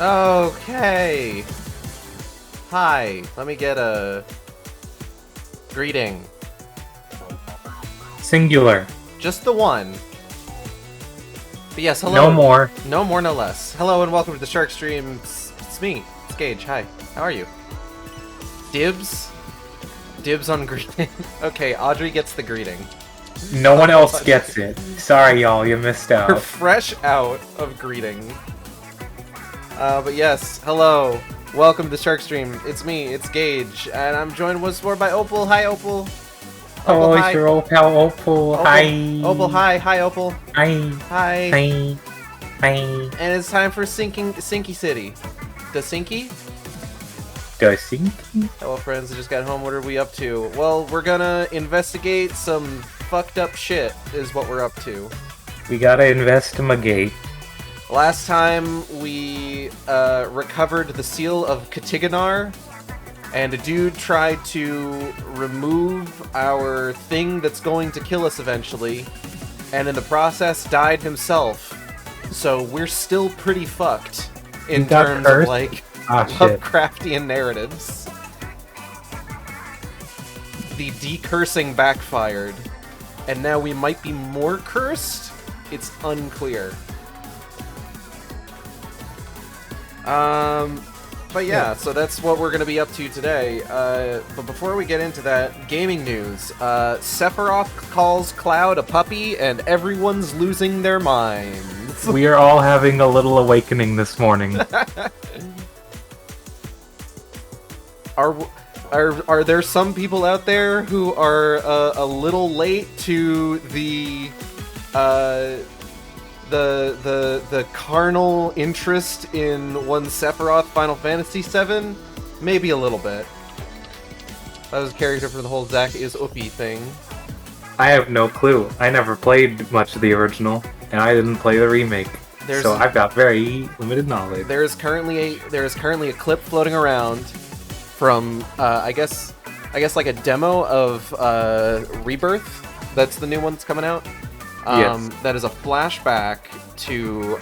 Okay. Hi. Let me get a greeting. Singular. Just the one. But yes, hello. No more. No more, no less. Hello and welcome to the Shark Stream. It's me. It's Gage. Hi. How are you? Dibs? Dibs on greeting. Okay, Audrey gets the greeting. No one else gets it. Sorry, y'all. You missed We're out. fresh out of greeting. But yes, hello. Welcome to the Shark Stream. It's me, it's Gage, and I'm joined once more by Opal. Hi, Opal. Oh, hi. it's your old pal Opal. Hi. Opal, hi. Hi, Opal. Hi. Hi. Hi. Hi. And it's time for Sinky City. The Sinky? The Sinky? Hello, friends. I just got home. What are we up to? Well, we're gonna investigate some fucked up shit, is what we're up to. We gotta investigate. Last time we recovered the seal of Katiganar, and a dude tried to remove our thing that's going to kill us eventually, and in the process died himself. So we're still pretty fucked in terms of like Lovecraftian narratives. The decursing backfired, and now we might be more cursed? It's unclear. But yeah, so that's what we're gonna be up to today. But before we get into that, gaming news. Sephiroth calls Cloud a puppy, and everyone's losing their minds. We are all having a little awakening this morning. Are there some people out there who are a little late to the carnal interest in one Sephiroth Final Fantasy VII? Maybe a little bit. That was a character for the whole Zack is Uppy thing. I have no clue. I never played much of the original, and I didn't play the remake. So I've got very limited knowledge. There is currently a clip floating around from I guess like a demo of Rebirth. That's the new one that's coming out. Yes. That is a flashback to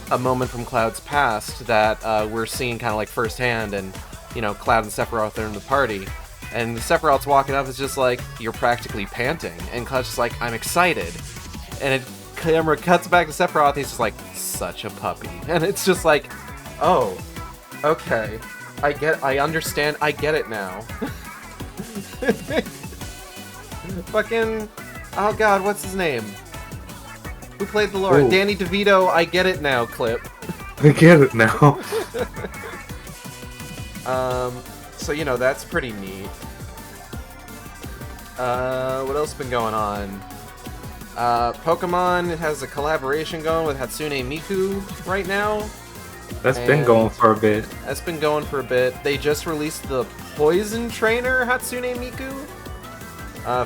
a moment from Cloud's past that we're seeing kind of like firsthand, and you know, Cloud and Sephiroth are in the party, and Sephiroth's walking up, is just like, you're practically panting, and Cloud's just like, I'm excited, and camera cuts back to Sephiroth, he's just like, such a puppy, and it's just like, oh, okay, I understand, I get it now. Fucking, oh god, what's his name? Who played the Lord? Ooh. Danny DeVito, I get it now clip. I get it now. So you know, that's pretty neat. What else been going on? Pokemon has a collaboration going with Hatsune Miku right now. That's been going for a bit. That's been going for a bit. They just released the Poison Trainer Hatsune Miku,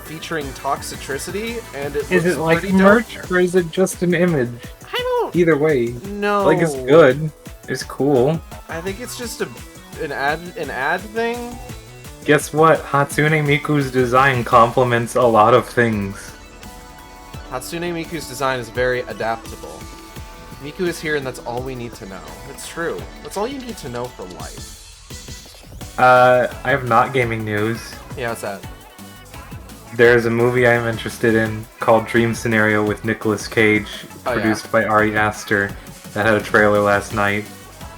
featuring Toxicity, and it looks Is it like pretty merch, dope. or is it just an image? I don't Either way, know. like, it's good. It's cool. I think it's just an ad thing. Guess what? Hatsune Miku's design complements a lot of things. Hatsune Miku's design is very adaptable. Miku is here, and that's all we need to know. It's true. That's all you need to know for life. I have not gaming news. Yeah, what's that? There's a movie I'm interested in called Dream Scenario with Nicolas Cage, produced by Ari Aster, that had a trailer last night,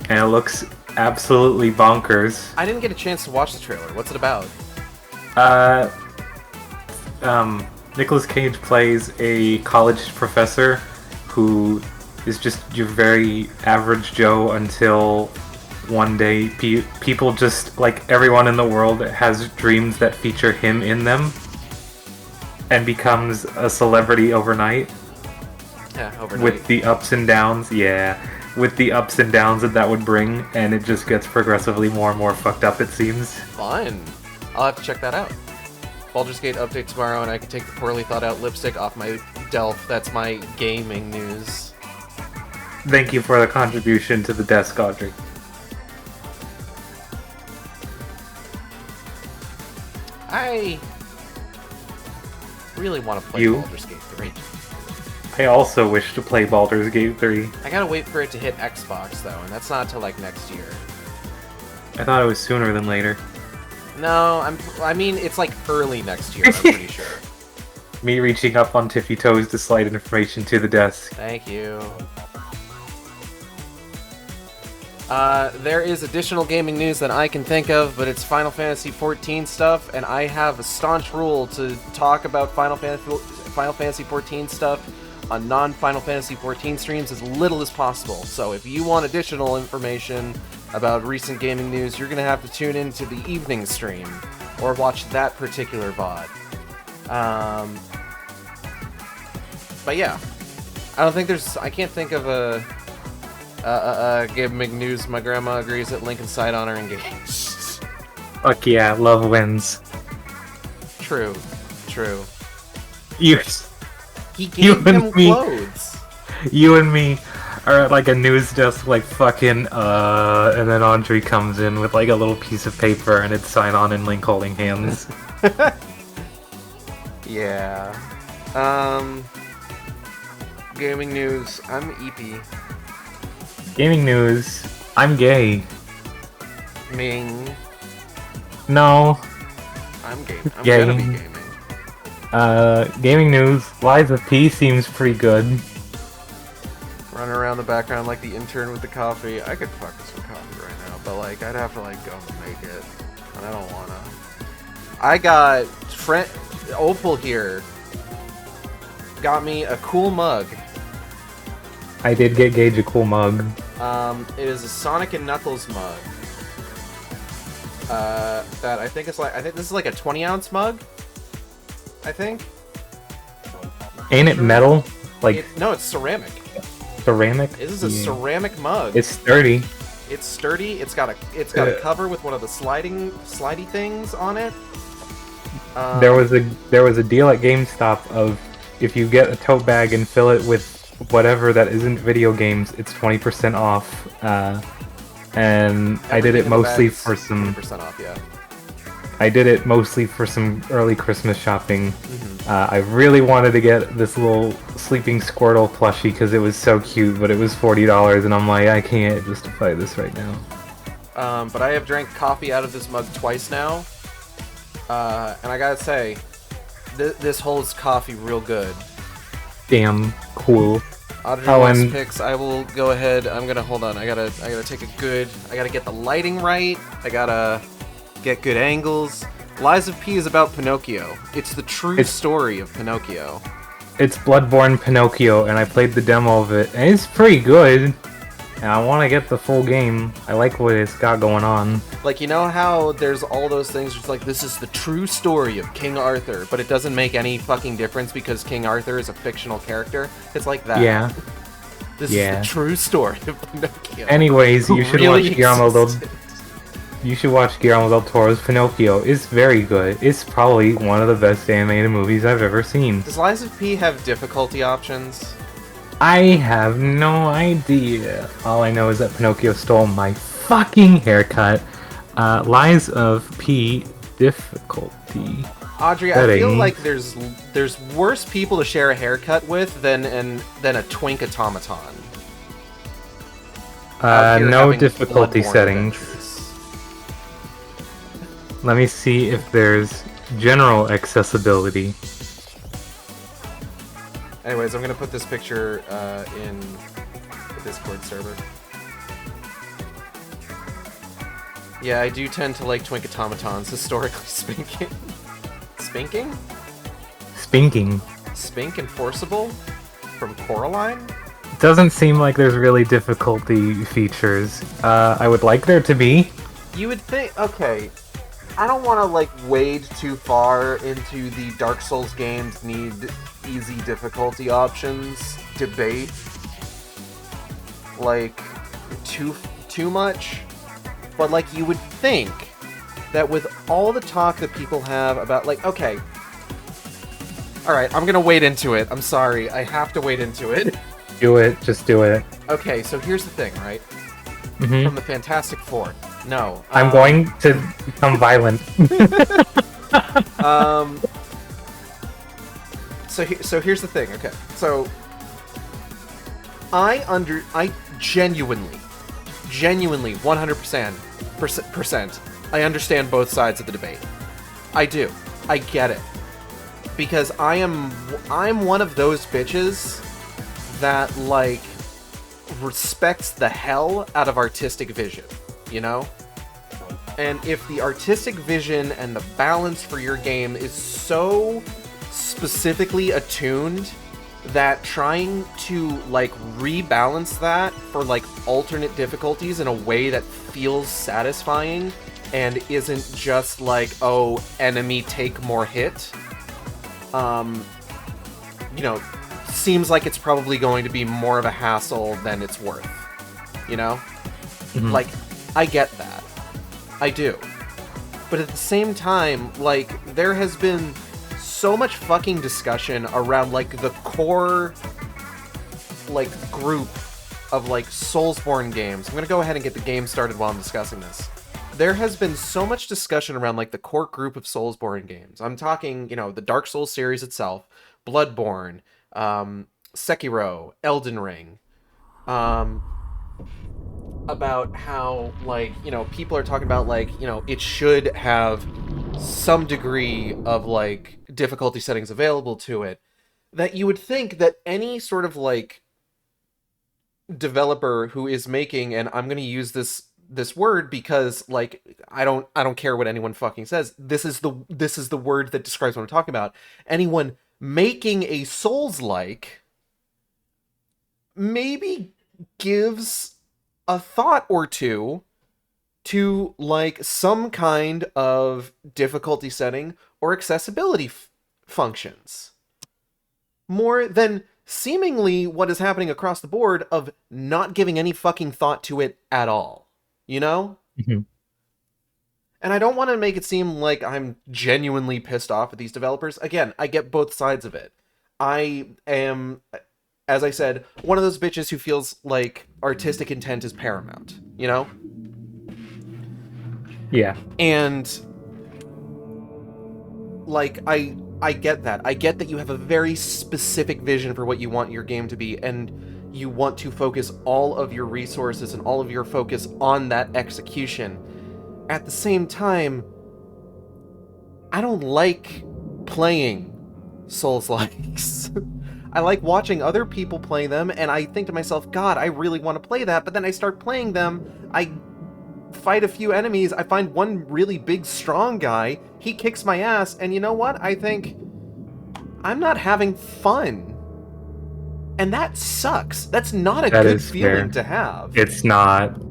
and it looks absolutely bonkers. I didn't get a chance to watch the trailer. What's it about? Nicolas Cage plays a college professor who is just your very average Joe until one day people just, like, everyone in the world has dreams that feature him in them and becomes a celebrity overnight. Yeah, overnight. With the ups and downs, with the ups and downs that would bring, and it just gets progressively more and more fucked up, it seems. Fun. I'll have to check that out. Baldur's Gate update tomorrow, and I can take the poorly thought out lipstick off my Delph. That's my gaming news. Thank you for the contribution to the desk, Audrey. I really want to play Baldur's Gate 3. I also wish to play Baldur's Gate 3. I gotta wait for it to hit Xbox though, and that's not till like next year. I thought it was sooner than later. No, I mean it's like early next year. I'm pretty sure. Me reaching up on tippy toes to slide information to the desk. Thank you. There is additional gaming news that I can think of, but it's Final Fantasy XIV stuff, and I have a staunch rule to talk about Final Fantasy XIV stuff on non-Final Fantasy XIV streams as little as possible. So if you want additional information about recent gaming news, you're gonna have to tune into the evening stream or watch that particular VOD. But yeah, I can't think of a gaming news. My grandma agrees that Link and Sidon are engaged. Fuck yeah, love wins. True. You, He gave him me. clothes. You and me are at like a news desk, like fucking, and then Audrey comes in with like a little piece of paper and it's Sidon and Link holding hands. Yeah. Gaming news. I'm EP. Gaming news. I'm gay. Ming. No. I'm gaming. I'm Gay. gonna be gaming. Gaming news. Liza P seems pretty good. Running around the background like the intern with the coffee. I could fuck with some coffee right now, but like I'd have to like go and make it, and I don't wanna. I got Opal here. Got me a cool mug. I did get Gage a cool mug. It is a Sonic and Knuckles mug. That I think this is like a 20-ounce mug. I think. Ain't it metal? Like No, it's ceramic. ceramic? This is a ceramic mug. It's sturdy. It's sturdy. It's got a cover with one of the slidey things on it. There was a deal at GameStop of if you get a tote bag and fill it with whatever that isn't video games, it's 20% off. And I did it mostly for some. 20% off, yeah. I did it mostly for some early Christmas shopping. Mm-hmm. I really wanted to get this little sleeping Squirtle plushie because it was so cute, but it was $40, and I'm like, I can't justify this right now. But I have drank coffee out of this mug twice now, and I gotta say, this holds coffee real good. Damn cool. Audrey Oh, wants and- picks. I will go ahead. I'm gonna hold on. I gotta I gotta get the lighting right. I gotta get good angles. Lies of P is about Pinocchio. It's the true story of Pinocchio. It's Bloodborne Pinocchio, and I played the demo of it, and it's pretty good. And I want to get the full game. I like what it's got going on. Like, you know how there's all those things, it's like, this is the true story of King Arthur, but it doesn't make any fucking difference because King Arthur is a fictional character? It's like that. Yeah. This is the true story of Pinocchio. Anyways, you should Really watch Guillermo del... existed. You should watch Guillermo del Toro's Pinocchio. It's very good. It's probably one of the best animated movies I've ever seen. Does Lies of P have difficulty options? I have no idea. All I know is that Pinocchio stole my fucking haircut. Lies of P difficulty. Audrey, I feel Settings. like there's worse people to share a haircut with than a twink automaton. Out here No having difficulty Bloodborne settings. adventures. Let me see if there's general accessibility. Anyways, I'm gonna put this picture in the Discord server. Yeah, I do tend to like twink automatons, historically speaking. Spinking? Spinking. Spink and Forcible? From Coraline? Doesn't seem like there's really difficulty features. I would like there to be. You would think, okay, I don't want to like wade too far into the Dark Souls games need easy difficulty options debate, like too much, but like you would think that with all the talk that people have about like, okay, alright, I'm gonna wade into it, I'm sorry, I have to wade into it. Do it, just do it. Okay, so here's the thing, right? Mhm. From the Fantastic Four. No. I'm going to become violent. So here's the thing. Okay, so I genuinely 100% I understand both sides of the debate. I do. I get it. Because I'm one of those bitches that, like, respects the hell out of artistic vision, you know? And if the artistic vision and the balance for your game is so specifically attuned that trying to, like, rebalance that for, like, alternate difficulties in a way that feels satisfying and isn't just like, oh, enemy take more hit, you know, seems like it's probably going to be more of a hassle than it's worth, you know? Mm-hmm. Like, I get that. I do. But at the same time, like, there has been so much fucking discussion around, like, the core, like, group of, like, Soulsborne games. I'm gonna go ahead and get the game started while I'm discussing this. There has been so much discussion around, like, the core group of Soulsborne games. I'm talking, you know, the Dark Souls series itself, Bloodborne, Sekiro, Elden Ring, about how, like, you know, people are talking about, like, you know, it should have some degree of, like, difficulty settings available to it, that you would think that any sort of, like, developer who is making, and I'm going to use this word because, like, I don't care what anyone fucking says. This is the word that describes what I'm talking about. Anyone making a Souls-like maybe gives a thought or two to, like, some kind of difficulty setting or accessibility functions. More than seemingly what is happening across the board of not giving any fucking thought to it at all. You know? Mm-hmm. And I don't want to make it seem like I'm genuinely pissed off at these developers. Again, I get both sides of it. I am, as I said, one of those bitches who feels like artistic intent is paramount, you know? Yeah. And, like, I get that. I get that you have a very specific vision for what you want your game to be, and you want to focus all of your resources and all of your focus on that execution. At the same time, I don't like playing Souls-likes. I like watching other people play them, and I think to myself, God, I really want to play that, but then I start playing them, I fight a few enemies, I find one really big, strong guy, he kicks my ass, and you know what? I think, I'm not having fun. And that sucks. That's not a good feeling to have. It's not.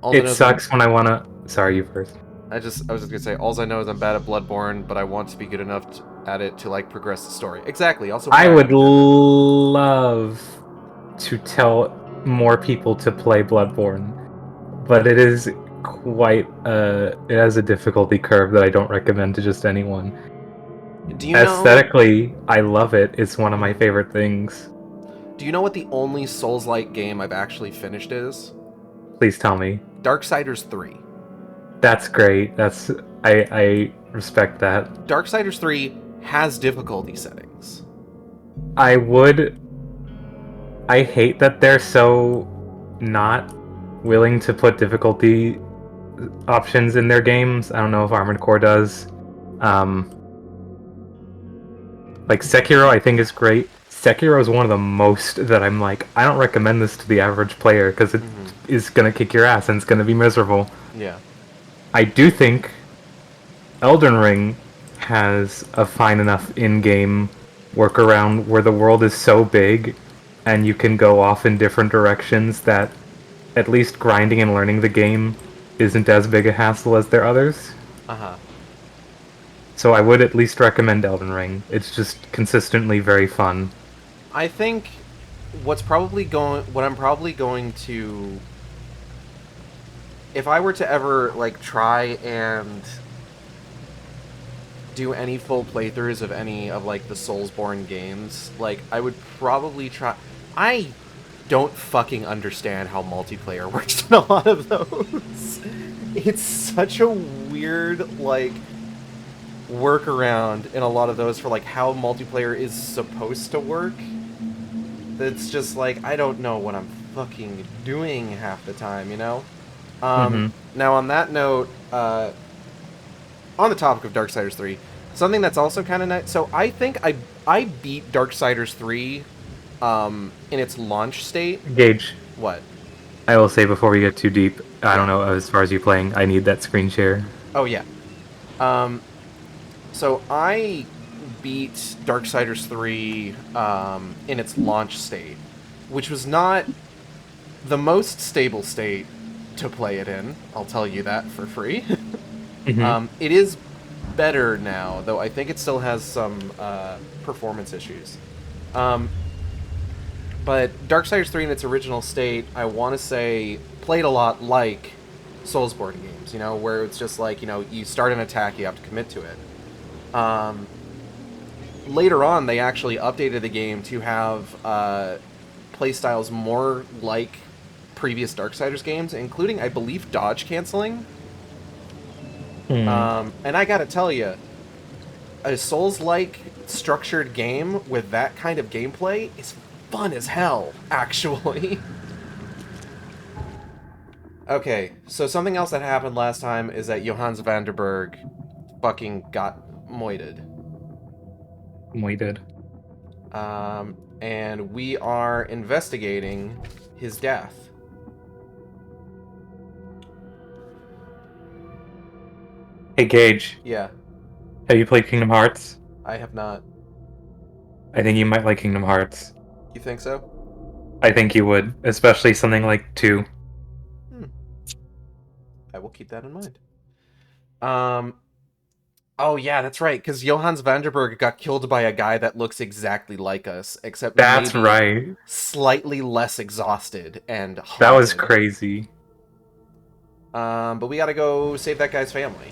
It sucks when I want to... Sorry, you first. I was just going to say, all I know is I'm bad at Bloodborne, but I want to be good enough at it to, like, progress the story. Exactly. Also, I would love to tell more people to play Bloodborne, but it is quite... it has a difficulty curve that I don't recommend to just anyone. Do you Aesthetically, I love it. It's one of my favorite things. Do you know what the only Souls-like game I've actually finished is? Please tell me. Darksiders 3. That's great. I respect that. Darksiders 3 has difficulty settings. I hate that they're so not willing to put difficulty options in their games. I don't know if Armored Core does. Like, Sekiro, I think, is great. Sekiro is one of the most that I'm like, I don't recommend this to the average player, because it is going to kick your ass, and it's going to be miserable. Yeah. I do think Elden Ring has a fine enough in-game workaround where the world is so big, and you can go off in different directions that at least grinding and learning the game isn't as big a hassle as there are others. Uh-huh. So I would at least recommend Elden Ring. It's just consistently very fun. I think what I'm probably going to, if I were to ever, like, try and do any full playthroughs of any of, like, the Soulsborne games, like, I would probably try... I don't fucking understand how multiplayer works in a lot of those. It's such a weird, like, workaround in a lot of those for like how multiplayer is supposed to work. That's just like I don't know what I'm fucking doing half the time, you know. Mm-hmm. Now on that note, on the topic of Darksiders 3, something that's also kind of nice. So I think I beat Darksiders 3 in its launch state. Gage, What? I will say before we get too deep, I don't know as far as you playing. I need that screen share. Oh yeah. So I beat Darksiders 3 in its launch state, which was not the most stable state to play it in. I'll tell you that for free. Mm-hmm. It is better now, though I think it still has some performance issues. But Darksiders 3 in its original state, I want to say, played a lot like Soulsborne games, you know, where it's just like, you know, you start an attack, you have to commit to it. Later on, they actually updated the game to have playstyles more like previous Darksiders games, including, I believe, dodge canceling. And I gotta tell you, a Souls-like structured game with that kind of gameplay is fun as hell, actually. Okay, so something else that happened last time is that Johannes Vanderberg fucking got moited. We did. And we are investigating his death. Hey Gage, Yeah, have you played Kingdom Hearts? I have not. I think you might like Kingdom Hearts. You think so? I think you would, especially something like 2. I will keep that in mind. Oh yeah, that's right, because Johannes Vanderberg got killed by a guy that looks exactly like us, except That's maybe right. slightly less exhausted and haunted. That was crazy. But we gotta go save that guy's family.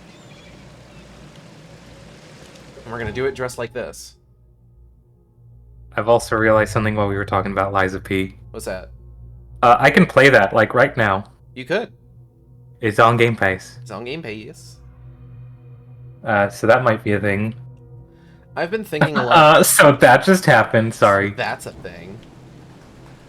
And we're gonna do it dressed like this. I've also realized something while we were talking about Liza P. What's that? I can play that, like, right now. You could. It's on Game Pass. It's on Game Pass. So that might be a thing. I've been thinking a lot. So that just happened, sorry. That's a thing.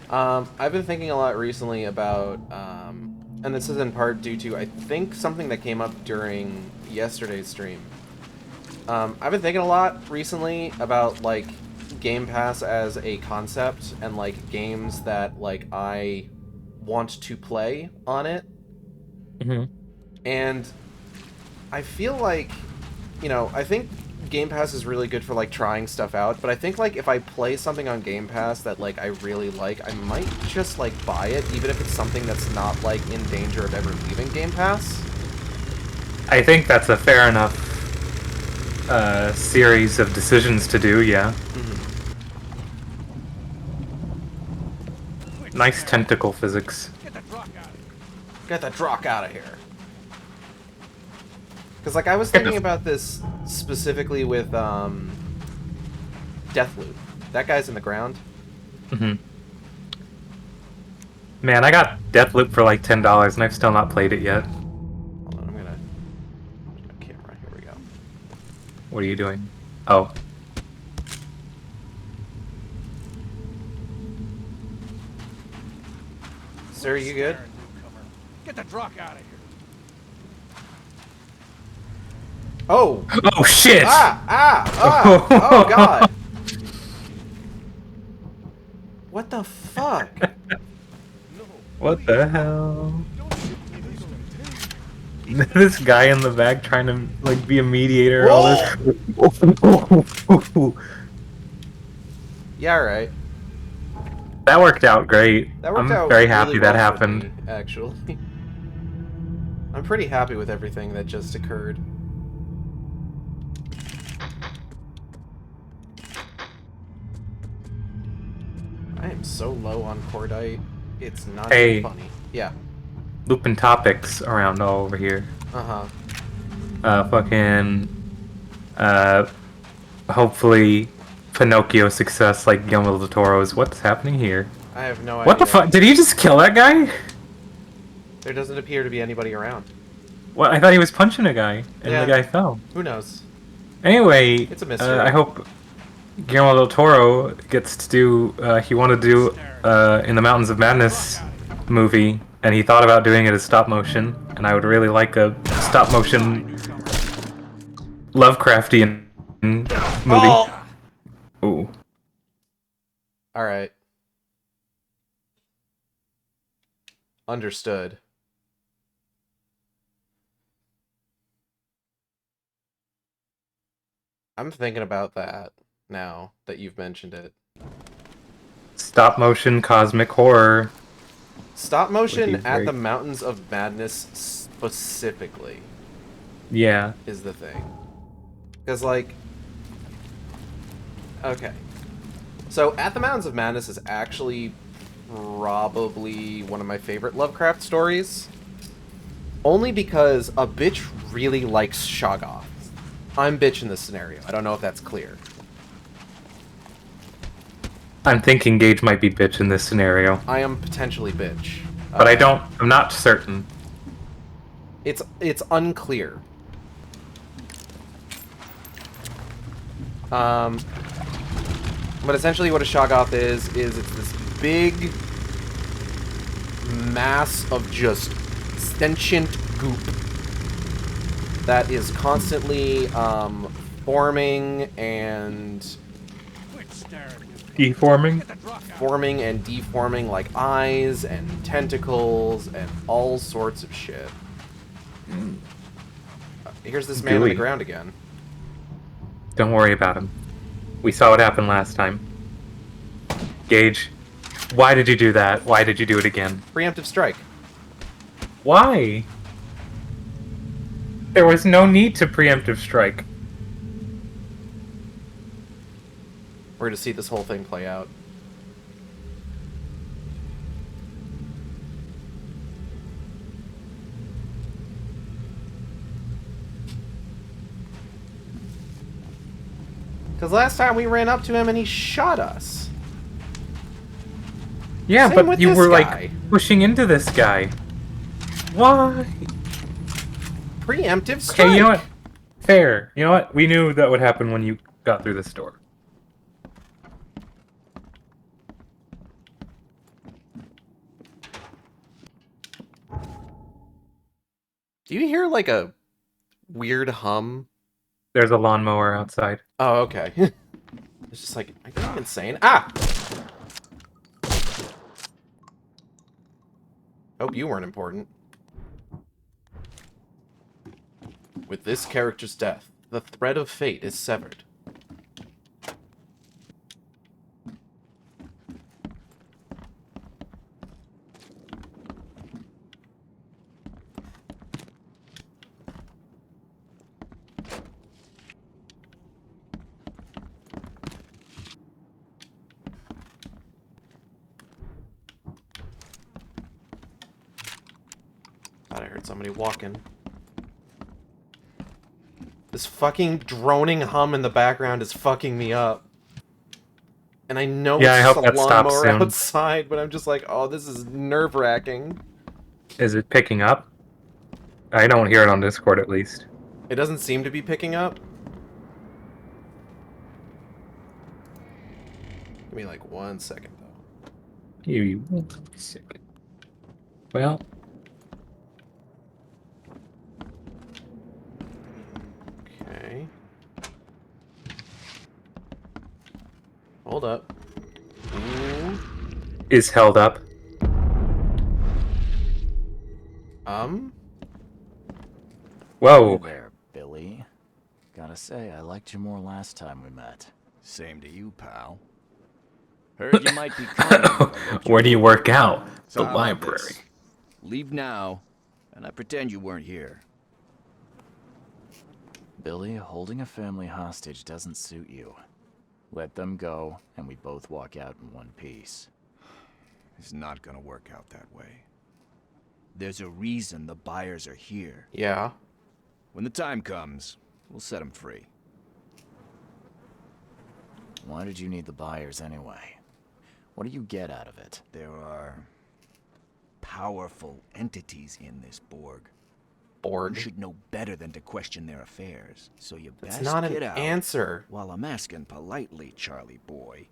I've been thinking a lot recently about, and this is in part due to, I think, something that came up during yesterday's stream. I've been thinking a lot recently about, like, Game Pass as a concept and, like, games that, like, I want to play on it. Mm-hmm. And I feel like, you know, I think Game Pass is really good for, like, trying stuff out, but I think, like, if I play something on Game Pass that, like, I really like, I might just, like, buy it, even if it's something that's not, like, in danger of ever leaving Game Pass. I think that's a fair enough series of decisions to do, yeah. Nice tentacle physics. Get that rock out of here. Because, like, I was thinking about this specifically with, Deathloop. That guy's in the ground. Mm-hmm. Man, I got Deathloop for like $10 and I've still not played it yet. Hold on, I'm gonna camera. Here we go. What are you doing? Oh. Sir, you good? Get the rock out of here. Oh! Oh shit! Oh god! What the fuck? What the hell? This guy in the back trying to like be a mediator. All this. Yeah, right. That worked out great. That worked I'm out very really happy that well for happened. me, actually. I'm pretty happy with everything that just occurred. I am so low on Cordite. It's not Hey. even funny. Yeah. Looping topics around all over here. Uh-huh. Fucking. Hopefully, Pinocchio success like Guillermo del Toro's. What's happening here? I have no idea. What the fuck? Did he just kill that guy? There doesn't appear to be anybody around. What? I thought he was punching a guy, and Yeah. the guy fell. Who knows? Anyway, It's a mystery. I hope Guillermo del Toro gets to do. He wanted to do in the Mountains of Madness movie, and he thought about doing it as stop motion. And I would really like a stop motion Lovecraftian movie. Oh! Ooh. All right. Understood. I'm thinking about that now that you've mentioned it. Stop motion cosmic horror. Stop motion at great. the Mountains of Madness specifically Yeah. is the thing. Because, like... Okay. So, At the Mountains of Madness is actually probably one of my favorite Lovecraft stories. Only because a bitch really likes Shoggoth. I'm bitch in this scenario. I don't know if that's clear. I'm thinking Gage might be bitch in this scenario, I am potentially bitch. but I'm not certain. It's unclear. But essentially what a Shoggoth is it's this big mass of just sentient goop that is constantly forming and Quit staring at me. Deforming? Get the drug out. forming and deforming like eyes and tentacles and all sorts of shit. Here's this man on the Gooey. ground again. Don't worry about him. We saw what happened last time. Gage, why did you do that? Why did you do it again? Preemptive strike. Why? There was no need to preemptive strike. We're gonna see this whole thing play out. Because last time we ran up to him and he shot us. Yeah, Same but with you this were guy. like pushing into this guy. Why? Preemptive strike. Okay, you know what? Fair. You know what? We knew that would happen when you got through this door. Do you hear like a weird hum? There's a lawnmower outside. Oh, okay. It's just like, are you insane? Ah! Hope you weren't important. With this character's death, the thread of fate is severed. Thought I heard somebody walking. This fucking droning hum in the background is fucking me up. And I know Yeah, I it's hope just a that stops lawnmower soon. outside, but I'm just like, oh, this is nerve-wracking. Is it picking up? I don't hear it on Discord, at least. It doesn't seem to be picking up. Give me like 1 second, though. You sick. Well, Okay. Hold up. Ooh. is held up. Whoa. Hey there, Billy. Gotta say, I liked you more last time we met. Same to you, pal. Heard you might be coming. Where do you work out? So The how about library. this? Leave now, and I pretend you weren't here. Billy, holding a family hostage doesn't suit you. Let them go, and we both walk out in one piece. It's not gonna work out that way. There's a reason the buyers are here. Yeah. When the time comes, we'll set them free. Why did you need the buyers anyway? What do you get out of it? There are powerful entities in this Borg. Borg. You should know better than to question their affairs. So you best It's not an get out answer. while I'm asking politely, Charlie boy.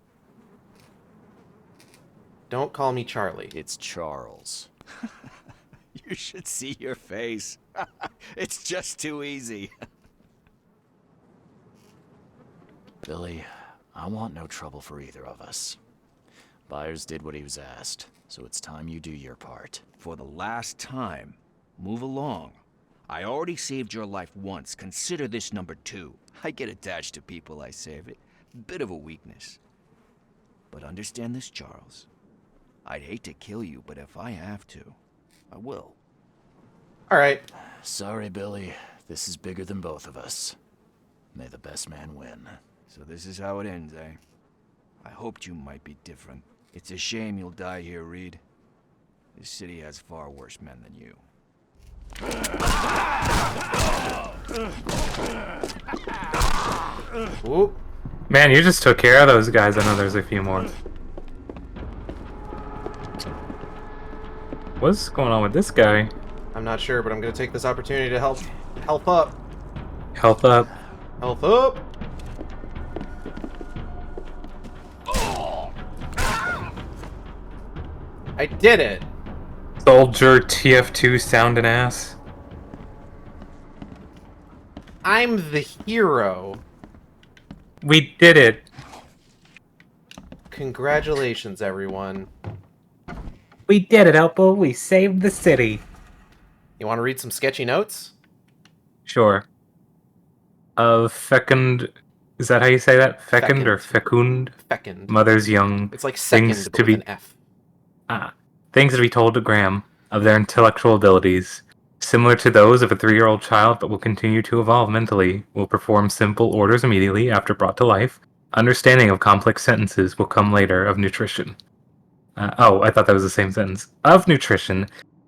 Don't call me Charlie. It's Charles. You should see your face. It's just too easy. Billy, I want no trouble for either of us. Byers did what he was asked, so it's time you do your part. For the last time, move along. I already saved your life once. Consider this number 2. I get attached to people I save. It bit of a weakness. But understand this, Charles. I'd hate to kill you, but if I have to, I will. All right. Sorry, Billy. This is bigger than both of us. May the best man win. So this is how it ends, eh? I hoped you might be different. It's a shame you'll die here, Reed. This city has far worse men than you. Whoop. Man, you just took care of those guys. I know there's a few more. What's going on with this guy? I'm not sure, but I'm gonna take this opportunity to help up. Health up. Health up. I did it. Soldier TF2 sounding ass. I'm the hero. We did it. Congratulations, everyone. We did it, Elpo. We saved the city. You want to read some sketchy notes? Sure. Fecund. Is that how you say that? Fecund or fecund? Fecund. Mother's young. It's like second, things but to with be an F. things to be told to Graham of their intellectual abilities, similar to those of a 3-year-old child, but will continue to evolve mentally. Will perform simple orders immediately after brought to life. Understanding of complex sentences will come later. Of nutrition. I thought that was the same sentence. Of nutrition.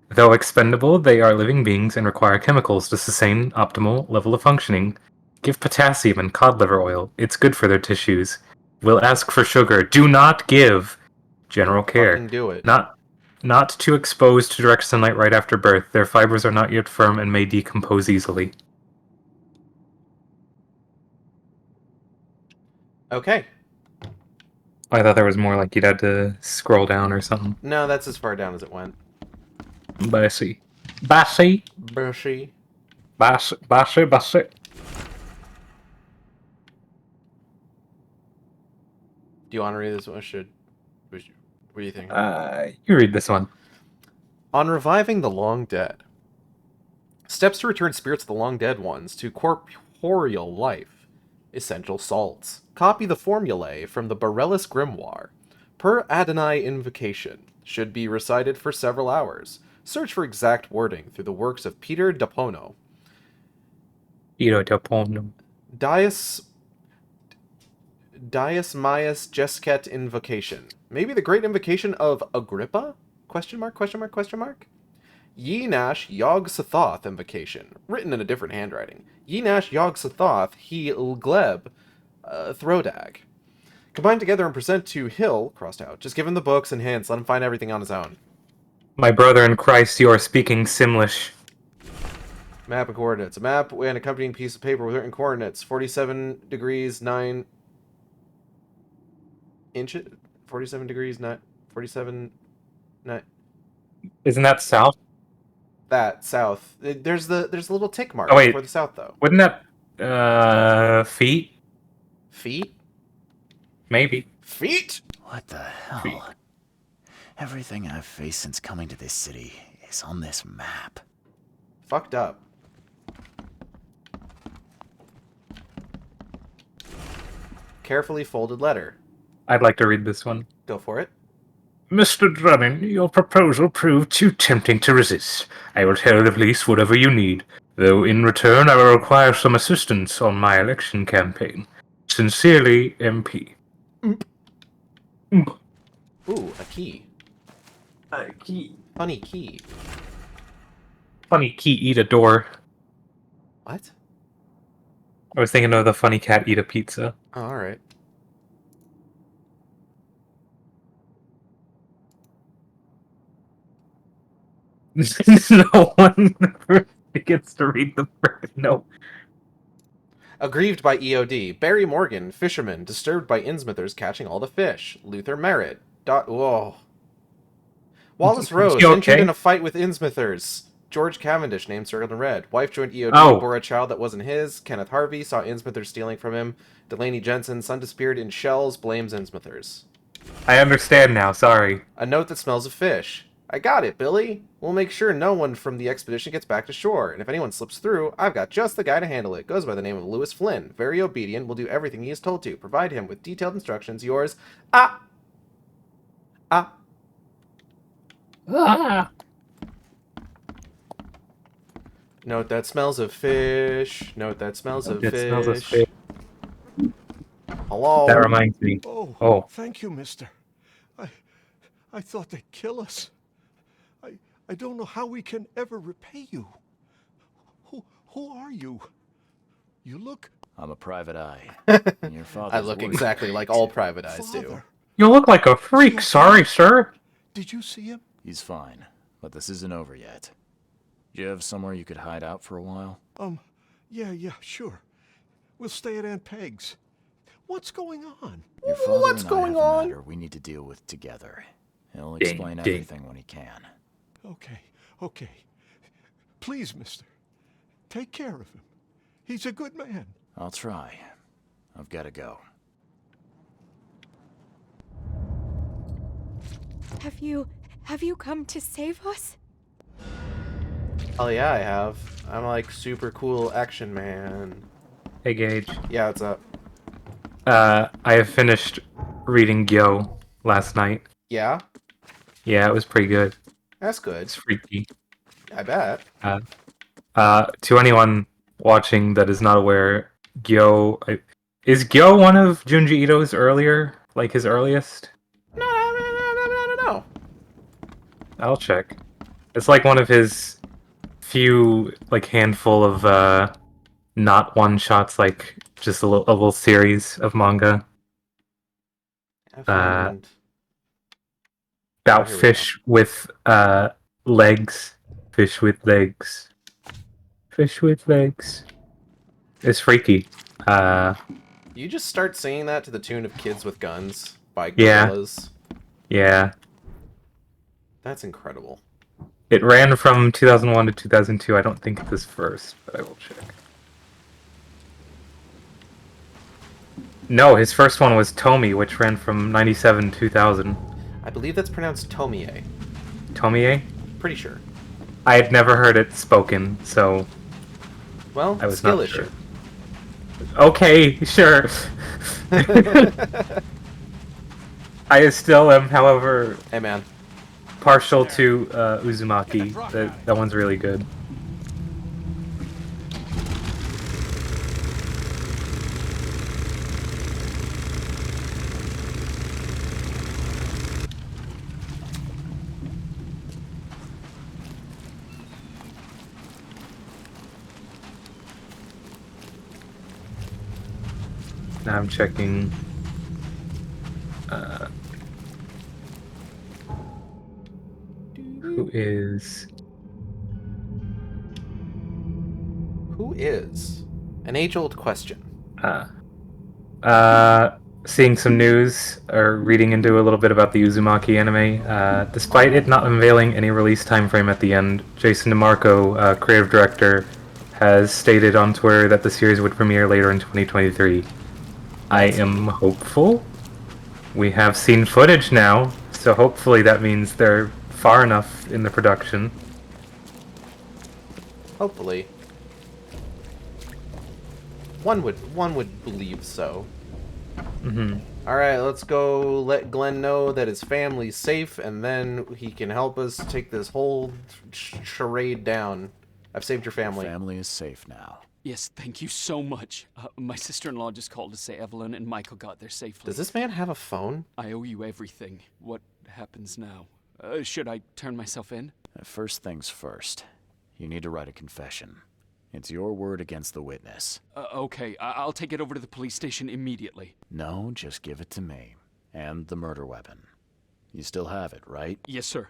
Though expendable, they are living beings and require chemicals to sustain optimal level of functioning. Give potassium and cod liver oil. It's good for their tissues. Will ask for sugar. Do not give. General care. Fucking do it. Not too exposed to direct sunlight right after birth. Their fibers are not yet firm and may decompose easily. Okay. I thought there was more like you'd had to scroll down or something. No, that's as far down as it went. Bassy. Bassy? Bushy. Bassy. Bassy. Do you want to read this one? What do you think? You read this one. On reviving the long dead. Steps to return spirits of the long dead ones to corporeal life. Essential salts. Copy the formulae from the Borellus Grimoire. Per Adonai invocation. Should be recited for several hours. Search for exact wording through the works of Peter Dapono. Dias Maius Jesket invocation. Maybe the great invocation of Agrippa? Question mark, question mark, question mark? Yenash Yog Sothoth invocation. Written in a different handwriting. Yenash Yog Sothoth he Gleb Throdag. Combined together and present to Hill, crossed out. Just give him the books and hints. Let him find everything on his own. My brother in Christ, you are speaking Simlish. Map and coordinates. A map and accompanying piece of paper with written coordinates. 47 degrees 9 inches. 47 degrees 9. 47 9. Isn't that south? That south. There's a little tick mark Oh, wait. for the south though. Wouldn't that feet? Feet? Maybe. Feet? What the hell? Everything I've faced since coming to this city is on this map. Fucked up. Carefully folded letter. I'd like to read this one. Go for it. Mr. Drummond, your proposal proved too tempting to resist. I will tell the police whatever you need, though in return I will require some assistance on my election campaign. Sincerely, MP. Ooh, a key. A key. Funny key. Funny key eat a door. What? I was thinking of the funny cat eat a pizza. Oh, alright. No one. He gets to read the first note. Aggrieved by EOD, Barry Morgan, fisherman, disturbed by Innsmouthers catching all the fish. Luther Merritt. Whoa. Wallace Rose, You injured okay? in a fight with Innsmouthers. George Cavendish, name circled in red. Wife joined EOD, Oh. bore a child that wasn't his. Kenneth Harvey saw Innsmouthers stealing from him. Delaney Jensen, son disappeared in shells, blames Innsmouthers. I understand now, sorry. A note that smells of fish. I got it, Billy. We'll make sure no one from the expedition gets back to shore, and if anyone slips through, I've got just the guy to handle it. Goes by the name of Lewis Flynn. Very obedient, will do everything he is told to. Provide him with detailed instructions. Yours, Ah. Note that smells of fish. Note that smells of It fish. smells of fish. Hello. That reminds me. Oh, Oh. thank you, mister. I thought they'd kill us. I don't know how we can ever repay you. Who are you? You look... I'm a private eye. And your father's I look worried. exactly like all private eyes do. Father, You look like a freak, sorry, sir. did you see him? He's fine, but this isn't over yet. Do you have somewhere you could hide out for a while? Yeah, sure. We'll stay at Aunt Peg's. What's going on? Your father What's and going I have a on? matter we need to deal with together. He'll Ding, explain ding. everything when he can. Okay. Please, mister. Take care of him. He's a good man. I'll try. I've got to go. Have you come to save us? Oh yeah, I have. I'm like super cool action man. Hey, Gage. Yeah, what's up? I have finished reading Gyo last night. Yeah, Yeah, it was pretty good. that's good. It's freaky. I bet. To anyone watching that is not aware, Gyo... Is Gyo one of Junji Ito's earlier? Like, his earliest? No. I'll check. It's like one of his few, like, handful of, not one-shots, like, just a little series of manga I find- about Here we fish with, legs. Fish with legs. Fish with legs. It's freaky. You just start singing that to the tune of "Kids with Guns" by Yeah. Gorillaz. Yeah. That's incredible. It ran from 2001 to 2002. I don't think it was first, but I will check. No, his first one was Tomi, which ran from 97 to 2000. I believe that's pronounced Tomie. Tomie? Pretty sure. I had never heard it spoken, so Well, I was skill not issue. sure. Okay, sure. I still am, however, Hey man, partial to Uzumaki. That one's really good. Now I'm checking. Who is? who is? An age-old question. Seeing some news or reading into a little bit about the Uzumaki anime. Despite it not unveiling any release time frame at the end, Jason DeMarco, creative director, has stated on Twitter that the series would premiere later in 2023. I am hopeful. We have seen footage now, so hopefully that means they're far enough in the production. Hopefully. One would believe so. Mm-hmm. Alright, let's go let Glenn know that his family's safe, and then he can help us take this whole charade down. I've saved your family. Family is safe now. Yes, thank you so much. My sister-in-law just called to say Evelyn and Michael got there safely. Does this man have a phone? I owe you everything. What happens now? Should I turn myself in? First things first. You need to write a confession. It's your word against the witness. Okay, I'll take it over to the police station immediately. No, just give it to me. And the murder weapon. You still have it, right? Yes, sir.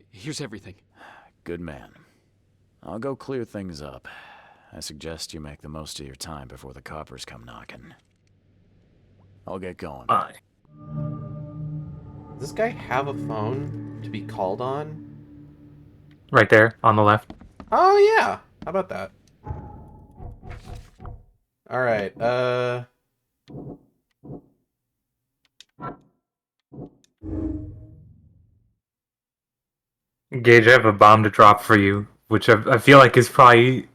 Here's everything. Good man. I'll go clear things up. I suggest you make the most of your time before the coppers come knocking. I'll get going. Bye. Does this guy have a phone to be called on? Right there, on the left. Oh, yeah. How about that? Alright, Gage, I have a bomb to drop for you, which I feel like is probably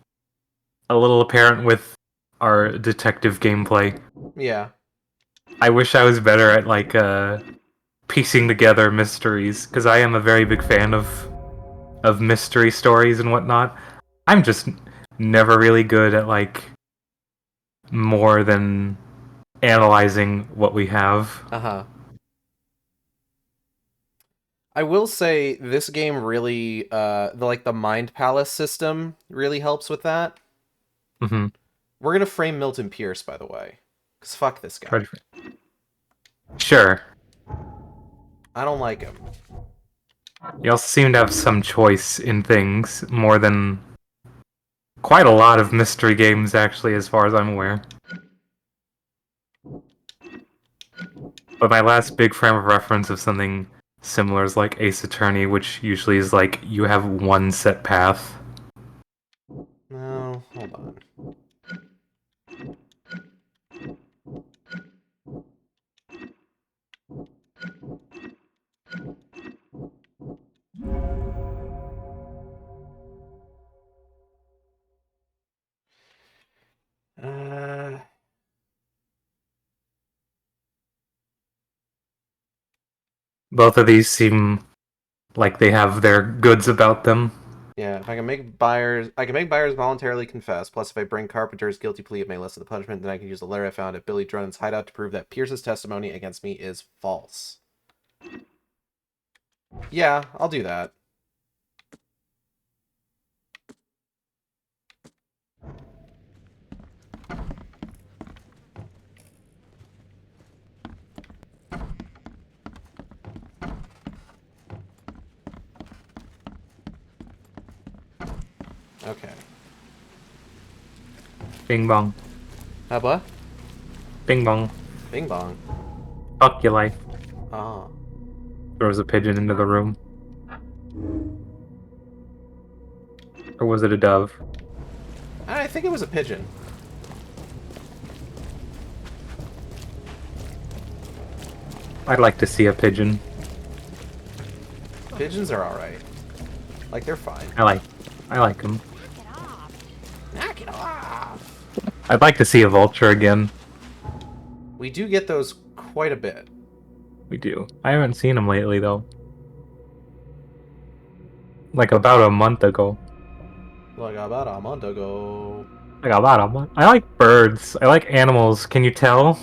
a little apparent with our detective gameplay. yeah. I wish I was better at, like, piecing together mysteries, because I am a very big fan of mystery stories and whatnot. I'm just never really good at, like, more than analyzing what we have. Uh-huh. I will say this game really, the Mind Palace system really helps with that. Mm-hmm. We're gonna frame Milton Pierce, by the way. Because fuck this guy. Sure. I don't like him. You also seem to have some choice in things, more than quite a lot of mystery games, actually, as far as I'm aware. But my last big frame of reference of something similar is like Ace Attorney, which usually is like you have one set path. No, hold on. Both of these seem like they have their goods about them. Yeah, if I can make buyers voluntarily confess. Plus, if I bring Carpenter's guilty plea of my list of the punishment, then I can use the letter I found at Billy Drunnen's hideout to prove that Pierce's testimony against me is false. Yeah, I'll do that. Okay. Bing bong. What? Bing bong. Bing bong. Fuck your life. Oh. Throws a pigeon into the room. Or was it a dove? I think it was a pigeon. I'd like to see a pigeon. Pigeons are alright. Like, they're fine. I like them. Knock it off! I'd like to see a vulture again. We do get those quite a bit. We do. I haven't seen them lately, though. Like about a month ago. Like about a month ago. Like about a month. I like birds. I like animals. Can you tell?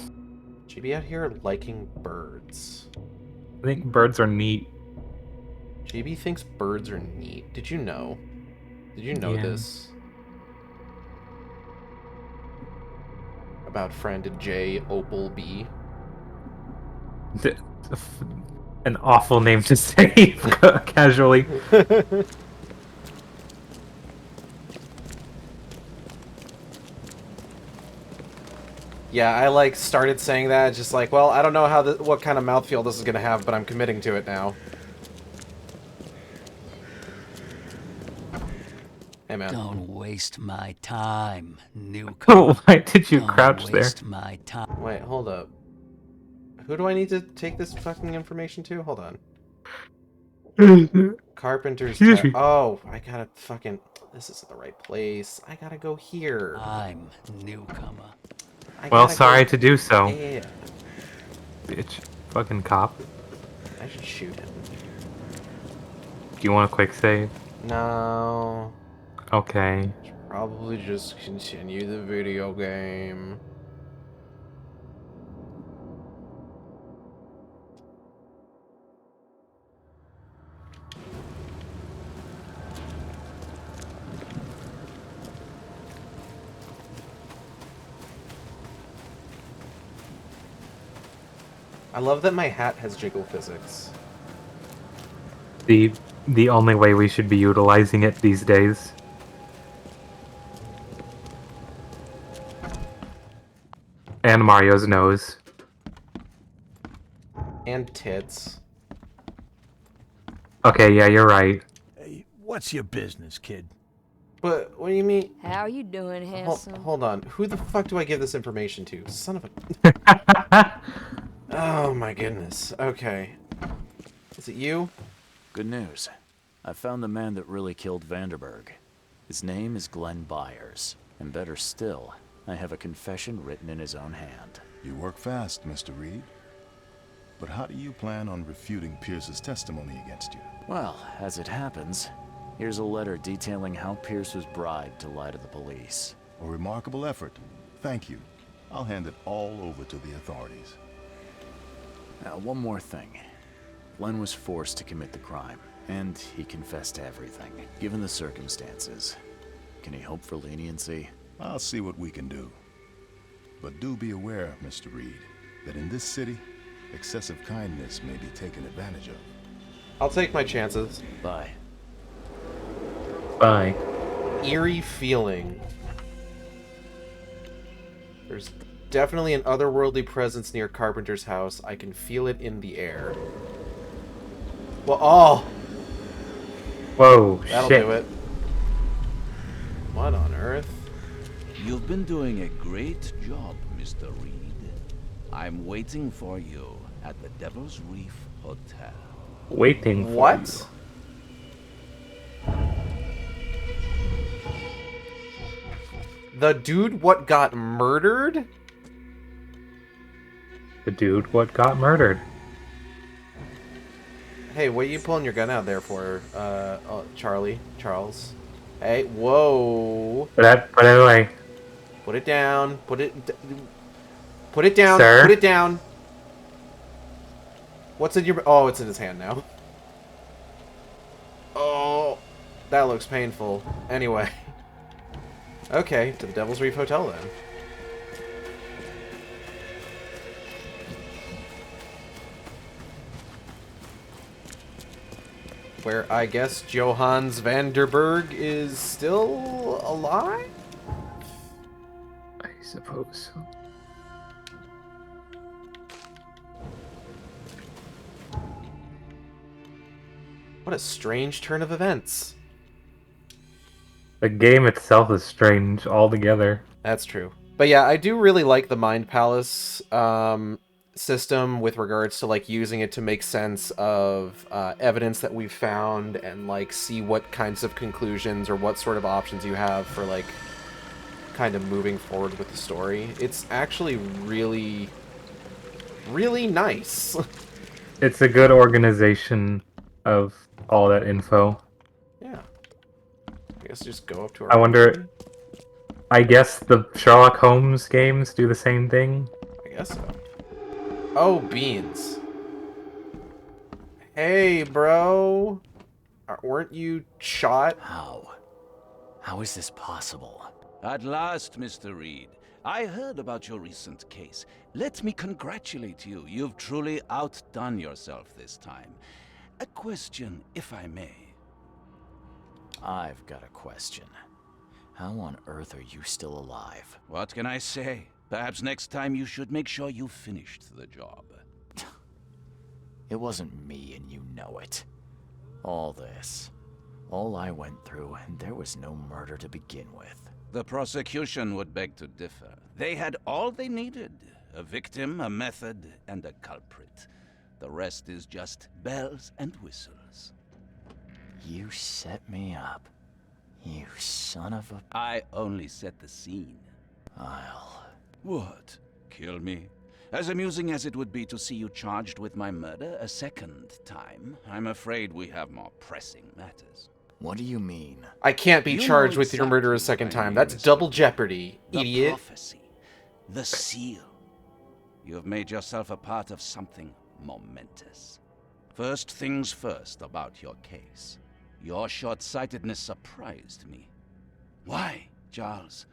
Should be out here liking birds. I think birds are neat. JB thinks birds are neat. Did you know? Did you know Yeah. this? About friend J. Opal B. An awful name to say casually. Yeah, I like started saying that, just like, well, I don't know how what kind of mouthfeel this is gonna have, but I'm committing to it now. Hey man. Don't waste my time, newcomer. Why did you Don't crouch there? waste my time. Wait, hold up. Who do I need to take this fucking information to? Hold on. Carpenter's oh, I gotta fucking... This isn't the right place. I gotta go here. I'm newcomer. Well, sorry to do so. Yeah. Bitch. Fucking cop. I should shoot him. Do you want a quick save? No. Okay. Probably just continue the video game. I love that my hat has jiggle physics. The only way we should be utilizing it these days. And Mario's nose. And tits. Okay, yeah, you're right. Hey, what's your business, kid? But what do you mean? How you doing, handsome? Hold on. Who the fuck do I give this information to? Son of a... Oh my goodness. Okay. Is it you? Good news. I found the man that really killed Vanderberg. His name is Glenn Byers. And better still, I have a confession written in his own hand. You work fast, Mr. Reed. But how do you plan on refuting Pierce's testimony against you? Well, as it happens, here's a letter detailing how Pierce was bribed to lie to the police. A remarkable effort. Thank you. I'll hand it all over to the authorities. Now, one more thing. Glenn was forced to commit the crime, and he confessed to everything. Given the circumstances, can he hope for leniency? I'll see what we can do. But do be aware, Mr. Reed, that in this city, excessive kindness may be taken advantage of. I'll take my chances. Bye. Bye. Eerie feeling. There's definitely an otherworldly presence near Carpenter's house. I can feel it in the air. Well, oh! Whoa, That'll shit. do it. What on earth? You've been doing a great job, Mr. Reed. I'm waiting for you at the Devil's Reef Hotel. Waiting for What? The dude what got murdered? you. The dude what got murdered. Hey, what are you pulling your gun out there for, Charles? Hey, whoa. Put it away. Put it down. Put it down. Sir? Put it down. What's in your... Oh, it's in his hand now. Oh, that looks painful. Anyway. Okay, to the Devil's Reef Hotel then. Where I guess Johannes Vanderberg is still alive? I suppose so. What a strange turn of events. The game itself is strange altogether. That's true. But yeah, I do really like the Mind Palace system with regards to like using it to make sense of evidence that we've found and like see what kinds of conclusions or what sort of options you have for like kind of moving forward with the story. It's actually really, really nice. It's a good organization of all that info. Yeah. I guess just go up to our... I wonder... I guess the Sherlock Holmes games do the same thing? I guess so. Oh, beans. Hey, bro. Weren't you shot? How? How is this possible? At last, Mr. Reed. I heard about your recent case. Let me congratulate you. You've truly outdone yourself this time. A question, if I may. I've got a question. How on earth are you still alive? What can I say? Perhaps next time you should make sure you finished the job. It wasn't me, and you know it. All this. All I went through, and there was no murder to begin with. The prosecution would beg to differ. They had all they needed. A victim, a method, and a culprit. The rest is just bells and whistles. You set me up. You son of a... I only set the scene. I'll... What? Kill me? As amusing as it would be to see you charged with my murder a second time, I'm afraid we have more pressing matters. What do you mean? I can't be You know charged with your murder a exactly second what I time. mean, That's Mr. double Reed. jeopardy, The idiot. prophecy. The seal. You have made yourself a part of something momentous. First things first about your case. Your short-sightedness surprised me. Why, Charles?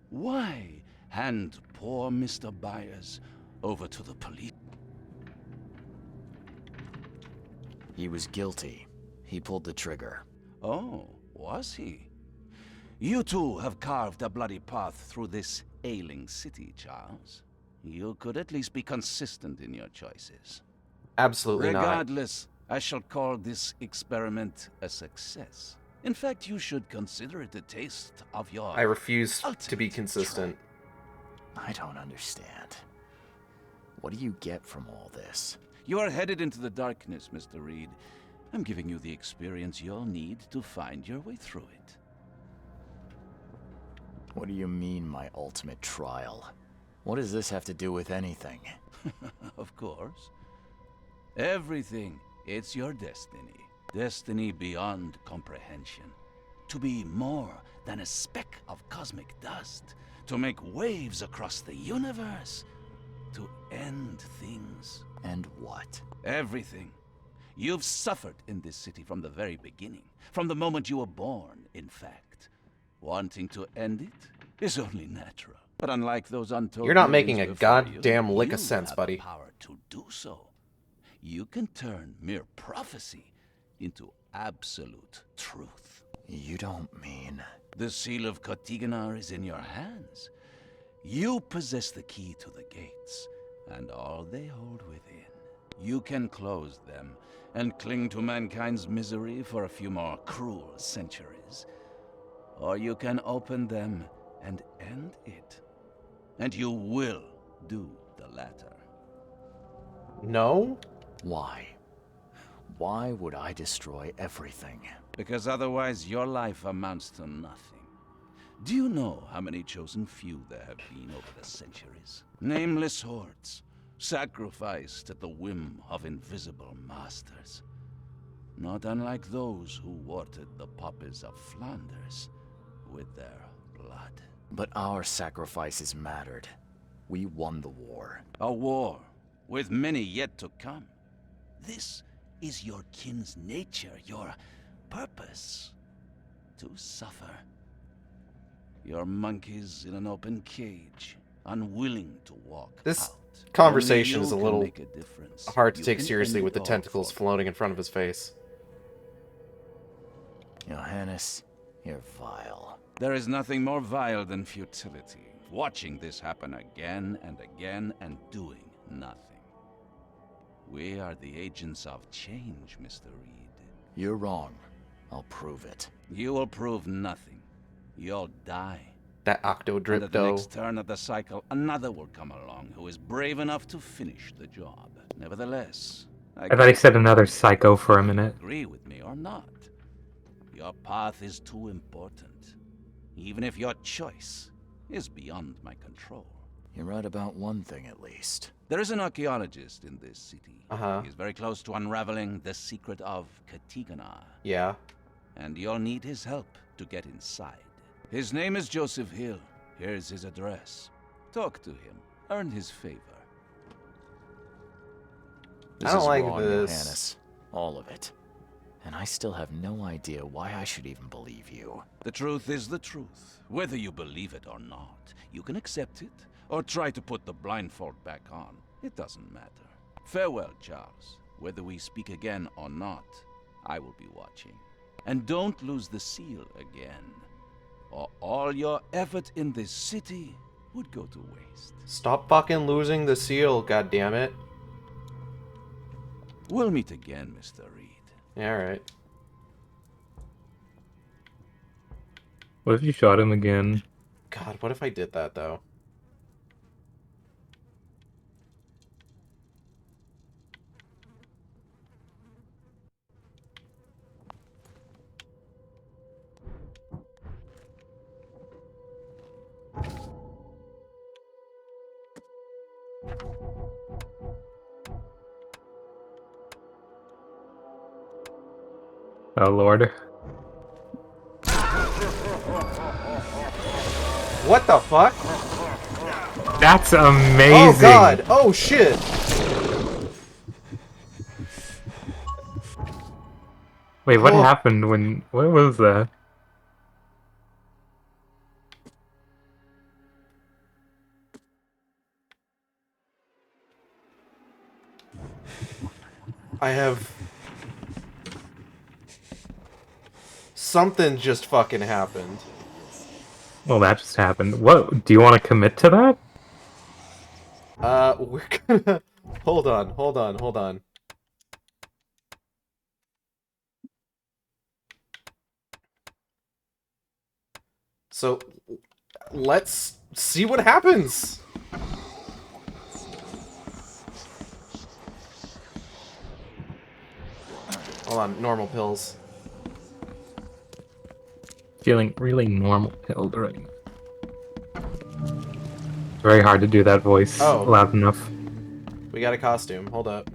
Why hand poor Mr. Byers over to the police? He was guilty. He pulled the trigger. Oh, was he? You too have carved a bloody path through this ailing city, Charles. You could at least be consistent in your choices. Absolutely not. Regardless, I shall call this experiment a success. In fact, you should consider it a taste of your I refuse to be ultimate consistent. I don't understand. What do you get from all this? You are headed into the darkness, Mr. Reed. I'm giving you the experience you'll need to find your way through it. What do you mean, my ultimate trial? What does this have to do with anything? Of course. Everything. It's your destiny. Destiny beyond comprehension. To be more than a speck of cosmic dust. To make waves across the universe. To end things. And what? Everything. You've suffered in this city from the very beginning. From the moment you were born, in fact. Wanting to end it is only natural. But unlike those untold You're not millions making a before goddamn lick you of sense, have buddy. the power to do so. You can turn mere prophecy into absolute truth. You don't mean... The seal of Kotiganar is in your hands. You possess the key to the gates, and all they hold within. You can close them and cling to mankind's misery for a few more cruel centuries. Or you can open them and end it. And you will do the latter. No? Why? Why would I destroy everything? Because otherwise your life amounts to nothing. Do you know how many chosen few there have been over the centuries? Nameless hordes, sacrificed at the whim of invisible masters. Not unlike those who watered the poppies of Flanders with their blood. But our sacrifices mattered. We won the war. A war, with many yet to come. This is your kin's nature, your purpose. To suffer. You're monkeys in an open cage, unwilling to walk This out. conversation is a Only you little can make a difference. hard to You take can seriously end with the it all tentacles for floating in front of his face. Johannes, you're vile. There is nothing more vile than futility. Watching this happen again and again and doing nothing. We are the agents of change, Mr. Reed. You're wrong. I'll prove it. You will prove nothing. You'll die. That And Octodrip at the dough. next turn of the cycle, another will come along who is brave enough to finish the job. Nevertheless, I thought he said another psycho for a minute. Agree with me or not. Your path is too important. Even if your choice is beyond my control. You're right about one thing at least. There is an archaeologist in this city. Uh-huh. He's very close to unraveling the secret of Kotiganar. Yeah. And you'll need his help to get inside. His name is Joseph Hill. Here's his address. Talk to him. Earn his favor. This I don't is like wrong, this. Johannes. All of it. And I still have no idea why I should even believe you. The truth is the truth. Whether you believe it or not, you can accept it, or try to put the blindfold back on. It doesn't matter. Farewell, Charles. Whether we speak again or not, I will be watching. And don't lose the seal again, or all your effort in this city would go to waste. Stop fucking losing the seal, goddammit. We'll meet again, Mr. Reed. Yeah, alright. What if you shot him again? God, what if I did that, though? Oh lord. What the fuck? That's amazing! Oh god! Oh shit! Wait, what Oh. happened when... What was that? I have... Something just fucking happened. Well, that just happened. What? Do you want to commit to that? We're gonna... Hold on. So, let's see what happens! Hold on, normal pills. Feeling really normal pilled right. Very hard to do that voice loud enough. We got a costume, hold up.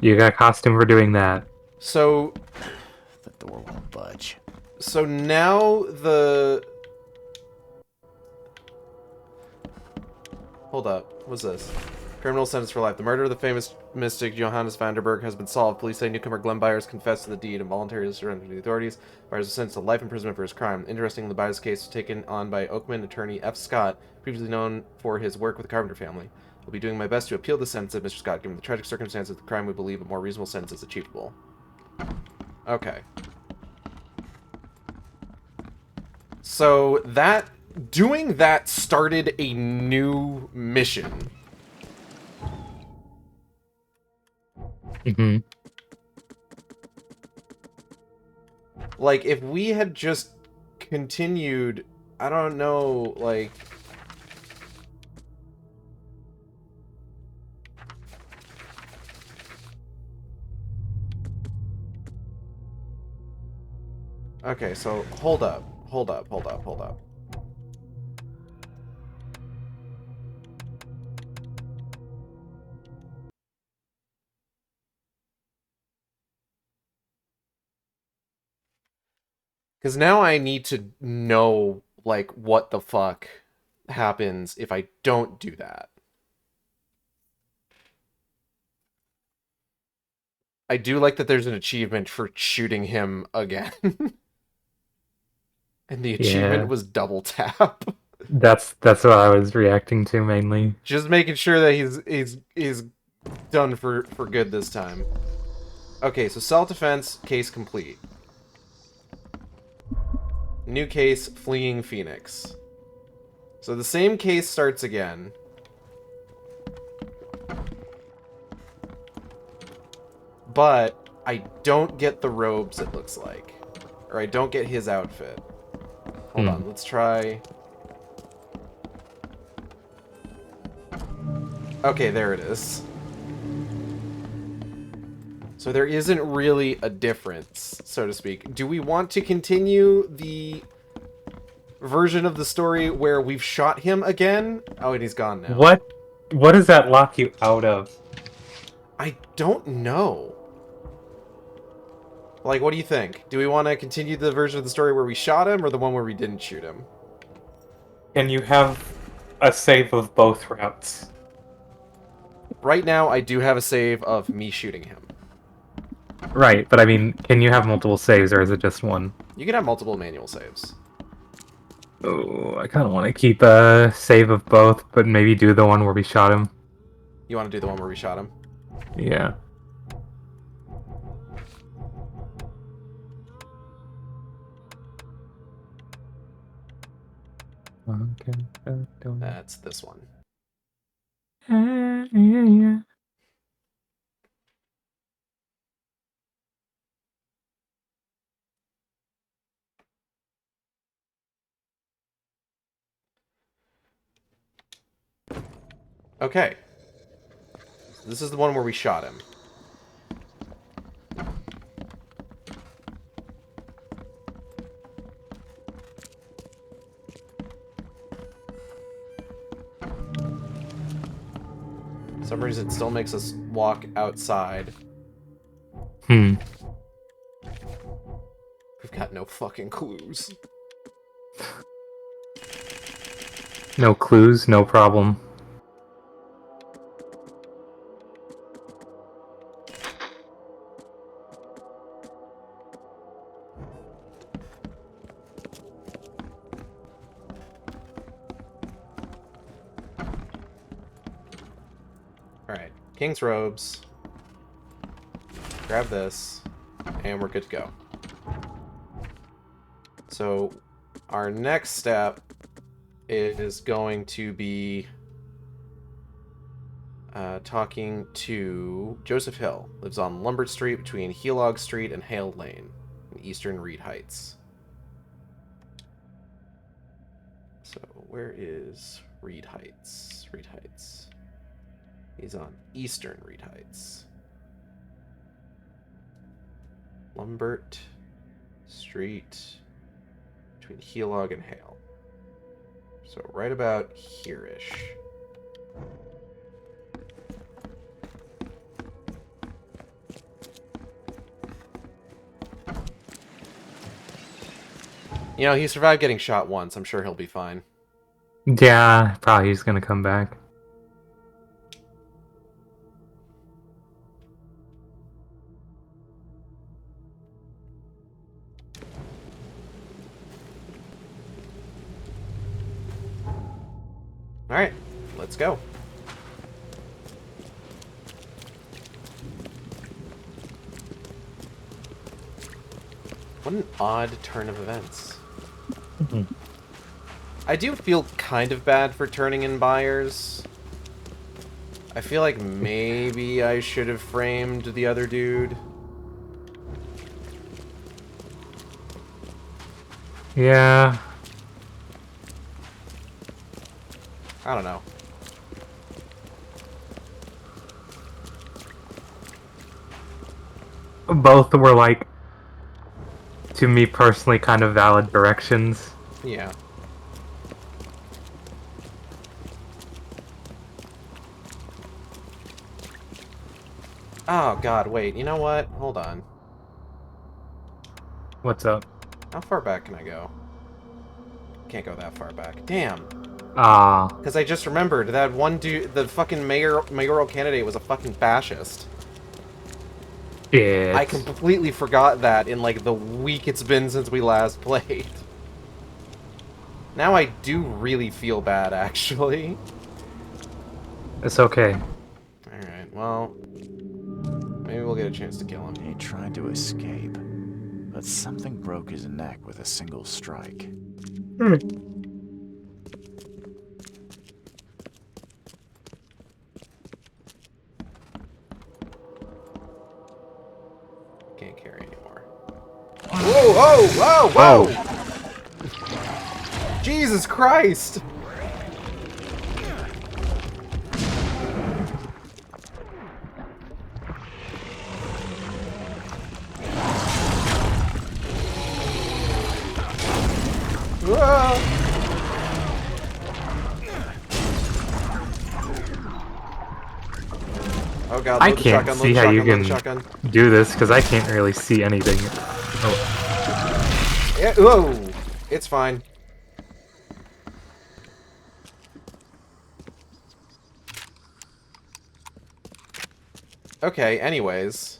You got a costume for doing that. So... The door won't budge. So now the... Hold up, what's this? Criminal sentence for life. The murder of the famous mystic Johannes Vanderberg has been solved. Police say newcomer Glenn Byers confessed to the deed and voluntarily surrendered to the authorities. Byers was sentenced to life imprisonment for his crime. Interestingly, the Byers case was taken on by Oakman attorney F. Scott, previously known for his work with the Carpenter family. I'll be doing my best to appeal the sentence of Mr. Scott. Given the tragic circumstances of the crime, we believe a more reasonable sentence is achievable. Okay. So that... Doing that started a new mission. Mm-hmm. Like, if we had just continued, I don't know, like... Okay, so, hold up. Because now I need to know, like, what the fuck happens if I don't do that. I do like that there's an achievement for shooting him again. And the achievement was double tap. That's what I was reacting to mainly. Just making sure that he's done for good this time. Okay, so self-defense, case complete. New case, fleeing Phoenix. So the same case starts again. But I don't get the robes, it looks like. Or I don't get his outfit. Hold on, let's try... Okay, there it is. So there isn't really a difference, so to speak. Do we want to continue the version of the story where we've shot him again? Oh, and he's gone now. What does that lock you out of? I don't know. Like, what do you think? Do we want to continue the version of the story where we shot him, or the one where we didn't shoot him? Can you have a save of both routes? Right now, I do have a save of me shooting him. Right, but I mean, can you have multiple saves, or is it just one? You can have multiple manual saves. Oh, I kind of want to keep a save of both, but maybe do the one where we shot him. You want to do the one where we shot him? Yeah. That's this one. Okay. This is the one where we shot him. For some reason, it still makes us walk outside. We've got no fucking clues. No clues, no problem. Alright, King's robes. Grab this, and we're good to go. So, our next step is going to be talking to Joseph Hill. Lives on Lombard Street between Helog Street and Hale Lane in eastern Reed Heights. So where is Reed Heights? Reed Heights. He's on eastern Reed Heights. Lombard Street between Helog and Hale. So right about here-ish. You know, he survived getting shot once. I'm sure he'll be fine. Yeah, probably he's gonna come back. Alright, let's go. What an odd turn of events. I do feel kind of bad for turning in buyers. I feel like maybe I should have framed the other dude. Yeah. I don't know. Both were like, to me personally, kind of valid directions. Yeah. Oh god, wait, you know what? Hold on. What's up? How far back can I go? Can't go that far back. Damn. Ah. Because I just remembered that one dude, the fucking mayoral candidate was a fucking fascist. Yeah. I completely forgot that in like the week it's been since we last played. Now I do really feel bad, actually. It's okay. Alright, well... maybe we'll get a chance to kill him. He tried to escape, but something broke his neck with a single strike. Can't carry anymore. Whoa, whoa, whoa, whoa! Jesus Christ! Oh god, I load the can't shotgun, see load the how you shotgun, load the can shotgun. do this because I can't really see anything. Oh. Yeah, whoa! It's fine. Okay, anyways.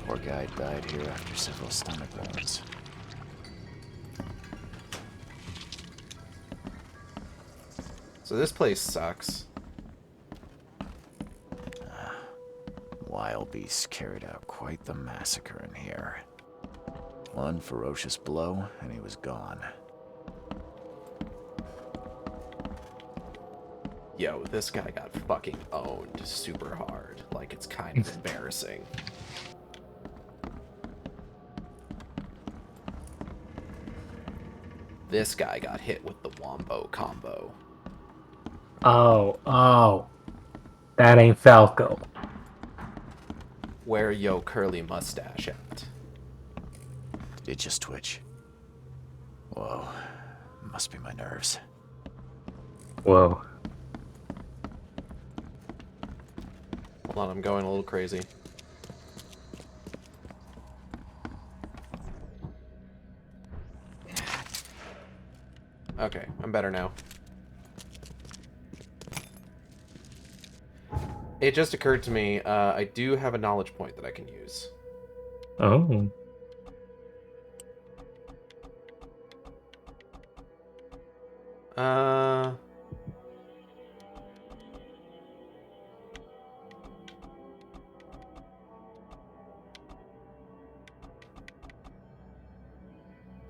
Poor guy died here after several stomach wounds. So this place sucks. Wild beasts carried out quite the massacre in here. One ferocious blow, and he was gone. Yo, this guy got fucking owned super hard. Like, it's kind of embarrassing. This guy got hit with the Wombo combo. Oh. That ain't Falco. Where yo curly mustache at? Did it just twitch? Whoa. Must be my nerves. Whoa. Hold on, I'm going a little crazy. Okay, I'm better now. It just occurred to me, I do have a knowledge point that I can use. Oh.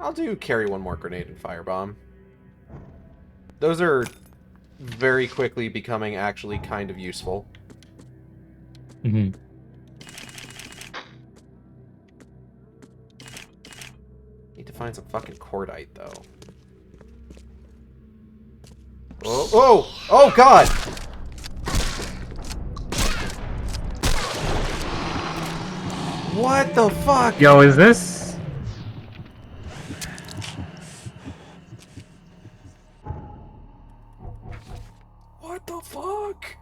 I'll do carry one more grenade and firebomb. Those are very quickly becoming actually kind of useful. Mm-hmm. Need to find some fucking cordite, though. Oh, oh! Oh, God! What the fuck? Yo, is this? What the fuck?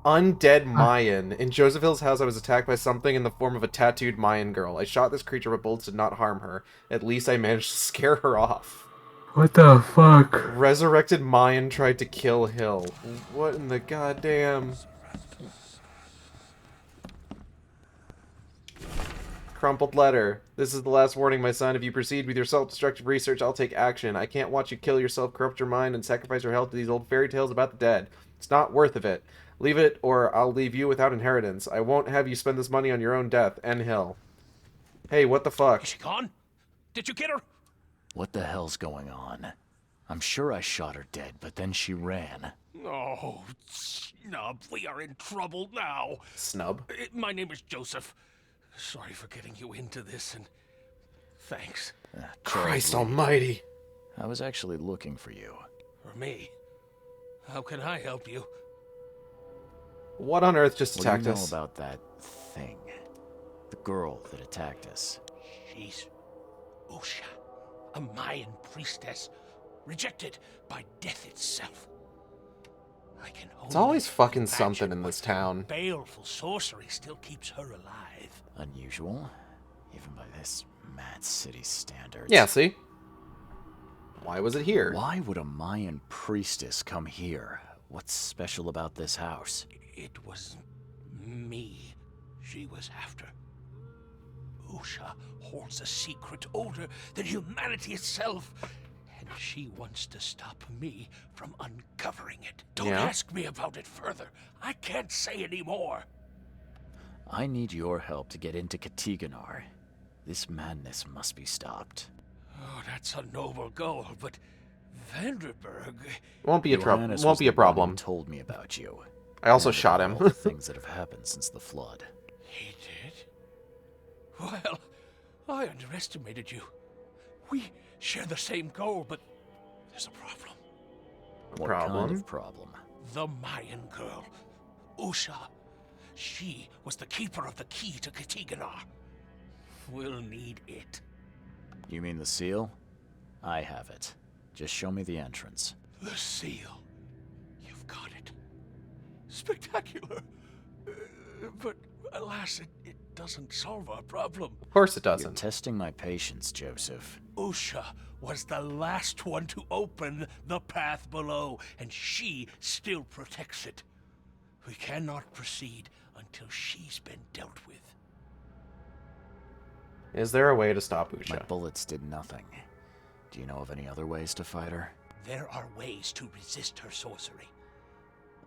Undead Mayan. In Joseph Hill's house, I was attacked by something in the form of a tattooed Mayan girl. I shot this creature, but bullets did not harm her. At least I managed to scare her off. What the fuck? Resurrected Mayan tried to kill Hill. What in the goddamn... Crumpled letter. This is the last warning, my son. If you proceed with your self-destructive research, I'll take action. I can't watch you kill yourself, corrupt your mind, and sacrifice your health to these old fairy tales about the dead. It's not worth of it. Leave it, or I'll leave you without inheritance. I won't have you spend this money on your own death. And Hill. Hey, what the fuck? Is she gone? Did you get her? What the hell's going on? I'm sure I shot her dead, but then she ran. Oh, Snub, we are in trouble now. Snub? My name is Joseph. Sorry for getting you into this, and thanks. Christ almighty. I was actually looking for you. For me? How can I help you? What on earth just attacked What do you know us? about that thing? The girl that attacked us. She's Usha, a Mayan priestess, rejected by death itself. I can It's always fucking imagine something in this town. baleful sorcery still keeps her alive. Unusual, even by this mad city standards. Yeah, see? Why was it here? Why would a Mayan priestess come here? What's special about this house? It was me she was after. Usha holds a secret older than humanity itself, and she wants to stop me from uncovering it. Don't ask me about it further. I can't say any more. I need your help to get into Katiganar. This madness must be stopped. Oh, that's a noble goal, but Vanderberg... Won't be a trouble. Johannes Won't was be a the one who problem. told me about you. I also And shot about him. all the things that have happened since the flood. He did? Well, I underestimated you. We share the same goal, but there's a problem. What Problem? kind of problem? The Mayan girl, Usha. She was the keeper of the key to Katiganar. We'll need it. You mean the seal? I have it. Just show me the entrance. The seal. You've got it. Spectacular. But alas, it doesn't solve our problem. Of course it You're doesn't. testing my patience, Joseph. Usha was the last one to open the path below, and she still protects it. We cannot proceed until she's been dealt with. Is there a way to stop My Usha? bullets did nothing. Do you know of any other ways to fight her? There are ways to resist her sorcery.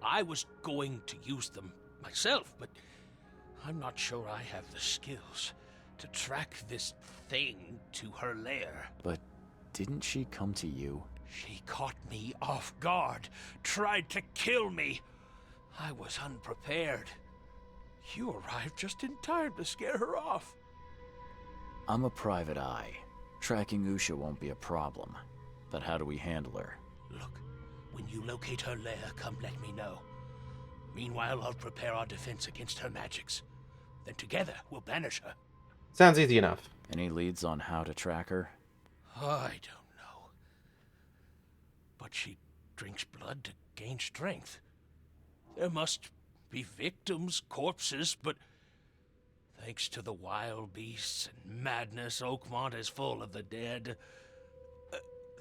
I was going to use them myself, but I'm not sure I have the skills to track this thing to her lair. But didn't she come to you? She caught me off guard, tried to kill me. I was unprepared. You arrived just in time to scare her off. I'm a private eye. Tracking Usha won't be a problem. But how do we handle her? Look, when you locate her lair, come let me know. Meanwhile, I'll prepare our defense against her magics. Then together, we'll banish her. Sounds easy enough. Any leads on how to track her? I don't know. But she drinks blood to gain strength. There must be victims, corpses, but thanks to the wild beasts and madness, Oakmont is full of the dead.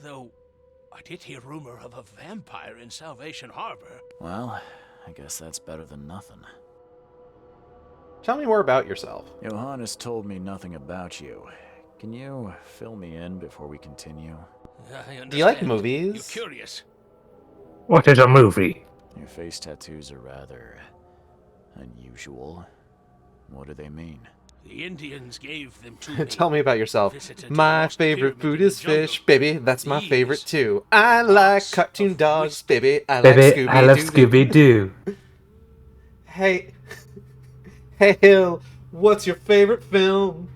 Though, I did hear rumor of a vampire in Salvation Harbor. Well, I guess that's better than nothing. Tell me more about yourself. Johannes told me nothing about you. Can you fill me in before we continue? I understand. Do you like movies? You're curious. What is a movie? Your face tattoos are rather unusual. What do they mean? The Indians gave them to me. Tell me about yourself. Visited a My lost favorite pyramid food in is the jungle. fish, baby. That's my These favorite too. I like lots cartoon of dogs, whiskey. baby. I like Baby, I love Scooby-Doo. Scooby-Doo. Hey, hey, Hill. What's your favorite film?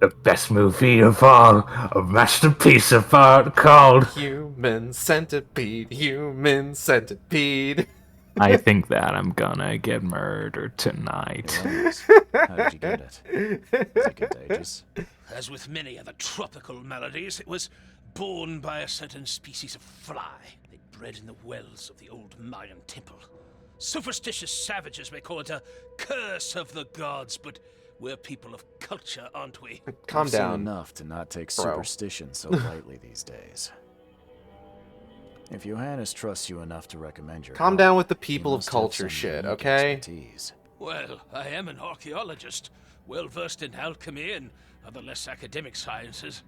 The best movie of all, a masterpiece of art called... Human Centipede. Human Centipede. I think that I'm gonna get murdered tonight. Nice. How did you get it? Is it contagious? As with many other tropical maladies, it was borne by a certain species of fly. They bred in the wells of the old Mayan temple. Superstitious savages may call it a curse of the gods, but we're people of culture, aren't we? Calm I've seen down. enough to not take bro. superstition so lightly these days. If Johannes trusts you enough to recommend your Calm help, down with the he people of must have culture some shit, unique okay? expertise. Well, I am an archaeologist, well versed in alchemy and other less academic sciences.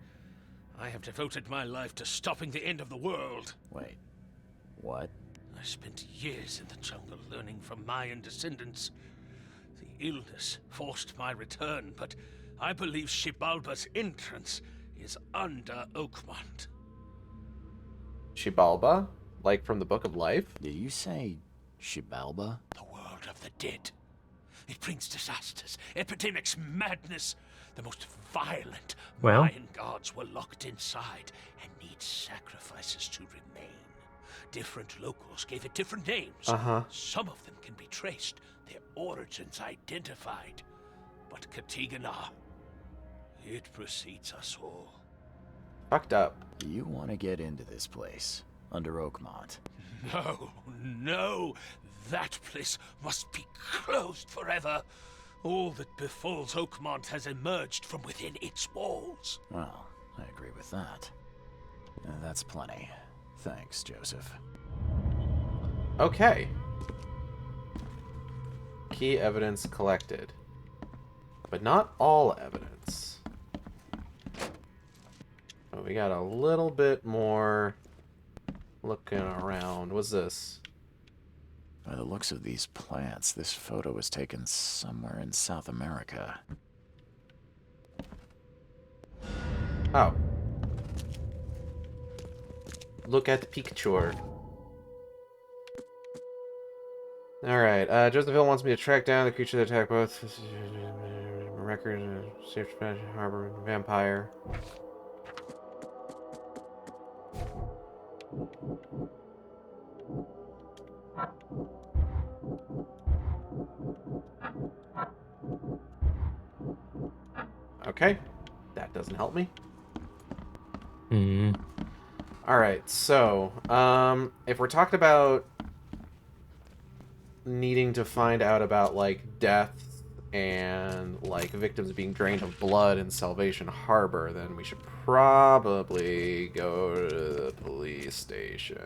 I have devoted my life to stopping the end of the world. Wait, what? I spent years in the jungle learning from Mayan descendants. The illness forced my return, but I believe Xibalba's entrance is under Oakmont. Xibalba? Like from the Book of Life? Did you say Xibalba? The world of the dead. It brings disasters, epidemics, madness. The most violent Well? Mayan gods were locked inside and need sacrifices to remain. Different locals gave it different names. Uh-huh. Some of them can be traced, their origins identified. But Katigana, it precedes us all. Fucked up. You want to get into this place, under Oakmont. No, no, that place must be closed forever. All that befalls Oakmont has emerged from within its walls. Well, I agree with that. That's plenty. Thanks, Joseph. Okay. Key evidence collected. But not all evidence. Oh, we got a little bit more looking around. What's this? By the looks of these plants, this photo was taken somewhere in South America. Oh. Look at the Pikachu. Alright, Joseph Hill wants me to track down the creature that attacked both record, safe harbor, vampire. Okay, that doesn't help me. Alright, so, if we're talking about needing to find out about, like, death and, like, victims being drained of blood in Salvation Harbor, then we should probably go to the police station.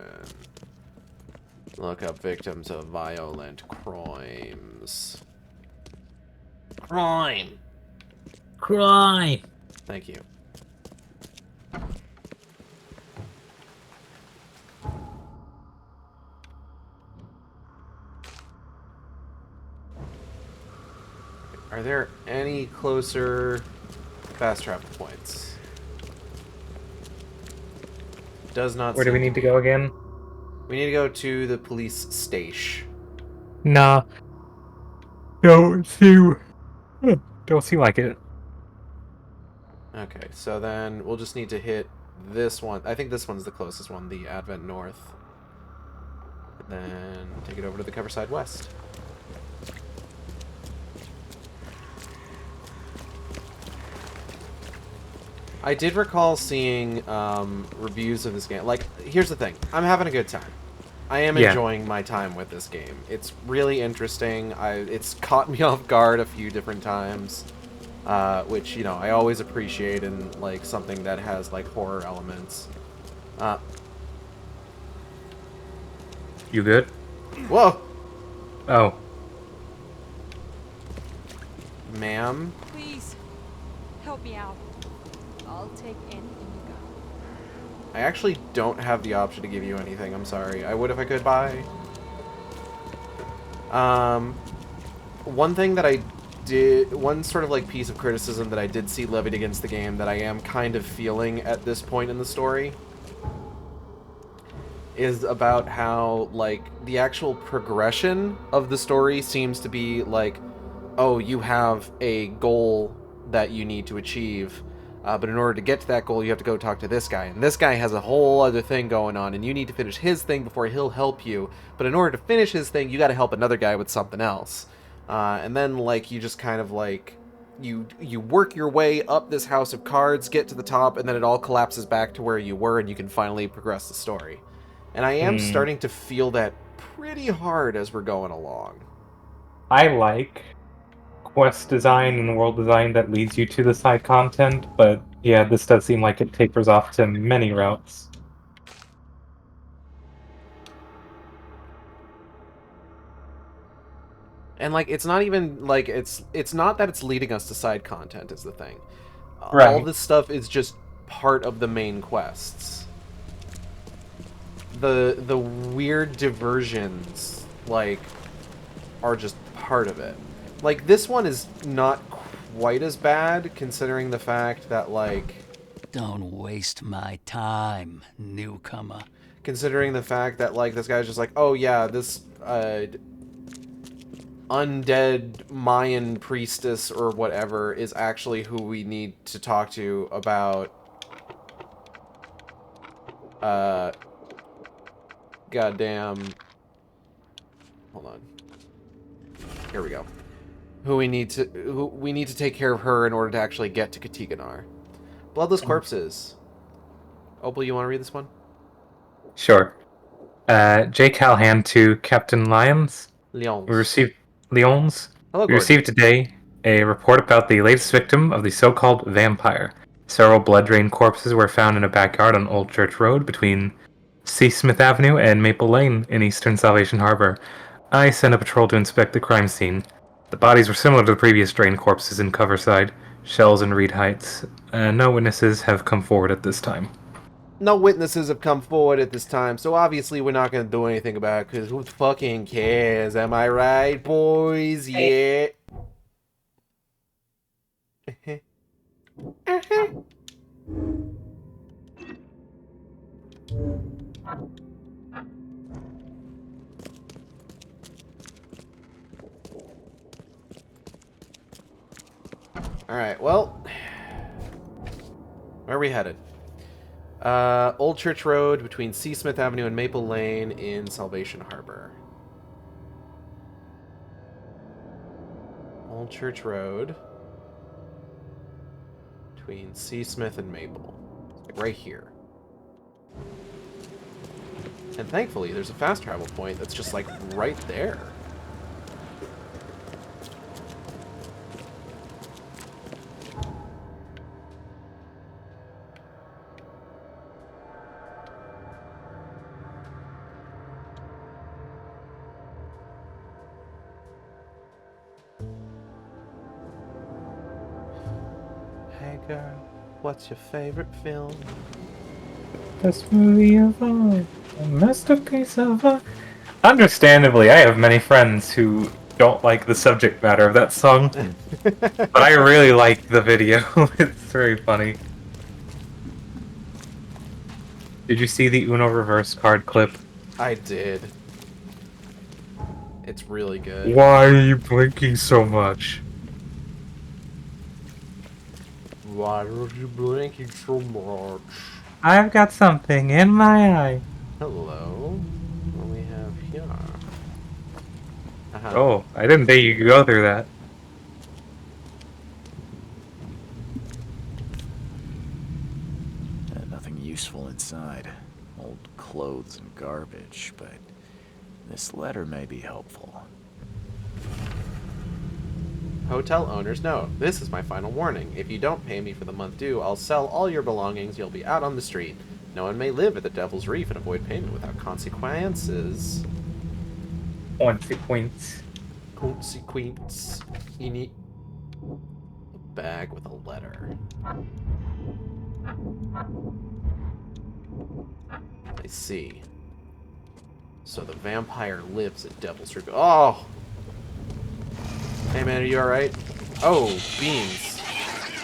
Look up victims of violent crimes. Crime! Crime! Thank you. Are there any closer fast travel points? Does not. Where do we seem need to go again? We need to go to the police station. Nah. Don't seem like it. Okay, so then we'll just need to hit this one. I think this one's the closest one, the Advent North. And then take it over to the Coverside West. I did recall seeing reviews of this game. Like, here's the thing. I'm having a good time. I am enjoying my time with this game. It's really interesting. It's caught me off guard a few different times. Which, you know, I always appreciate in, like, something that has, like, horror elements. You good? Whoa! Oh. Ma'am? Please, help me out. I'll take anything you got. I actually don't have the option to give you anything. I'm sorry. I would if I could buy. One thing that I one sort of like piece of criticism that I did see levied against the game that I am kind of feeling at this point in the story is about how, like, the actual progression of the story seems to be like, oh, you have a goal that you need to achieve, but in order to get to that goal, you have to go talk to this guy, and this guy has a whole other thing going on, and you need to finish his thing before he'll help you, but in order to finish his thing, you gotta help another guy with something else. And then, like, you just kind of, like, you work your way up this house of cards, get to the top, and then it all collapses back to where you were, and you can finally progress the story. And I am starting to feel that pretty hard as we're going along. I like quest design and world design that leads you to the side content, but yeah, this does seem like it tapers off to many routes. And, like, it's not even, like, it's not that it's leading us to side content is the thing. Right. All this stuff is just part of the main quests. The weird diversions, like, are just part of it. Like, this one is not quite as bad, considering the fact that, like... Don't waste my time, newcomer. Considering the fact that, like, this guy's just like, oh yeah, this, undead Mayan priestess or whatever is actually who we need to talk to about, goddamn... Hold on. Here we go. Who we need to take care of her in order to actually get to Katiganar. Bloodless Corpses. Opal, you want to read this one? Sure. J. Calhan to Captain Lyons. Lyons. We received Lyons. Hello, we received today a report about the latest victim of the so-called vampire. Several blood-drained corpses were found in a backyard on Old Church Road between Seasmith Avenue and Maple Lane in eastern Salvation Harbor. I sent a patrol to inspect the crime scene. The bodies were similar to the previous drained corpses in Coverside, Shells, and Reed Heights. No witnesses have come forward at this time. No witnesses have come forward at this time, so obviously we're not going to do anything about it, because who fucking cares? Am I right, boys? Yeah. Alright, well, where are we headed? Old Church Road between Seasmith Avenue and Maple Lane in Salvation Harbor. Old Church Road between Seasmith and Maple. Like right here. And thankfully, there's a fast travel point that's just like right there. Hey girl, what's your favorite film? Best movie of all. A masterpiece of all. Understandably, I have many friends who don't like the subject matter of that song. But I really like the video. It's very funny. Did you see the Uno reverse card clip? I did. It's really good. Why are you blinking so much? Why are you blinking so much? I've got something in my eye. Hello. What do we have here? Oh, I didn't think you could go through that. Nothing useful inside. Old clothes and garbage, but this letter may be helpful. Hotel owners know. This is my final warning. If you don't pay me for the month due, I'll sell all your belongings. You'll be out on the street. No one may live at the Devil's Reef and avoid payment without consequences. Consequence. Consequence. You need a bag with a letter. I see. So the vampire lives at Devil's Reef. Oh! Hey man, are you alright? Oh, beans.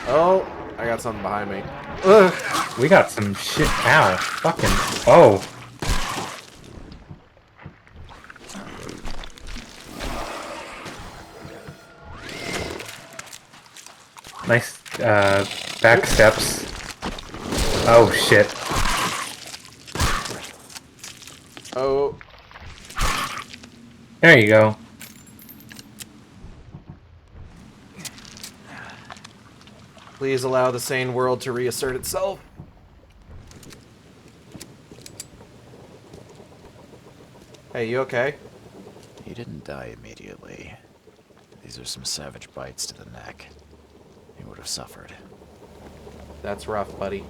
Oh, I got something behind me. Ugh. We got some shit. Ow. Fucking. Oh. Nice, back steps. Oh, shit. Oh. There you go. Please allow the sane world to reassert itself. Hey, you okay? He didn't die immediately. These are some savage bites to the neck. He would have suffered. That's rough, buddy.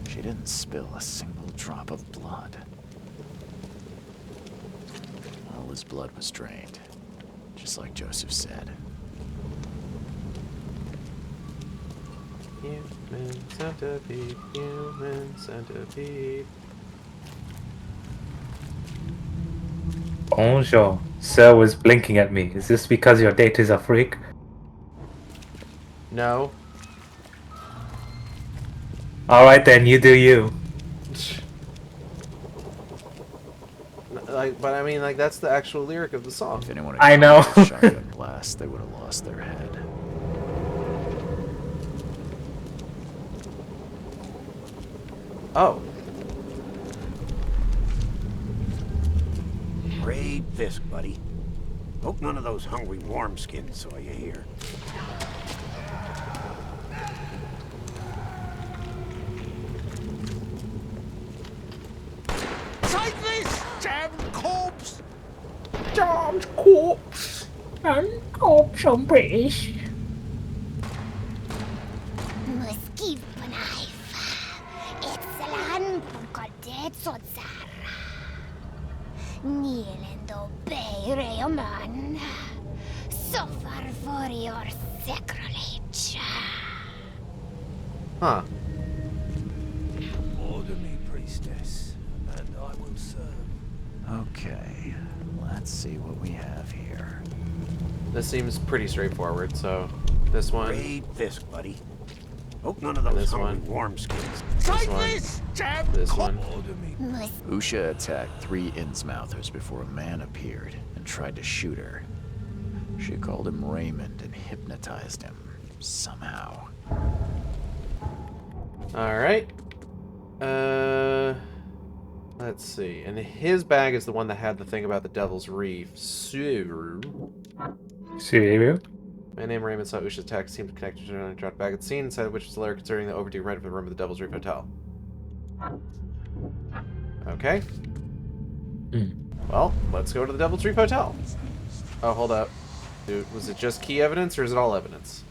She didn't spill a single drop of blood. All his blood was drained, just like Joseph said. Human centipede, human centipede. Bonjour. Sir was blinking at me. Is this because your date is a freak? No. Alright then, you do you. Like, but I mean, like, that's the actual lyric of the song. If anyone I know. had shotgun blast, they would have lost their head. Oh. Great Fisk, buddy. Hope none of those hungry wormskins saw you here. Take this, damn corpse! Damn corpse. And corpse on British. Must give a knife. Excellent punkadet sotsara. Kneel and obey, Rayoman. Suffer for your sacrilege. Huh. Order me, priestess, and I will serve. Okay, let's see what we have here. This seems pretty straightforward, so this one. Great Fisk, buddy. Hope none of those hungry wormskins. Take one. this, damn This one. Order me. Usha attacked 3 Innsmouthers before a man appeared and tried to shoot her. She called him Raymond and hypnotized him, somehow. Alright. Let's see. And his bag is the one that had the thing about the Devil's Reef. So... Serious? Man named Raymond saw Usha's attack, seemed connected to her and dropped back at the scene, and said which was the letter concerning the overdue rent for the room at the Devil's Reef Hotel. Okay. Well, let's go to the Devil's Reef Hotel. Oh, hold up. Dude, was it just key evidence, or is it all evidence?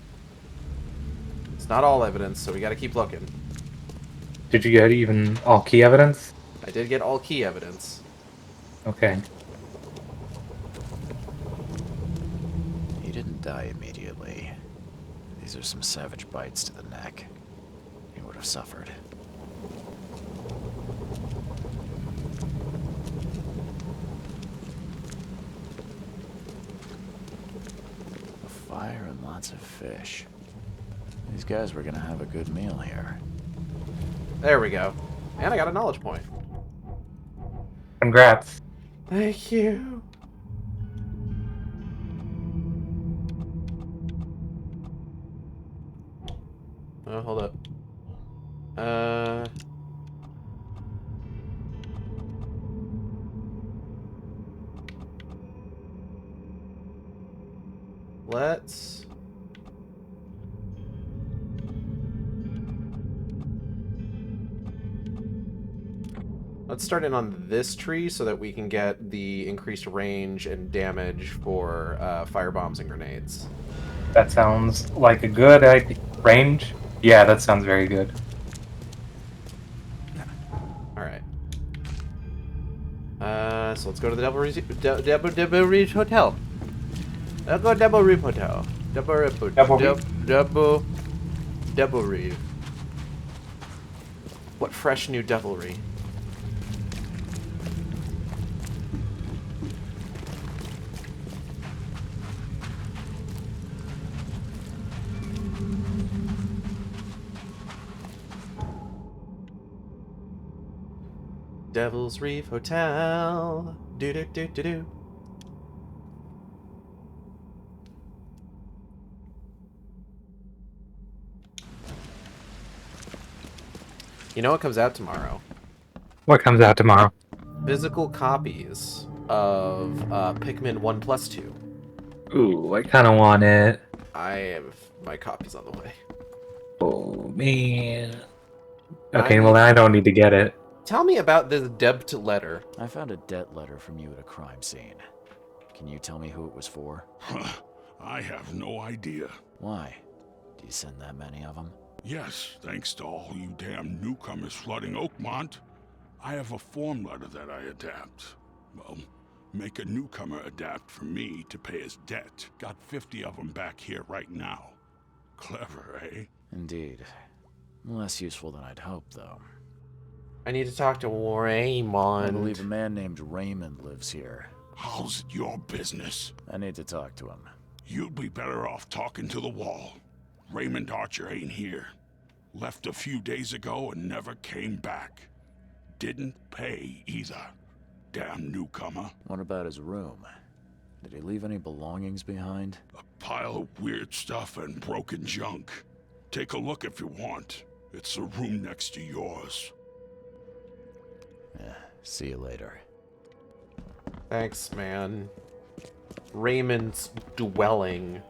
It's not all evidence, so we gotta keep looking. Did you get even all key evidence? I did get all key evidence. Okay. He didn't die immediately. These are some savage bites to the neck. He would have suffered. A fire and lots of fish. These guys were gonna have a good meal here. There we go. And I got a knowledge point. Congrats. Thank you. Oh, hold up. Let's start in on this tree so that we can get the increased range and damage for fire bombs and grenades. That sounds like a good idea. Range? Yeah, that sounds very good. Alright. So let's go to the Double Reef Hotel. Let's go Double Reef Hotel. Double Reef. What fresh new devilry. Devil's Reef Hotel. Do do do do do. You know what comes out tomorrow? What comes out tomorrow? Physical copies of Pikmin 1+2. Ooh, I kind of want it. I have my copies on the way. Oh, man. Okay, well, I don't need to get it. Tell me about this debt letter. I found a debt letter from you at a crime scene. Can you tell me who it was for? I have no idea. Why? Do you send that many of them? Yes, thanks to all you damn newcomers flooding Oakmont. I have a form letter that I adapt. Well, make a newcomer adapt for me to pay his debt. Got 50 of them back here right now. Clever, eh? Indeed. Less useful than I'd hoped, though. I need to talk to Raymond. I believe a man named Raymond lives here. How's it your business? I need to talk to him. You'd be better off talking to the wall. Raymond Archer ain't here. Left a few days ago and never came back. Didn't pay either. Damn newcomer. What about his room? Did he leave any belongings behind? A pile of weird stuff and broken junk. Take a look if you want. It's the room next to yours. See you later. Thanks, man. Raymond's dwelling.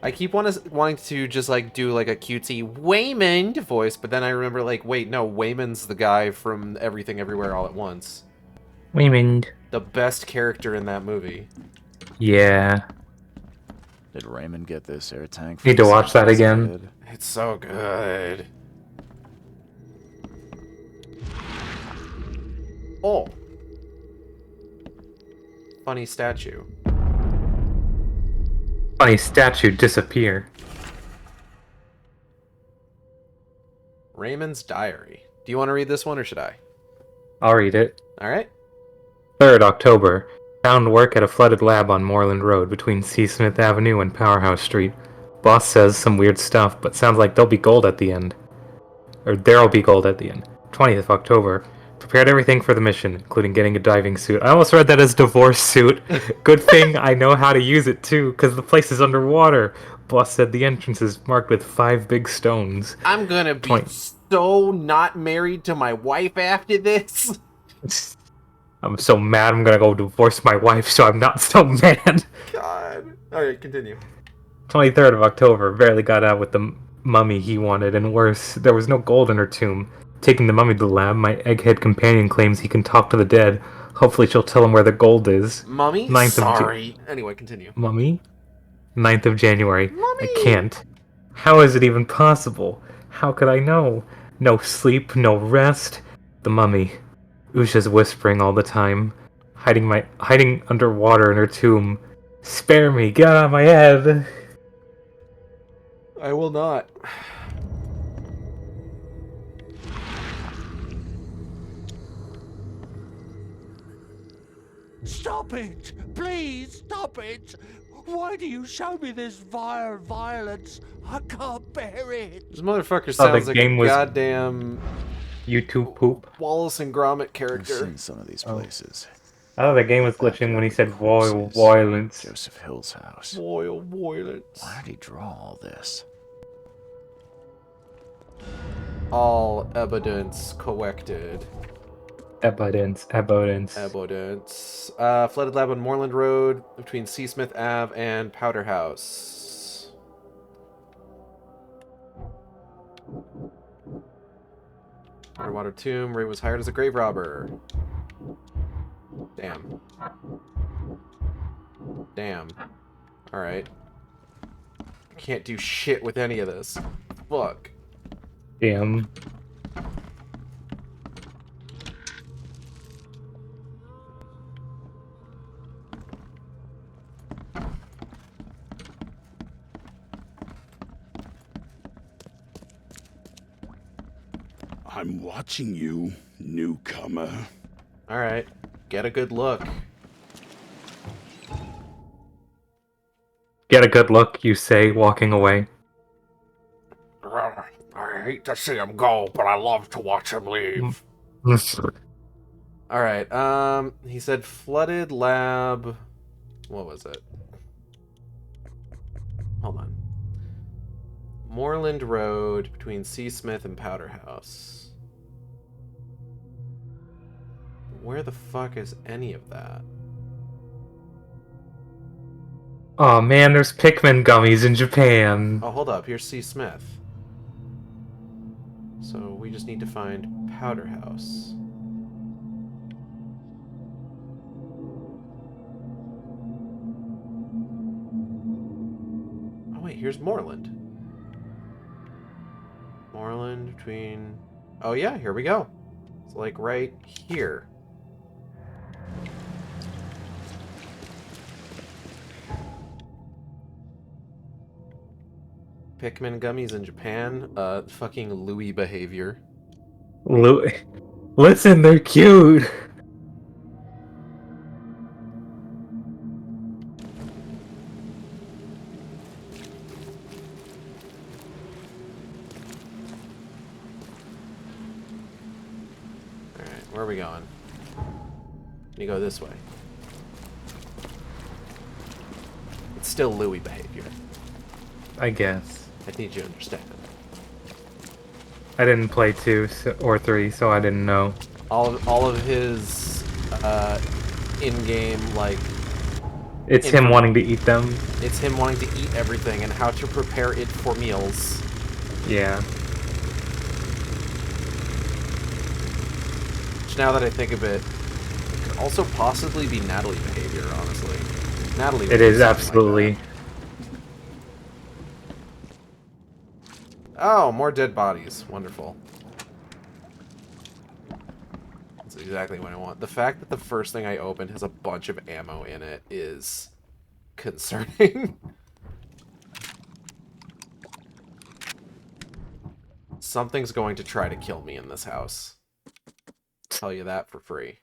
I keep wanting to just like do like a cutesy Waymond voice, but then I remember like, wait, no, Waymond's the guy from Everything Everywhere All at Once. Waymond. The best character in that movie. Yeah. Did Raymond get this air tank? Need to watch that again. It's so good. Oh. Funny statue. Funny statue disappear. Raymond's Diary. Do you want to read this one or should I? I'll read it. Alright. 3rd October. Found work at a flooded lab on Moreland Road between C. Smith Avenue and Powerhouse Street. Boss says some weird stuff, but sounds like there'll be gold at the end. Or there'll be gold at the end. 20th of October. Prepared everything for the mission, including getting a diving suit. I almost read that as divorce suit. Good thing I know how to use it too, because the place is underwater. Boss said the entrance is marked with 5 big stones. I'm gonna be so not married to my wife after this. I'm so mad I'm gonna go divorce my wife, so I'm not so mad. God. Alright, continue. 23rd of October. Barely got out with the mummy he wanted, and worse, there was no gold in her tomb. Taking the mummy to the lab, my egghead companion claims he can talk to the dead. Hopefully she'll tell him where the gold is. Mummy? Sorry. Anyway, continue. Mummy? 9th of January. Mummy! I can't. How is it even possible? How could I know? No sleep, no rest. The mummy. Usha's whispering all the time. Hiding underwater in her tomb. Spare me, get out of my head. I will not. Stop it! Please stop it! Why do you show me this vile violence? I can't bear it! This motherfucker sounds like a goddamn YouTube poop. Wallace and Gromit character. I've seen some of these places. I thought the game was glitching when he said violence. Joseph Hill's house. Violence. Why did he draw all this? All evidence collected. Evidence. Flooded lab on Moreland Road between C. Smith Ave and Powder House. Underwater tomb. Ray was hired as a grave robber. Damn. Alright. Can't do shit with any of this. Fuck. Damn. I'm watching you, newcomer. Alright. Get a good look. Get a good look, you say, walking away. I hate to see him go, but I love to watch him leave. Alright, he said flooded lab... What was it? Hold on. Moreland Road between Seasmith and Powder House. Where the fuck is any of that? Oh man, there's Pikmin gummies in Japan. Oh, hold up. Here's Seasmith. So we just need to find Powder House. Oh wait, here's Moreland. Moreland between... Oh yeah, here we go. It's like right here. Pikmin gummies in Japan. Fucking Louis behavior. Louis. Listen, they're cute. Alright, where are we going? You go this way. It's still Louis behavior. I guess. I need you to understand. I didn't play 2 or 3, so I didn't know. All of his in-game, like... It's him wanting to eat them. It's him wanting to eat everything and how to prepare it for meals. Yeah. Which, now that I think of it, could also possibly be Natalie behavior, honestly. Natalie would It do is, something absolutely. like that. Oh, more dead bodies. Wonderful. That's exactly what I want. The fact that the first thing I opened has a bunch of ammo in it is concerning. Something's going to try to kill me in this house. Tell you that for free.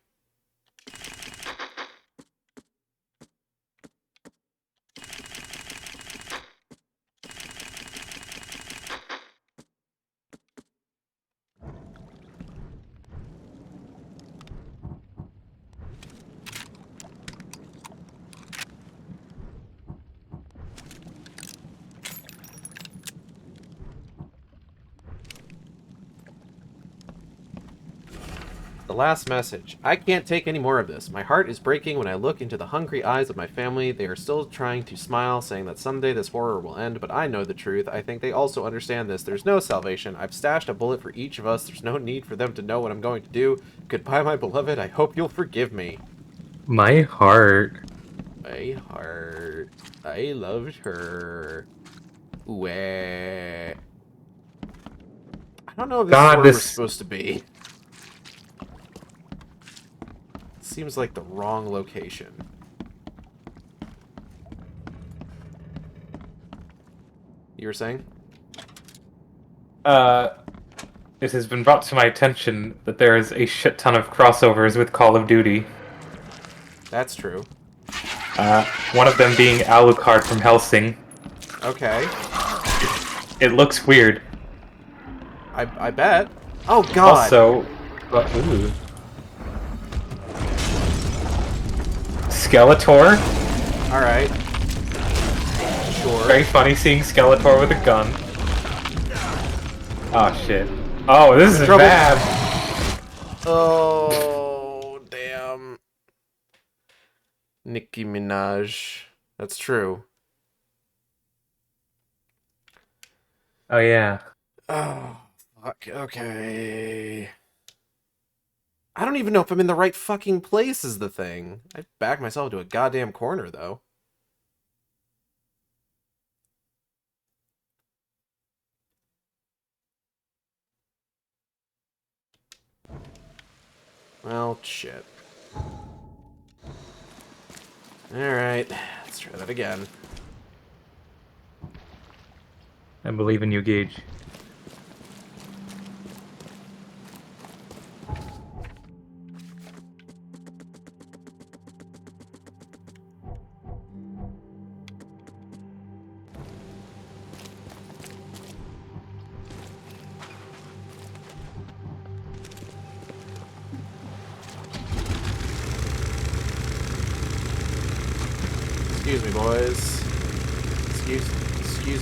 The last message. I can't take any more of this. My heart is breaking when I look into the hungry eyes of my family. They are still trying to smile, saying that someday this horror will end, but I know the truth. I think they also understand this. There's no salvation. I've stashed a bullet for each of us. There's no need for them to know what I'm going to do. Goodbye, my beloved. I hope you'll forgive me. My heart. My heart. I loved her. Wah. I don't know if this is where we're supposed to be. Seems like the wrong location. You were saying? It has been brought to my attention that there is a shit ton of crossovers with Call of Duty. That's true. One of them being Alucard from Helsing. Okay. It looks weird. I bet. Oh god! Also, ooh. Skeletor. Alright. Sure. Very funny seeing Skeletor with a gun. Oh shit. Oh, this is bad. Oh, damn. Nicki Minaj. That's true. Oh yeah. Oh, fuck. Okay. I don't even know if I'm in the right fucking place is the thing. I backed myself into a goddamn corner, though. Well, shit. Alright, let's try that again. I believe in you, Gage. Excuse me, boys. Excuse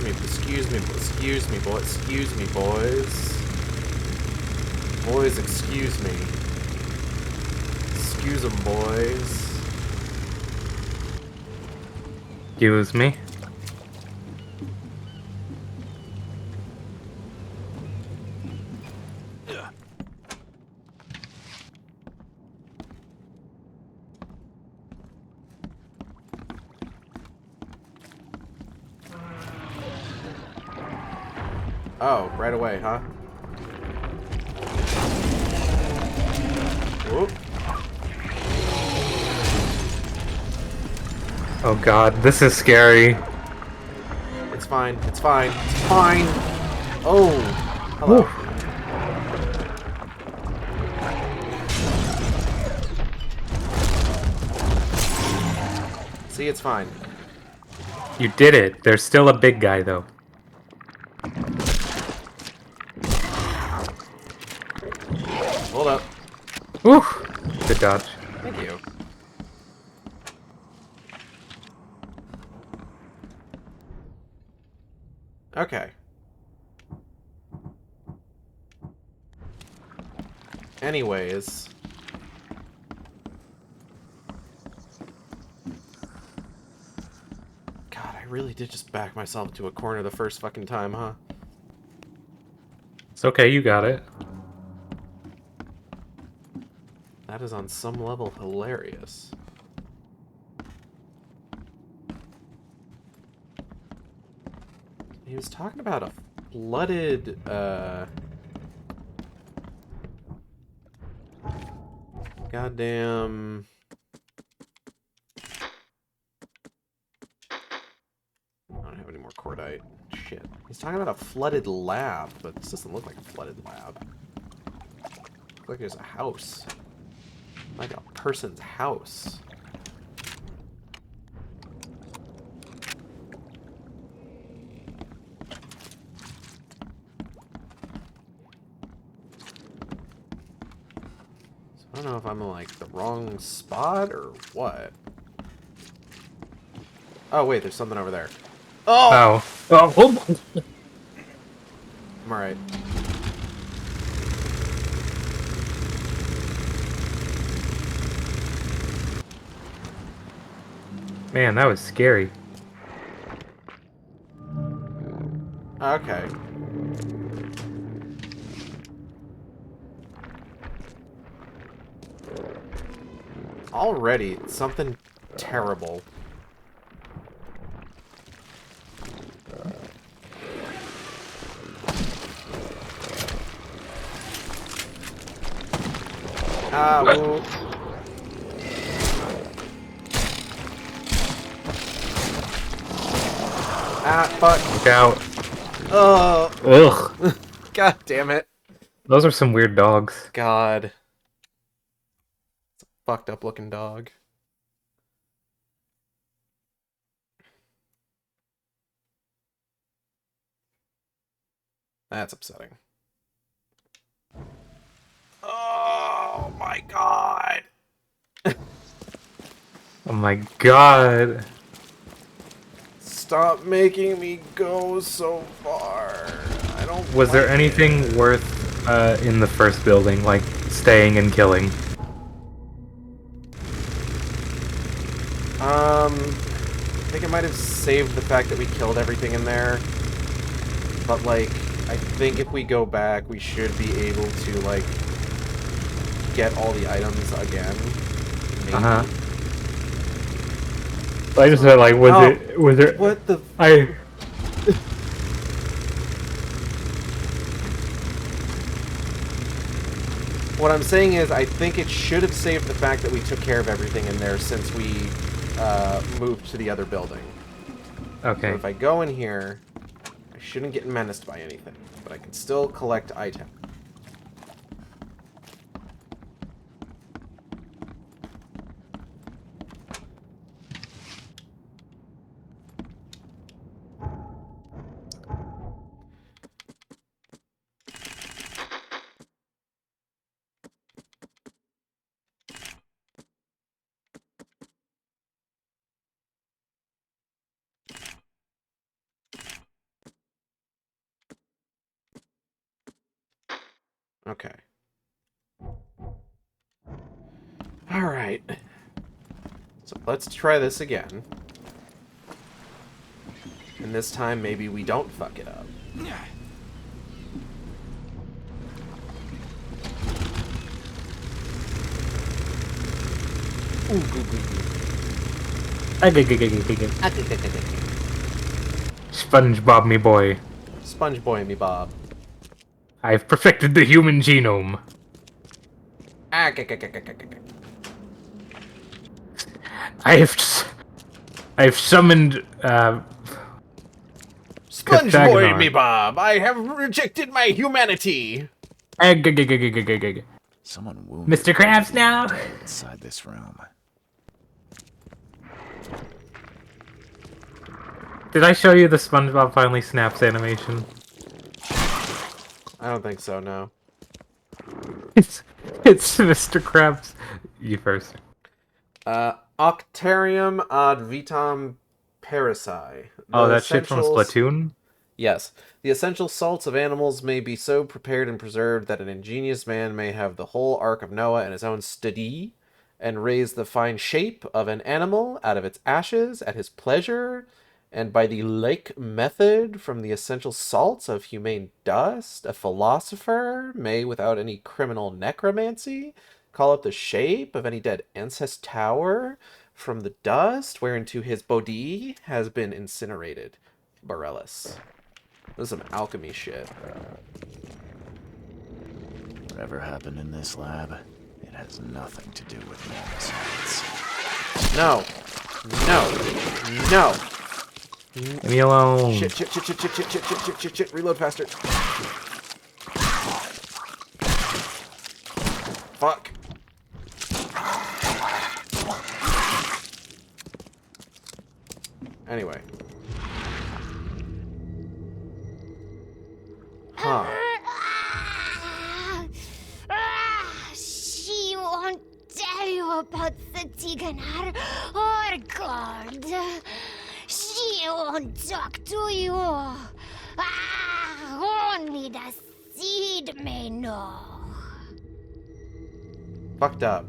me, boys. Boys, excuse me. Excuse 'em, boys. Excuse me. Oh, right away, huh? Whoop. Oh god, this is scary. It's fine. It's fine. It's fine. Oh. Hello. See, it's fine. You did it. There's still a big guy, though. Hold up. Woo! Good dodge. Thank you. Okay. Anyways. God, I really did just back myself to a corner the first fucking time, huh? It's okay, you got it. That is on some level hilarious. He was talking about a flooded, goddamn... I don't have any more cordite. Shit. He's talking about a flooded lab, but this doesn't look like a flooded lab. Looks like there's a house. Like a person's house. So I don't know if I'm in like the wrong spot or what. Oh wait, there's something over there. Oh! Oh. I'm alright. Man, that was scary. Okay. Already, something terrible. Ooh. Fuck. Look out. Oh. Ugh. God damn it. Those are some weird dogs. God. It's a fucked up looking dog. That's upsetting. Oh my god. Oh my god. Stop making me go so far. I don't. Was there anything worth in the first building, like staying and killing? I think it might have saved the fact that we killed everything in there. But like, I think if we go back, we should be able to like get all the items again. Maybe. I just said like, was there? What the? What I'm saying is, I think it should have saved the fact that we took care of everything in there since we moved to the other building. Okay. So if I go in here, I shouldn't get menaced by anything, but I can still collect items. Okay. Alright. So let's try this again. And this time, maybe we don't fuck it up. SpongeBob, me boy. Sponge boy me Bob. I've perfected the human genome. I've summoned Sponge boy Cathagnar. me Bob. I have rejected my humanity. Someone wounded Mr. Krabs now. inside this room. Did I show you the SpongeBob finally snaps animation? I don't think so, no. It's Mr. Krabs. You first. Octarium ad vitam parisi. Oh, that shit from Splatoon? Yes. The essential salts of animals may be so prepared and preserved that an ingenious man may have the whole Ark of Noah in his own study, and raise the fine shape of an animal out of its ashes at his pleasure, and by the like method from the essential salts of humane dust, a philosopher may, without any criminal necromancy, call up the shape of any dead ancest tower from the dust whereinto his body has been incinerated. Borellus. This is some alchemy shit. Whatever happened in this lab, it has nothing to do with normal science. No. No. No. Leave me alone. Shit. Reload faster. Fuck. Anyway. Huh. She won't tell you about the Tiganar or God. She won't talk to you. Only the seed may know. Fucked up.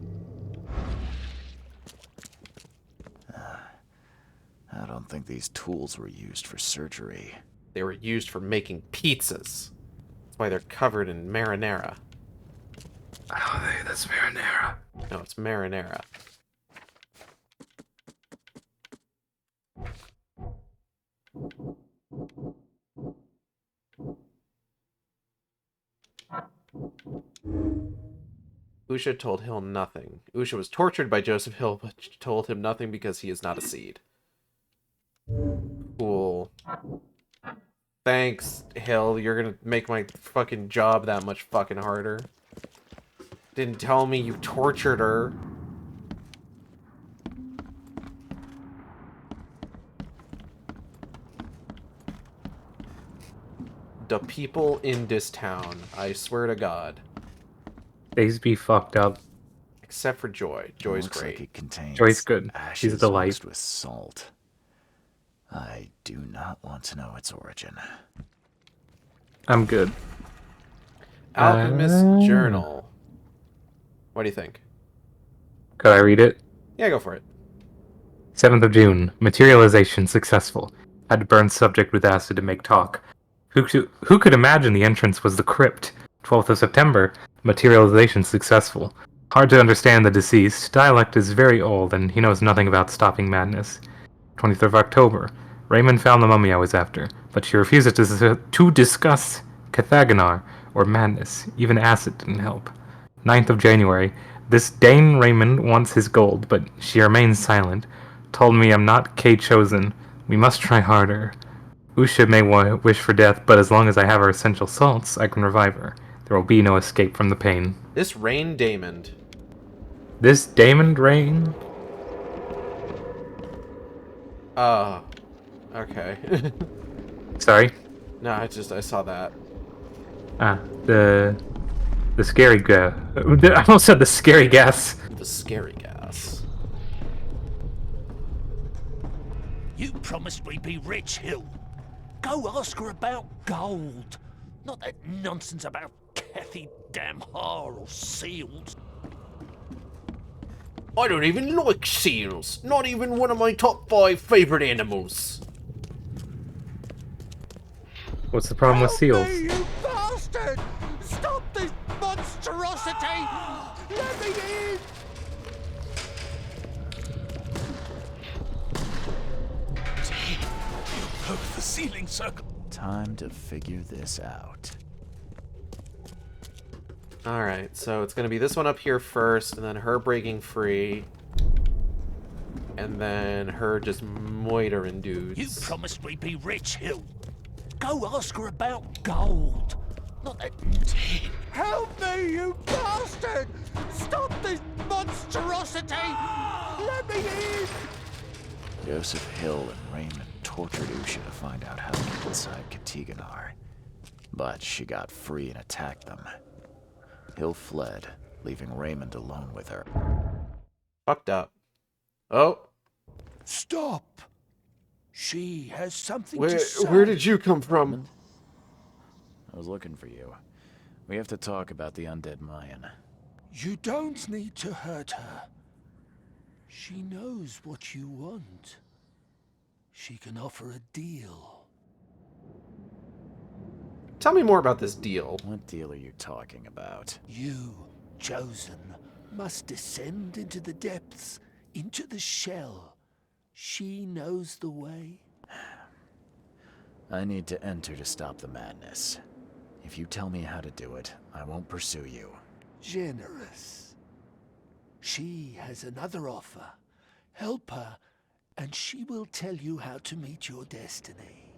I don't think these tools were used for surgery. They were used for making pizzas. That's why they're covered in marinara. Oh, that's marinara. No, it's marinara. Usha told Hill nothing. Usha was tortured by Joseph Hill, but told him nothing because he is not a seed. Cool. Thanks, Hill. You're gonna make my fucking job that much fucking harder. Didn't tell me you tortured her. The people in this town, I swear to God. They's be fucked up. Except for Joy. Joy's Looks great. like it contains Joy's good. She's a ashes delight. mixed with salt. I do not want to know its origin. I'm good. Alchemist's Journal. What do you think? Could I read it? Yeah, go for it. 7th of June. Materialization successful. Had to burn subject with acid to make talk. Who could imagine the entrance was the crypt? 12th of September. Materialization successful. Hard to understand the deceased. Dialect is very old and he knows nothing about stopping madness. 20th of October. Raymond found the mummy I was after, but she refuses to discuss Cathagnar or madness. Even acid didn't help. 9th of January. This Dane Raymond wants his gold, but she remains silent. Told me I'm not K-chosen. We must try harder. Usha may wish for death, but as long as I have her essential salts, I can revive her. There will be no escape from the pain. This Rain Damond. This Damond Rain? Okay. Sorry? No, I saw that. The scary gas. I almost said the scary gas. The scary gas. You promised we'd be rich, Hill. Go ask her about gold. Not that nonsense about Kathy damn har or seals. I don't even like seals. Not even one of my top 5 favorite animals. What's the problem with seals? Help me, you bastard! Stop this monstrosity! Let me in! Look, the ceiling circle. Time to figure this out. Alright, so it's gonna be this one up here first, and then her breaking free. And then her just moitering dudes. You promised we'd be rich, Hill. Go ask her about gold. Not that... Help me, you bastard! Stop this monstrosity! Let me in! Joseph Hill and Raymond tortured Usha to find out how to get inside Katiganar. But she got free and attacked them. Hill fled, leaving Raymond alone with her. Fucked up. Oh. Stop! She has something to say. Where did you come from? I was looking for you. We have to talk about the undead Mayan. You don't need to hurt her. She knows what you want. She can offer a deal. Tell me more about this deal. What deal are you talking about? You, chosen, must descend into the depths, into the shell. She knows the way. I need to enter to stop the madness. If you tell me how to do it, I won't pursue you. Generous. She has another offer. Help her, and she will tell you how to meet your destiny.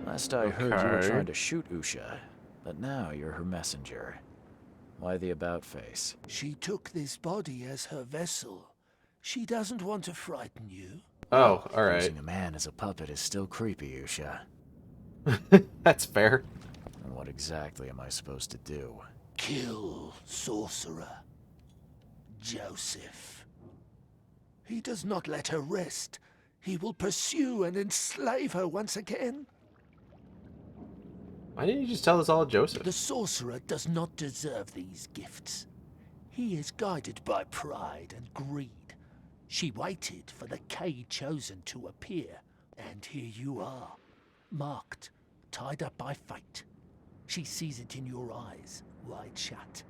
Last I heard you were trying to shoot Usha, but now you're her messenger. Why the about face? She took this body as her vessel. She doesn't want to frighten you. Oh, alright. Using a man as a puppet is still creepy, Usha. That's fair. And what exactly am I supposed to do? Kill sorcerer Joseph. He does not let her rest. He will pursue and enslave her once again. Why didn't you just tell us all Joseph? The sorcerer does not deserve these gifts. He is guided by pride and greed. She waited for the K chosen to appear, and here you are, marked, tied up by fate. She sees it in your eyes, wide shut.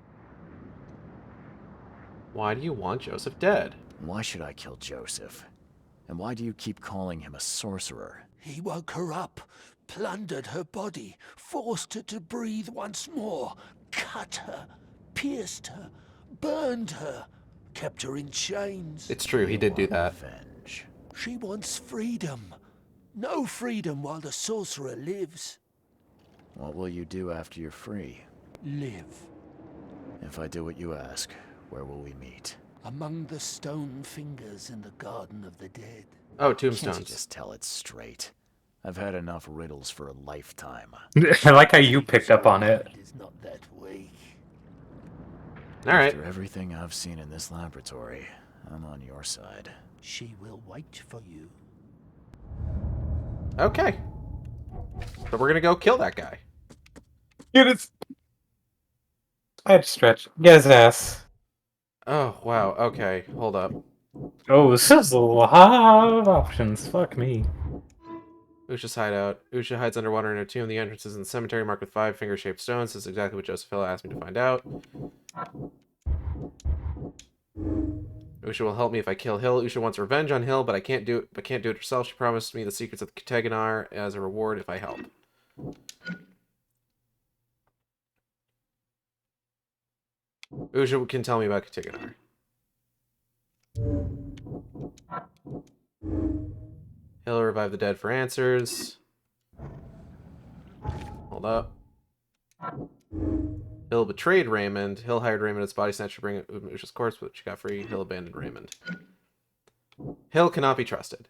Why do you want Joseph dead? Why should I kill Joseph? And why do you keep calling him a sorcerer? He woke her up, plundered her body, forced her to breathe once more, cut her, pierced her, burned her, kept her in chains. It's true, he did do that. Revenge. She wants freedom. No freedom while the sorcerer lives. What will you do after you're free? Live. If I do what you ask, where will we meet? Among the stone fingers in the Garden of the Dead. Oh, Can't you tombstones. just tell it straight? I've had enough riddles for a lifetime. I like how you picked up on it. It is not that weak. Alright. After everything I've seen in this laboratory, I'm on your side. She will wait for you. Okay. So we're gonna go kill that guy. Get it. I had to stretch. Get his ass. Oh, wow. Okay, hold up. Oh, this is a lot of options. Fuck me. Usha's hideout. Usha hides underwater in a tomb. The entrance is in the cemetery marked with 5 finger-shaped stones. This is exactly what Joseph Hill asked me to find out. Usha will help me if I kill Hill. Usha wants revenge on Hill, but I can't do it. But can't do it herself. She promised me the secrets of the Katagenar as a reward if I help. Usha can tell me about Katagenar. Hill revive the dead for answers. Hold up. Hill betrayed Raymond. Hill hired Raymond as body snatcher to bring Usha's corpse, but she got free. Hill abandoned Raymond. Hill cannot be trusted.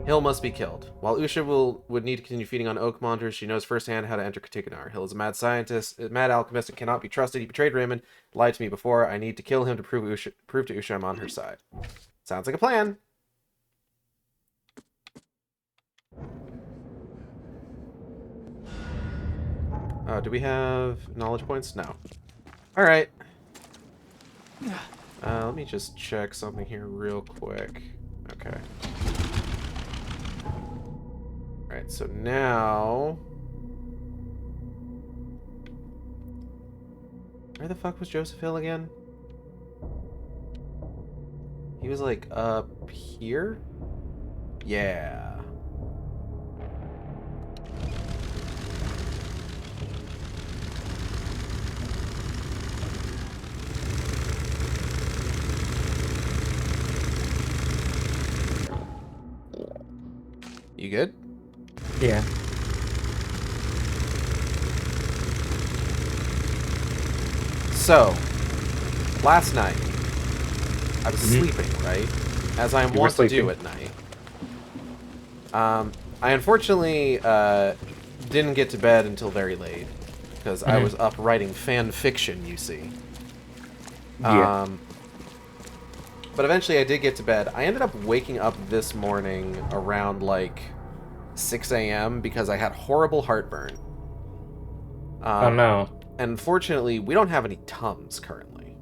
Hill must be killed. While Usha would need to continue feeding on oak monsters, she knows firsthand how to enter Katiganar. Hill is a mad scientist, a mad alchemist, and cannot be trusted. He betrayed Raymond, lied to me before. I need to kill him to prove to Usha I'm on her side. Sounds like a plan. Oh, do we have knowledge points? No. Alright. Let me just check something here real quick. Okay. Alright, so now... Where the fuck was Joseph Hill again? He was like up here? Yeah. You good? Yeah. So, last night, I was sleeping, right? As I am wont to do at night. I unfortunately didn't get to bed until very late, because I was up writing fan fiction, you see. Yeah. But eventually I did get to bed. I ended up waking up this morning around like 6 a.m. because I had horrible heartburn. Oh no. And fortunately, we don't have any Tums currently.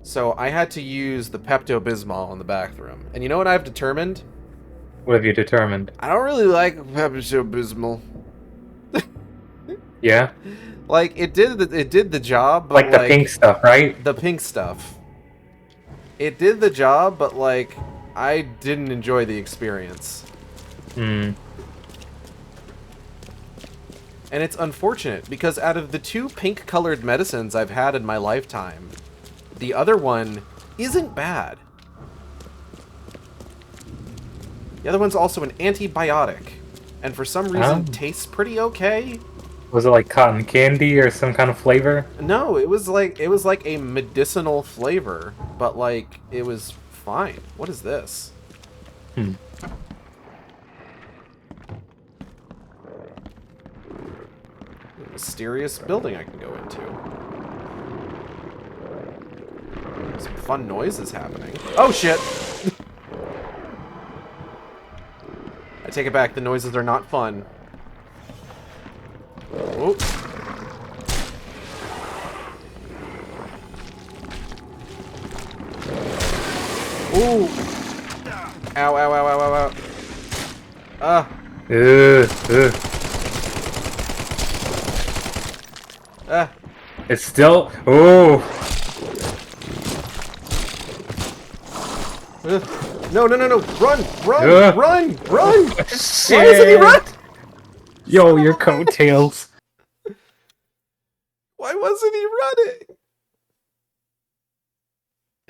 So I had to use the Pepto-Bismol in the bathroom. And you know what I've determined? What have you determined? I don't really like Pepto-Bismol. Yeah? Like, it did the job, but like the pink stuff, right? The pink stuff. It did the job, but like, I didn't enjoy the experience. Hmm. And it's unfortunate, because out of the 2 pink-colored medicines I've had in my lifetime, the other one isn't bad. The other one's also an antibiotic, and for some reason tastes pretty okay. Was it like cotton candy or some kind of flavor? No, it was like a medicinal flavor, but like it was fine. What is this? Hmm. Mysterious building I can go into. Some fun noises happening. Oh shit! I take it back, the noises are not fun. Oh. Ooh! Ow, ow, ow, ow, ow, ow. Ah! It's still... Oh! No, no, no, no! Run! Run! Run! Run! Why Shit. isn't he run? Yo, your coattails. Why wasn't he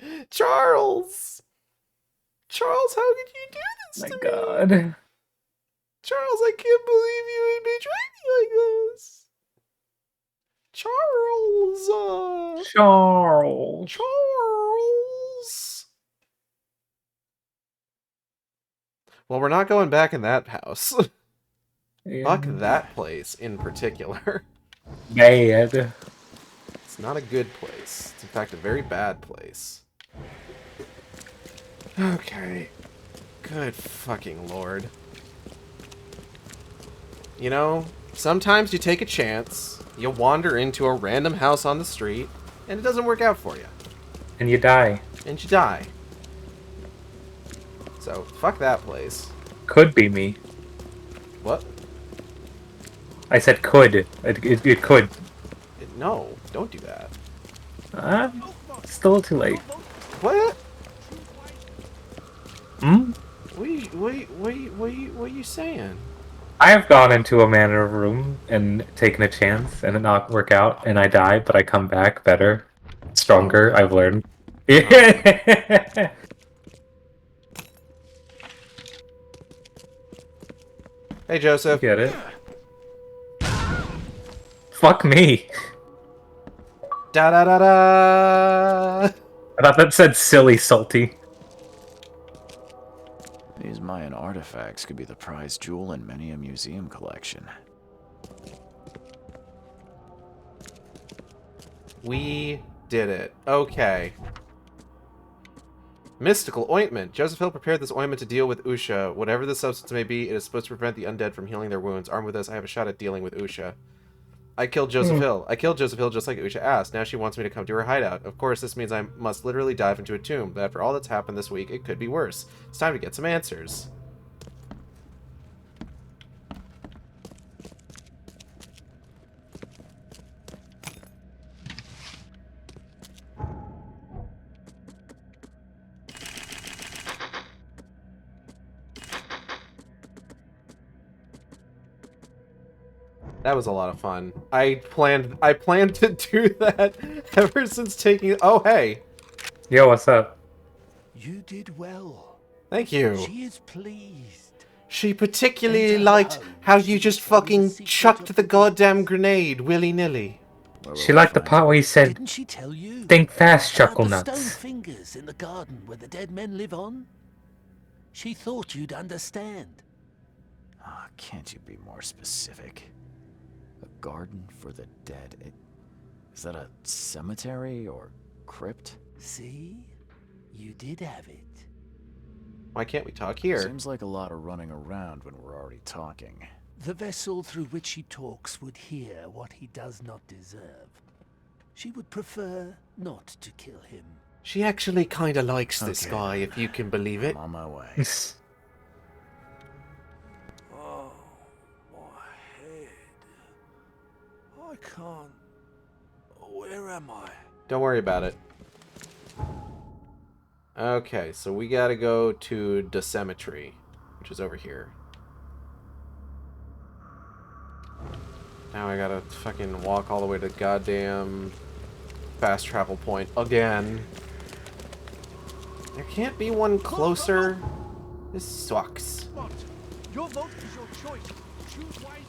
running? Charles! Charles, how could you do this to me? God. Charles, I can't believe you would betray me like this. Charles! Charles. Charles! Well, we're not going back in that house. Yeah. Fuck that place in particular. Bad. It's not a good place. It's in fact a very bad place. Okay. Good fucking lord. You know, sometimes you take a chance, you wander into a random house on the street, and it doesn't work out for you. And you die. And you die. So, fuck that place. Could be me. What? I said could. It could. No, don't do that. Still too late. What? Hmm? What are you saying? I have gone into a manor room and taken a chance and it not work out and I die, but I come back better, stronger, I've learned. Hey Joseph. Get it? Fuck me. Da da da da. I thought that said silly salty. These Mayan artifacts could be the prized jewel in many a museum collection. We did it. Okay. Mystical ointment. Joseph Hill prepared this ointment to deal with Usha. Whatever the substance may be, it is supposed to prevent the undead from healing their wounds. Armed with this, I have a shot at dealing with Usha. I killed Joseph Hill. I killed Joseph Hill just like Usha asked. Now she wants me to come to her hideout. Of course, this means I must literally dive into a tomb. But after all that's happened this week, it could be worse. It's time to get some answers. That was a lot of fun. I planned to do that ever since taking. Oh, hey. Yo, what's up? You did well. Thank you. She is pleased. She particularly liked how you just fucking chucked the goddamn grenade willy-nilly. She liked the part where you said, Didn't she tell you? "Think fast, About chuckle the nuts." stone fingers in the garden where the dead men live on? She thought you'd understand. Ah, can't you be more specific? A garden for the dead. Is that a cemetery or crypt? See? You did have it. Why can't we talk here? Seems like a lot of running around when we're already talking. The vessel through which he talks would hear what he does not deserve. She would prefer not to kill him. She actually kind of likes this Okay, guy, if you can believe it. I'm on my way. Oh, my head. I can't. Where am I? Don't worry about it. Okay, so we gotta go to the cemetery, which is over here. Now I gotta fucking walk all the way to the goddamn fast travel point again. There can't be one closer. This sucks. Your vote is your choice. Choose wisely.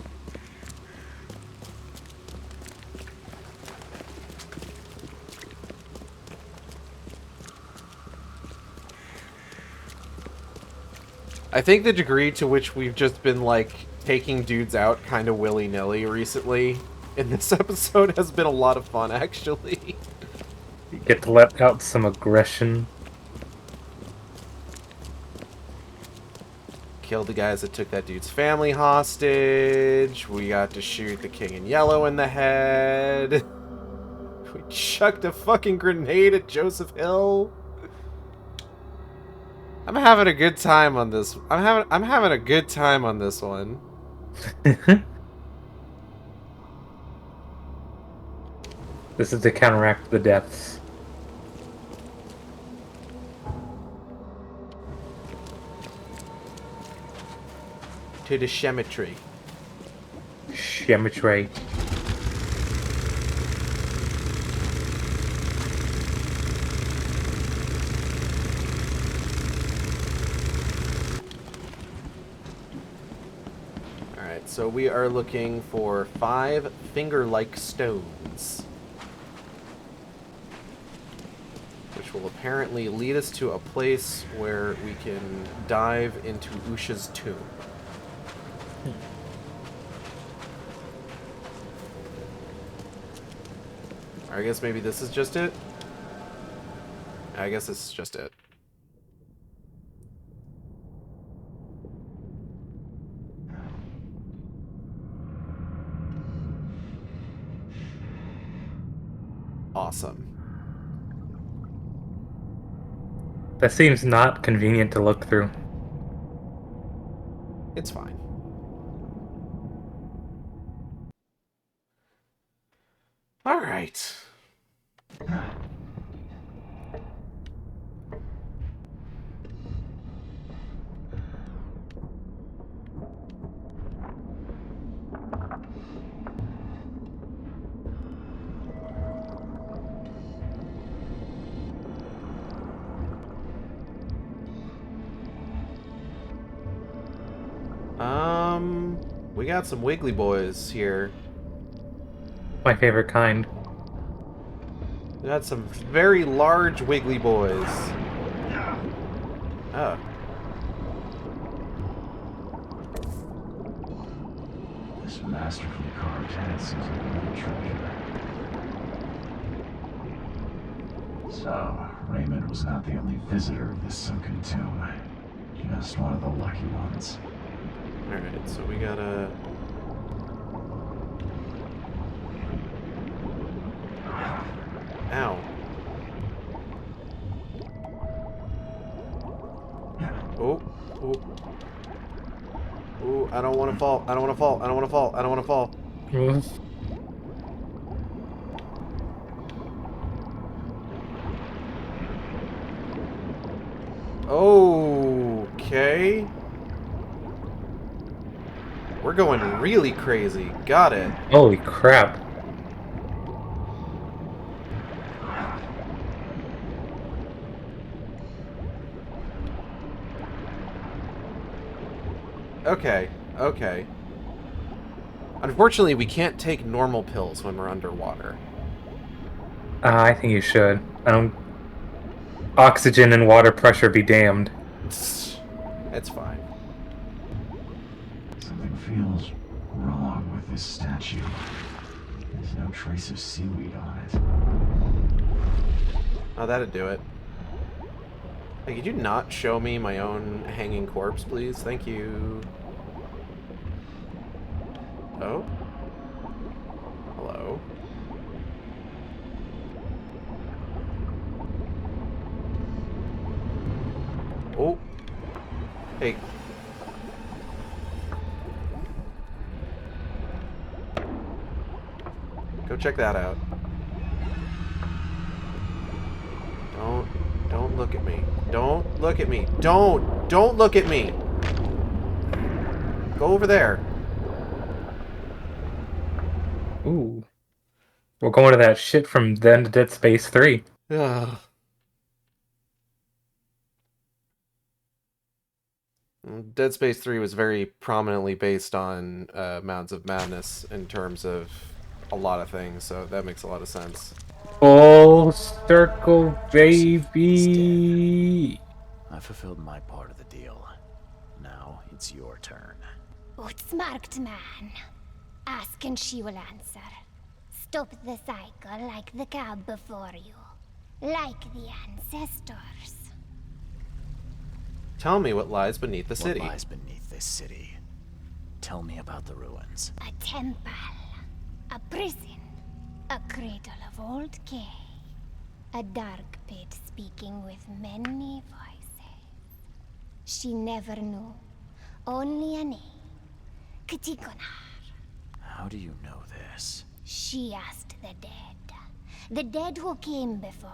I think the degree to which we've just been, like, taking dudes out kind of willy-nilly recently in this episode has been a lot of fun, actually. You get to let out some aggression. Killed the guys that took that dude's family hostage. We got to shoot the king in yellow in the head. We chucked a fucking grenade at Joseph Hill. I'm having a good time on this. I'm having a good time on this one. This is to counteract the deaths. To the cemetery. Cemetery. Alright, so we are looking for 5 finger-like stones. Which will apparently lead us to a place where we can dive into Usha's tomb. I guess maybe this is just it? I guess this is just it. Awesome. That seems not convenient to look through. It's fine. All right. We got some Wiggly Boys here. My favorite kind. We got some very large Wiggly Boys. Oh. This masterfully carved head seems like a real treasure. So, Raymond was not the only visitor of this sunken tomb. Just one of the lucky ones. Alright, so we gotta... Ow. Oh, oh. Ooh, I don't want to fall. I don't want to fall. I don't want to fall. I don't want to fall. Okay. We're going really crazy. Got it. Holy crap. Okay, okay. Unfortunately, we can't take normal pills when we're underwater. I think you should. I don't... Oxygen and water pressure be damned. It's fine. Something feels wrong with this statue. There's no trace of seaweed on it. Oh, that'd do it. Hey, could you not show me my own hanging corpse, please? Thank you. Oh? Hello? Oh. Hey. Go check that out. Don't look at me. Don't look at me. Don't look at me. Go over there. Ooh. We're going to that shit from the end of Dead Space 3. Ugh. Dead Space 3 was very prominently based on Mounds of Madness in terms of a lot of things, so that makes a lot of sense. Full circle, baby! I fulfilled my part of the deal. Now it's your turn. Outsmarked man. Ask and she will answer. Stop the cycle like the cab before you. Like the ancestors. Tell me what lies beneath the city. What lies beneath this city? Tell me about the ruins. A temple. A prison. A cradle of old Kay. A dark pit speaking with many voices. She never knew. Only a name. Katigonar. How do you know this? She asked the dead. The dead who came before.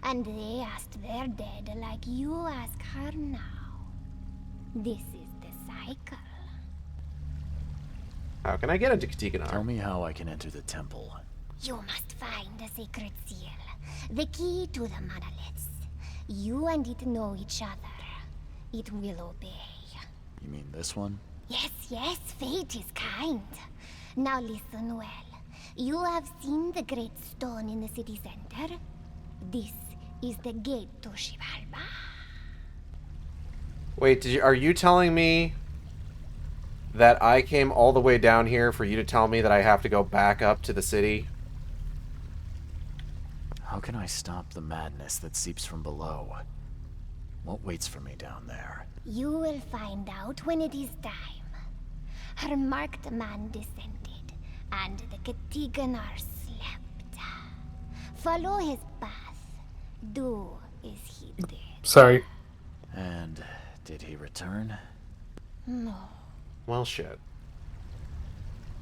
And they asked their dead like you ask her now. This is the cycle. How can I get into Katigonar? Tell me how I can enter the temple. You must find the sacred seal. The key to the monoliths. You and it know each other. It will obey. You mean this one? Yes, yes, fate is kind. Now listen well. You have seen the great stone in the city center? This is the gate to Xibalba. Wait, are you telling me that I came all the way down here for you to tell me that I have to go back up to the city? How can I stop the madness that seeps from below? What waits for me down there? You will find out when it is time. Her marked man descended, and the Katigonar slept. Follow his path. Do as he did. Sorry. And did he return? No. Well, shit.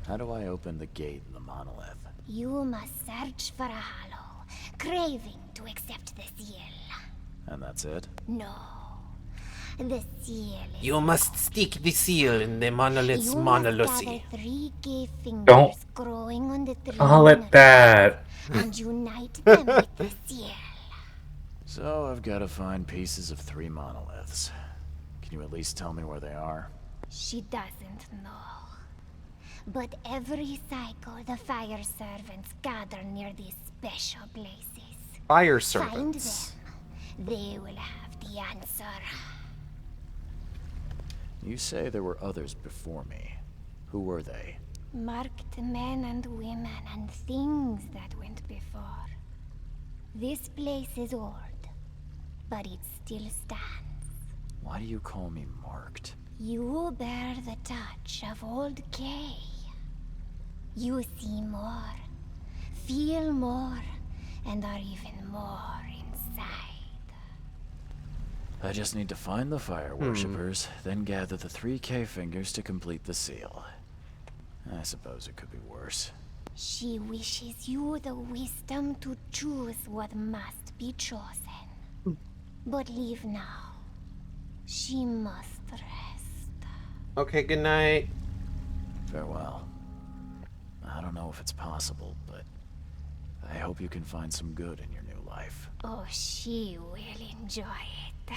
How do I open the gate in the monolith? You must search for a hollow, craving to accept the seal. And that's it? No. The seal is... You must stick the seal in the monolith's You must monolithy. gather 3 gay fingers Don't growing on the 3 call it that. and unite them with the seal. So I've got to find pieces of 3 monoliths. Can you at least tell me where they are? She doesn't know. But every cycle, the fire servants gather near these special places. Fire Find servants. them. They will have the answer. You say there were others before me. Who were they? Marked men and women and things that went before. This place is old. but it still stands. Why do you call me marked? You bear the touch of old Kay. You see more, feel more, and are even more inside. I just need to find the fire worshippers, then gather the 3K fingers to complete the seal. I suppose it could be worse. She wishes you the wisdom to choose what must be chosen. But leave now. She must rest. Okay, good night. Farewell. I don't know if it's possible, but I hope you can find some good in your new life. Oh, she will enjoy it.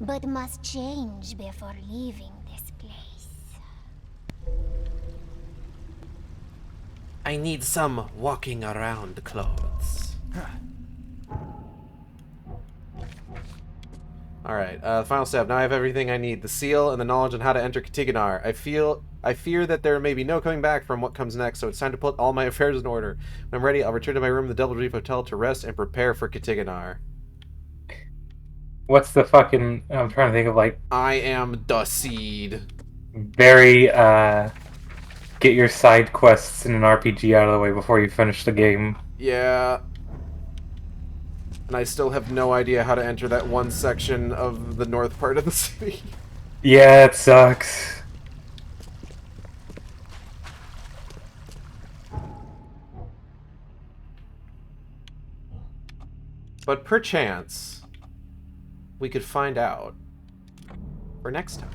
But must change before leaving this place. I need some walking around clothes. Alright, the final step. Now I have everything I need. The seal and the knowledge on how to enter Katiganar. I fear that there may be no coming back from what comes next, so it's time to put all my affairs in order. When I'm ready, I'll return to my room in the Double Reef Hotel to rest and prepare for Katiganar. What's the fucking... I'm trying to think of, like... I am the seed. Very, get your side quests in an RPG out of the way before you finish the game. Yeah. And I still have no idea how to enter that one section of the north part of the city. Yeah, it sucks. But perchance, we could find out for next time.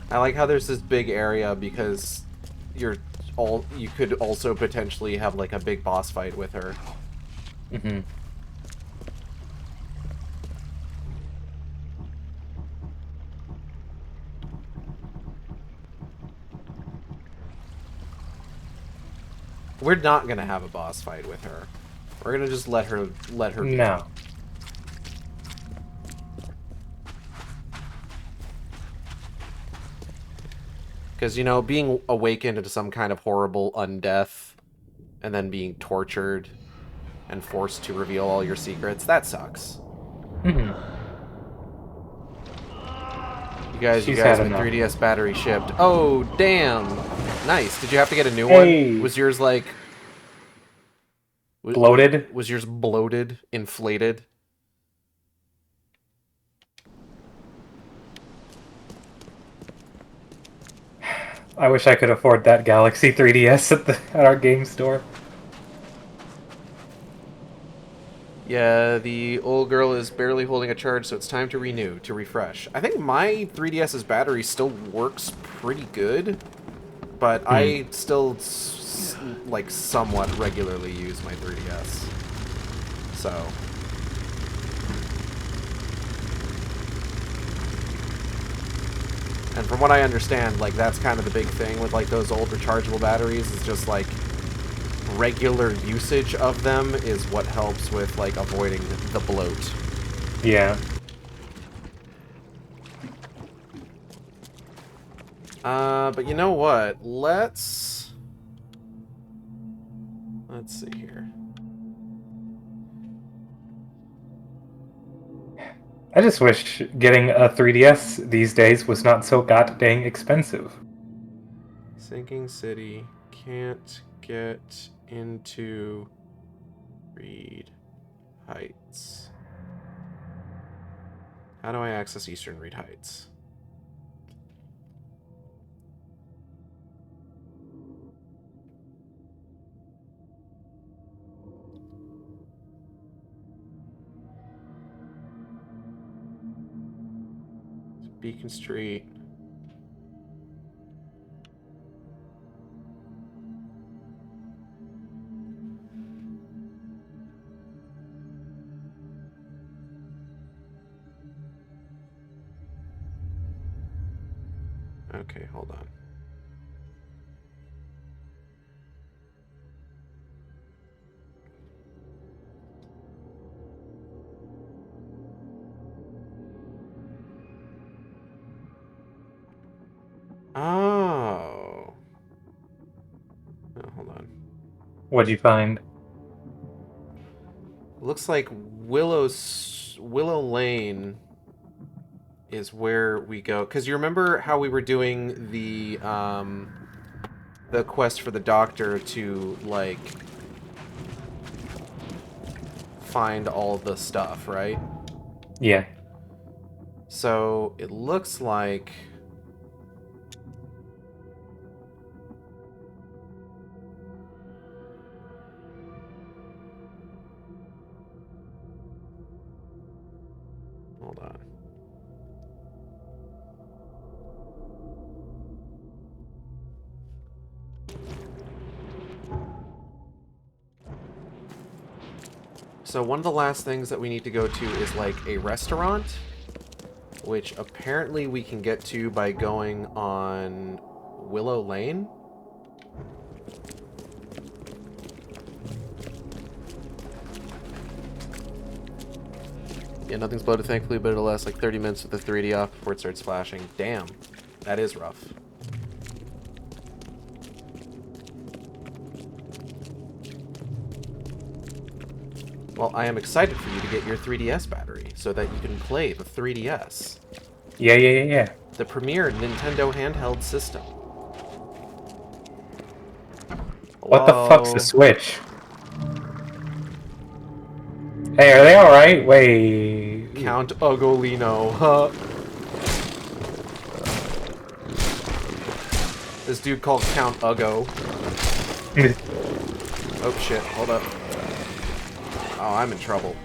I like how there's this big area because you could also potentially have like a big boss fight with her. Mm-hmm. We're not gonna have a boss fight with her. We're gonna just let her be. No. Because, you know, being awakened into some kind of horrible undeath and then being tortured and forced to reveal all your secrets, that sucks. Mm-hmm. You guys, She's my had enough. 3DS battery shipped. Oh, damn. Nice. Did you have to get a new one? Was yours like... bloated? Was yours bloated? Inflated? I wish I could afford that Galaxy 3DS at our game store. Yeah, the old girl is barely holding a charge, so it's time to renew, to refresh. I think my 3DS's battery still works pretty good, but I still, like, somewhat regularly use my 3DS. So... And from what I understand, like, that's kind of the big thing with, like, those old rechargeable batteries, is just, like, regular usage of them is what helps with, like, avoiding the bloat. Yeah. But you know what? Let's see here. I just wish getting a 3DS these days was not so goddamn expensive. Sinking City. Can't get into Reed Heights. How do I access Eastern Reed Heights? Beacon Street. Okay, hold on. Oh. Oh, hold on. What'd you find? Looks like Willow Lane is where we go. Because you remember how we were doing the quest for the doctor to, like, find all the stuff, right? Yeah. So it looks like... Hold on. So one of the last things that we need to go to is like a restaurant, which apparently we can get to by going on Willow Lane. Yeah, nothing's bloated, thankfully, but it'll last like 30 minutes with the 3D off before it starts flashing. Damn, that is rough. Well, I am excited for you to get your 3DS battery so that you can play the 3DS. Yeah. The premier Nintendo handheld system. What the fuck's the Switch? Hey, are they alright? Wait. Count Ugolino, huh? This dude called Count Ugo. Oh shit, hold up. Oh, I'm in trouble.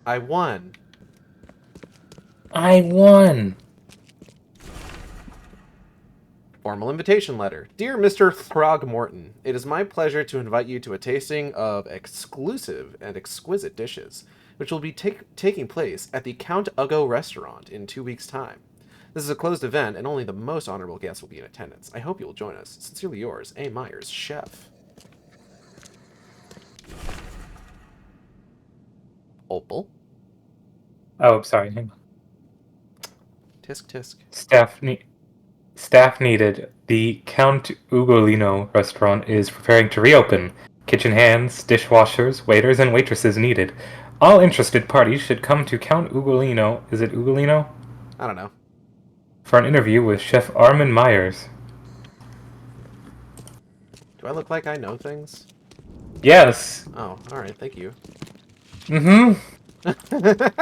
I won. I won. Formal invitation letter. Dear Mr. Throgmorton, it is my pleasure to invite you to a tasting of exclusive and exquisite dishes, which will be taking place at the Count Ugo restaurant in 2 weeks' time. This is a closed event, and only the most honorable guests will be in attendance. I hope you will join us. Sincerely yours, A. Myers, Chef. Opal. Oh, sorry. Hang on. Tisk tisk. Staff needed. The Count Ugolino restaurant is preparing to reopen. Kitchen hands, dishwashers, waiters, and waitresses needed. All interested parties should come to Count Ugolino. Is it Ugolino? I don't know. For an interview with Chef Armin Myers. Do I look like I know things? Yes. Oh, alright, thank you. Mm-hmm.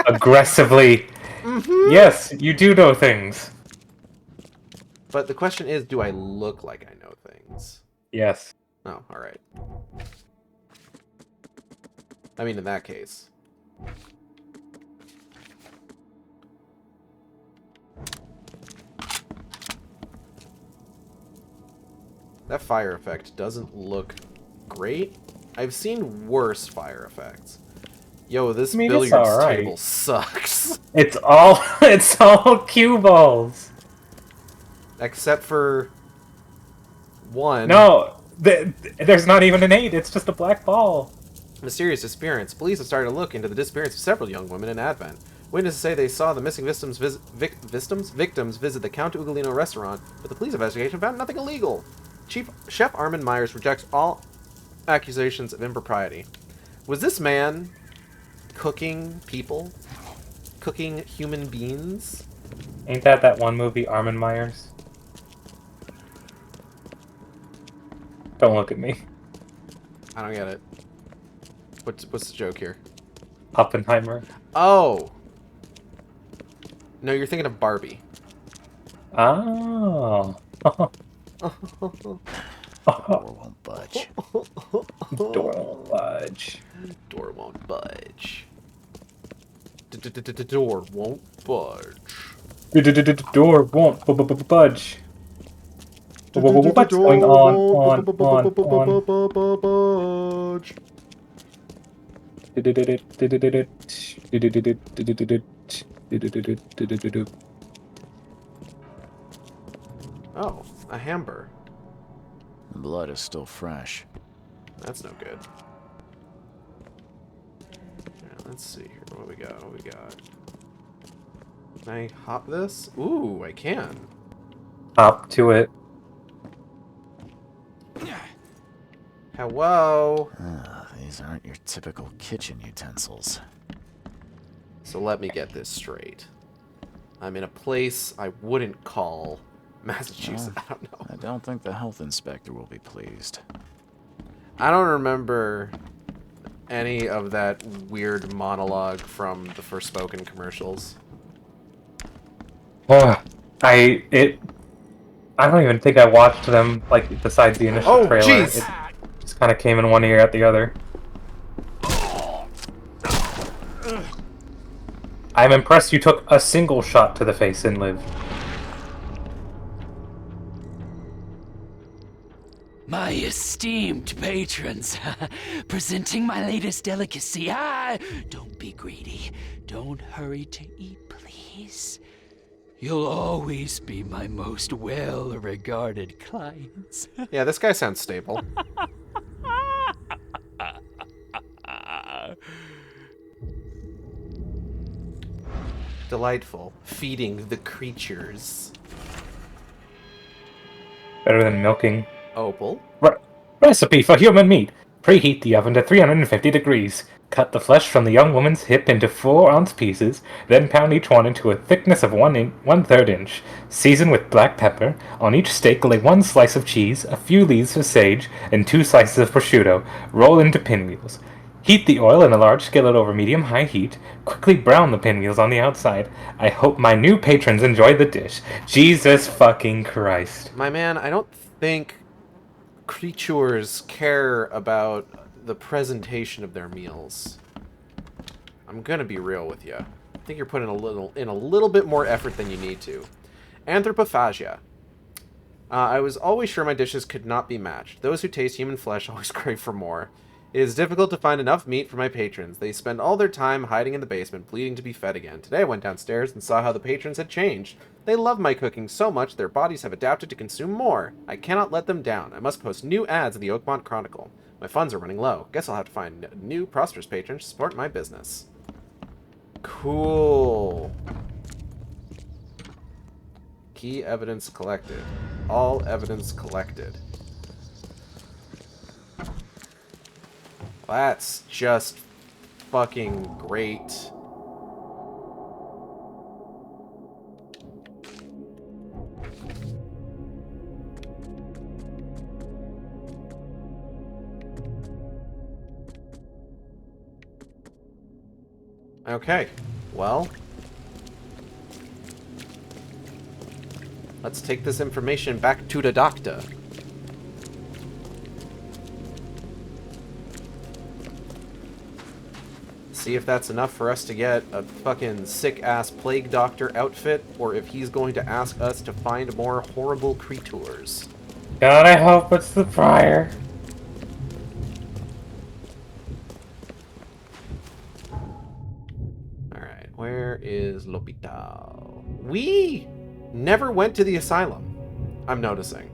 Aggressively. Mm-hmm. Yes, you do know things. But the question is, do I look like I know things? Yes. Oh, alright. I mean, in that case. That fire effect doesn't look great. I've seen worse fire effects. Yo, this billiards table sucks. It's all cue balls. Except for one. No, there's not even an 8. It's just a black ball. Mysterious disappearance. Police have started to look into the disappearance of several young women in Advent. Witnesses say they saw the missing victims visit the Count Ugolino restaurant, but the police investigation found nothing illegal. Chef Armin Myers rejects all accusations of impropriety. Was this man cooking people? Cooking human beings? Ain't that one movie, Armin Myers? Don't look at me. I don't get it. What's the joke here? Oppenheimer. Oh! No, you're thinking of Barbie. Oh. Door won't budge. Door won't budge. Door won't budge. Door won't budge. Door won't budge. What's going on? Oh, a hamburger. The blood is still fresh. That's no good. Yeah, let's see here. What we got? Can I hop this? Ooh, I can. Hop to it. Hello? These aren't your typical kitchen utensils. So let me get this straight. I'm in a place I wouldn't call Massachusetts. I don't know. I don't think the health inspector will be pleased. I don't remember any of that weird monologue from the Forspoken commercials. I don't even think I watched them, like, besides the initial trailer. Jeez. It just kind of came in one ear out the other. I'm impressed you took a single shot to the face and lived. My esteemed patrons, presenting my latest delicacy. Don't be greedy. Don't hurry to eat, please. You'll always be my most well-regarded clients. Yeah, this guy sounds stable. Delightful. Feeding the creatures. Better than milking. Opal. Recipe for human meat. Preheat the oven to 350 degrees. Cut the flesh from the young woman's hip into 4-ounce pieces, then pound each one into a thickness of 1/3 inch. Season with black pepper. On each steak lay 1 slice of cheese, a few leaves of sage, and 2 slices of prosciutto. Roll into pinwheels. Heat the oil in a large skillet over medium-high heat. Quickly brown the pinwheels on the outside. I hope my new patrons enjoy the dish. Jesus fucking Christ. My man, I don't think creatures care about the presentation of their meals. I'm gonna be real with you. I think you're putting a little bit more effort than you need to. Anthropophagia. I was always sure my dishes could not be matched. Those who taste human flesh always crave for more. It is difficult to find enough meat for my patrons. They spend all their time hiding in the basement, pleading to be fed again. Today I went downstairs and saw how the patrons had changed. They love my cooking so much their bodies have adapted to consume more. I cannot let them down. I must post new ads in the Oakmont Chronicle. My funds are running low. Guess I'll have to find new prosperous patrons to support my business. Cool. Key evidence collected. All evidence collected. That's just fucking great. Okay, well, let's take this information back to the doctor. See if that's enough for us to get a fucking sick-ass plague doctor outfit, or if he's going to ask us to find more horrible creatures. God, I hope it's the prior. Alright, where is L'Hopital? We never went to the asylum, I'm noticing.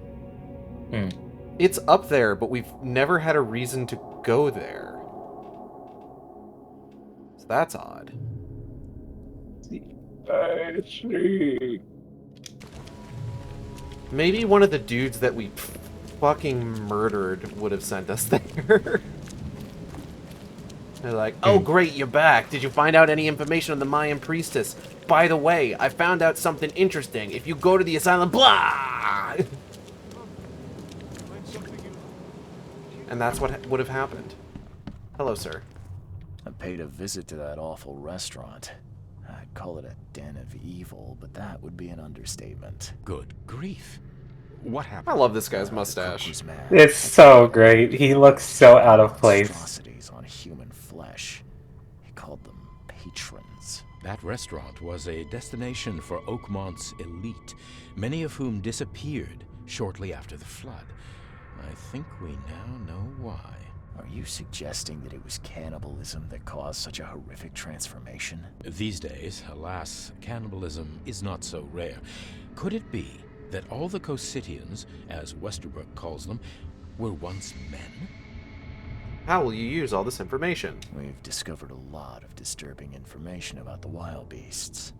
It's up there, but we've never had a reason to go there. So that's odd. I see. Maybe one of the dudes that we fucking murdered would have sent us there. They're like, oh great, you're back. Did you find out any information on the Mayan priestess? By the way, I found out something interesting. If you go to the asylum, blah! And that's what would have happened. Hello, sir. I paid a visit to that awful restaurant. I'd call it a den of evil, but that would be an understatement. Good grief. What happened? I love this guy's mustache. It's so great. He looks so out of place. Atrocities on human flesh. He called them patrons. That restaurant was a destination for Oakmont's elite, many of whom disappeared shortly after the flood. I think we now know why. Are you suggesting that it was cannibalism that caused such a horrific transformation? These days, alas, cannibalism is not so rare. Could it be that all the Cositians, as Westerbrook calls them, were once men? How will you use all this information? We've discovered a lot of disturbing information about the wild beasts.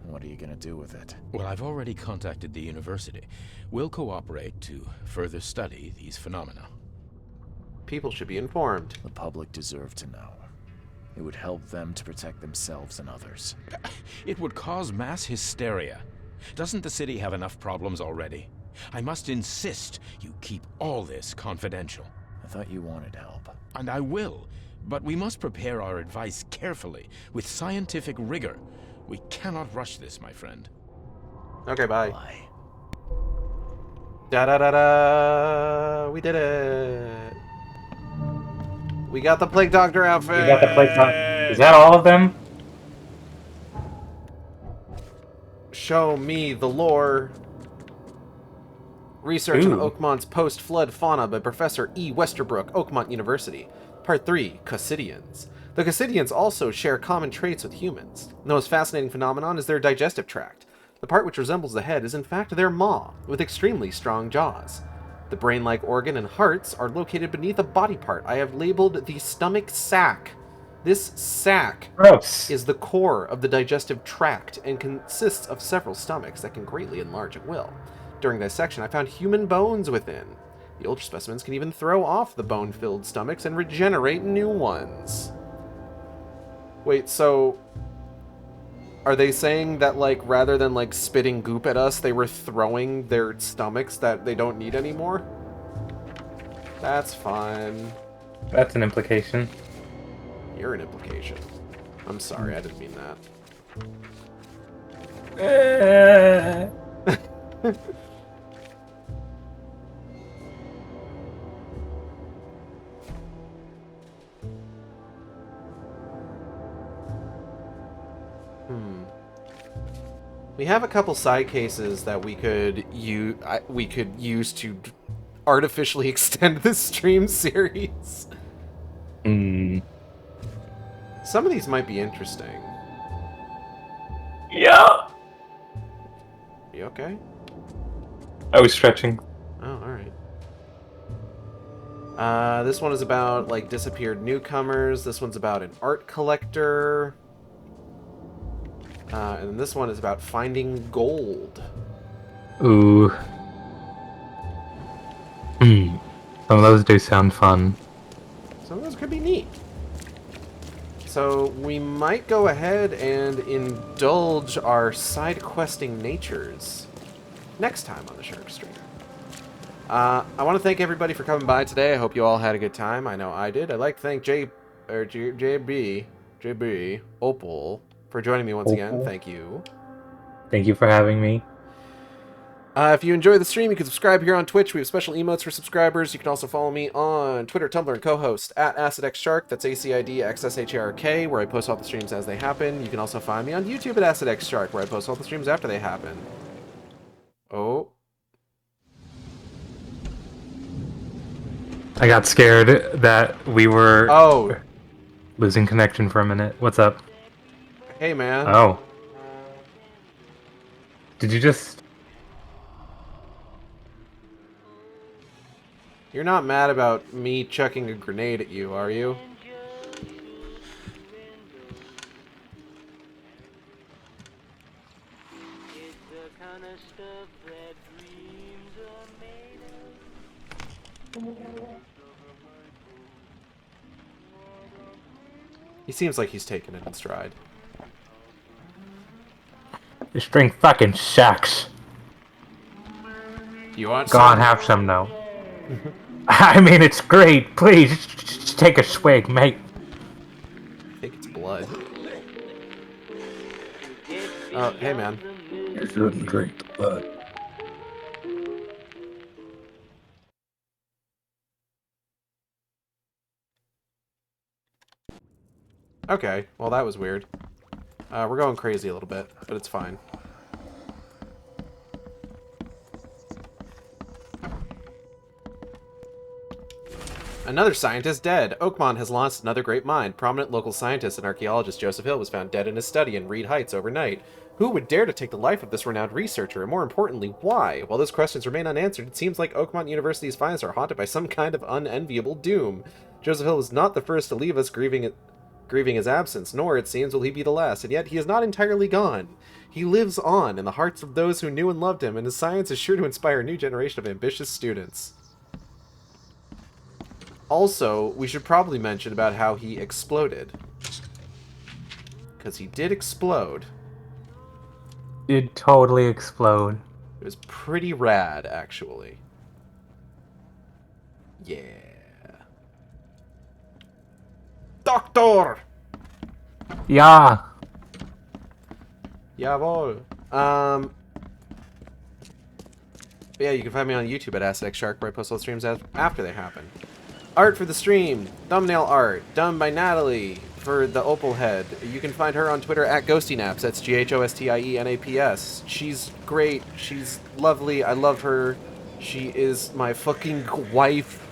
What are you gonna do with it? Well, I've already contacted the university. We'll cooperate to further study these phenomena. People should be informed. The public deserve to know. It would help them to protect themselves and others. It would cause mass hysteria. Doesn't the city have enough problems already? I must insist you keep all this confidential. I thought you wanted help. And I will, but we must prepare our advice carefully, with scientific rigor. We cannot rush this, my friend. Okay, bye. Da-da-da-da! We did it! We got the Plague Doctor outfit! We got the Plague Doctor. Is that all of them? Show me the lore. Research on Oakmont's post-flood fauna by Professor E. Westerbrook, Oakmont University. Part 3, Casidians. The Casidians also share common traits with humans. The most fascinating phenomenon is their digestive tract. The part which resembles the head is in fact their maw, with extremely strong jaws. The brain-like organ and hearts are located beneath a body part I have labeled the stomach sac. This sac is the core of the digestive tract and consists of several stomachs that can greatly enlarge at will. During dissection, I found human bones within. The older specimens can even throw off the bone-filled stomachs and regenerate new ones. Wait, so are they saying that, like, rather than, like, spitting goop at us, they were throwing their stomachs that they don't need anymore? That's fine. That's an implication. You're an implication. I'm sorry, I didn't mean that. We have a couple side cases that we could use to artificially extend this stream series. Some of these might be interesting. Yeah. You okay? I was stretching. Oh, alright. This one is about, like, disappeared newcomers. This one's about an art collector. And this one is about finding gold. Ooh. Some of those do sound fun. Some of those could be neat. So we might go ahead and indulge our side questing natures next time on the Shark Stream. I want to thank everybody for coming by today. I hope you all had a good time. I know I did. I'd like to thank JB, Opal, for joining me once again. Thank you. Thank you for having me. If you enjoy the stream, you can subscribe here on Twitch. We have special emotes for subscribers. You can also follow me on Twitter, Tumblr, and co-host at AcidXShark. That's AcidXShark, where I post all the streams as they happen. You can also find me on YouTube at AcidXShark, where I post all the streams after they happen. Oh. I got scared that we were losing connection for a minute. What's up? Hey, man. Oh. Did you just... You're not mad about me chucking a grenade at you, are you? He seems like he's taking it in stride. This drink fucking sucks. You want some? Go on, have some now. I mean, it's great. Please, just take a swig, mate. I think it's blood. Oh, hey, man. You shouldn't drink the blood. Okay, well that was weird. We're going crazy a little bit, but it's fine. Another scientist dead. Oakmont has lost another great mind. Prominent local scientist and archaeologist Joseph Hill was found dead in his study in Reed Heights overnight. Who would dare to take the life of this renowned researcher, and more importantly, why? While those questions remain unanswered, it seems like Oakmont University's finest are haunted by some kind of unenviable doom. Joseph Hill was not the first to leave us grieving grieving his absence, nor, it seems, will he be the last, and yet he is not entirely gone. He lives on in the hearts of those who knew and loved him, and his science is sure to inspire a new generation of ambitious students. Also, we should probably mention about how he exploded. Because he did explode. Did totally explode. It was pretty rad, actually. Yeah. Doctor! Yeah. Jawohl. Yeah, you can find me on YouTube at AcidXShark, where I post all streams after they happen. Art for the stream, thumbnail art, done by Natalie for the Opal Head. You can find her on Twitter at GhostyNaps. That's GHOSTIENAPS. She's great. She's lovely. I love her. She is my fucking wife.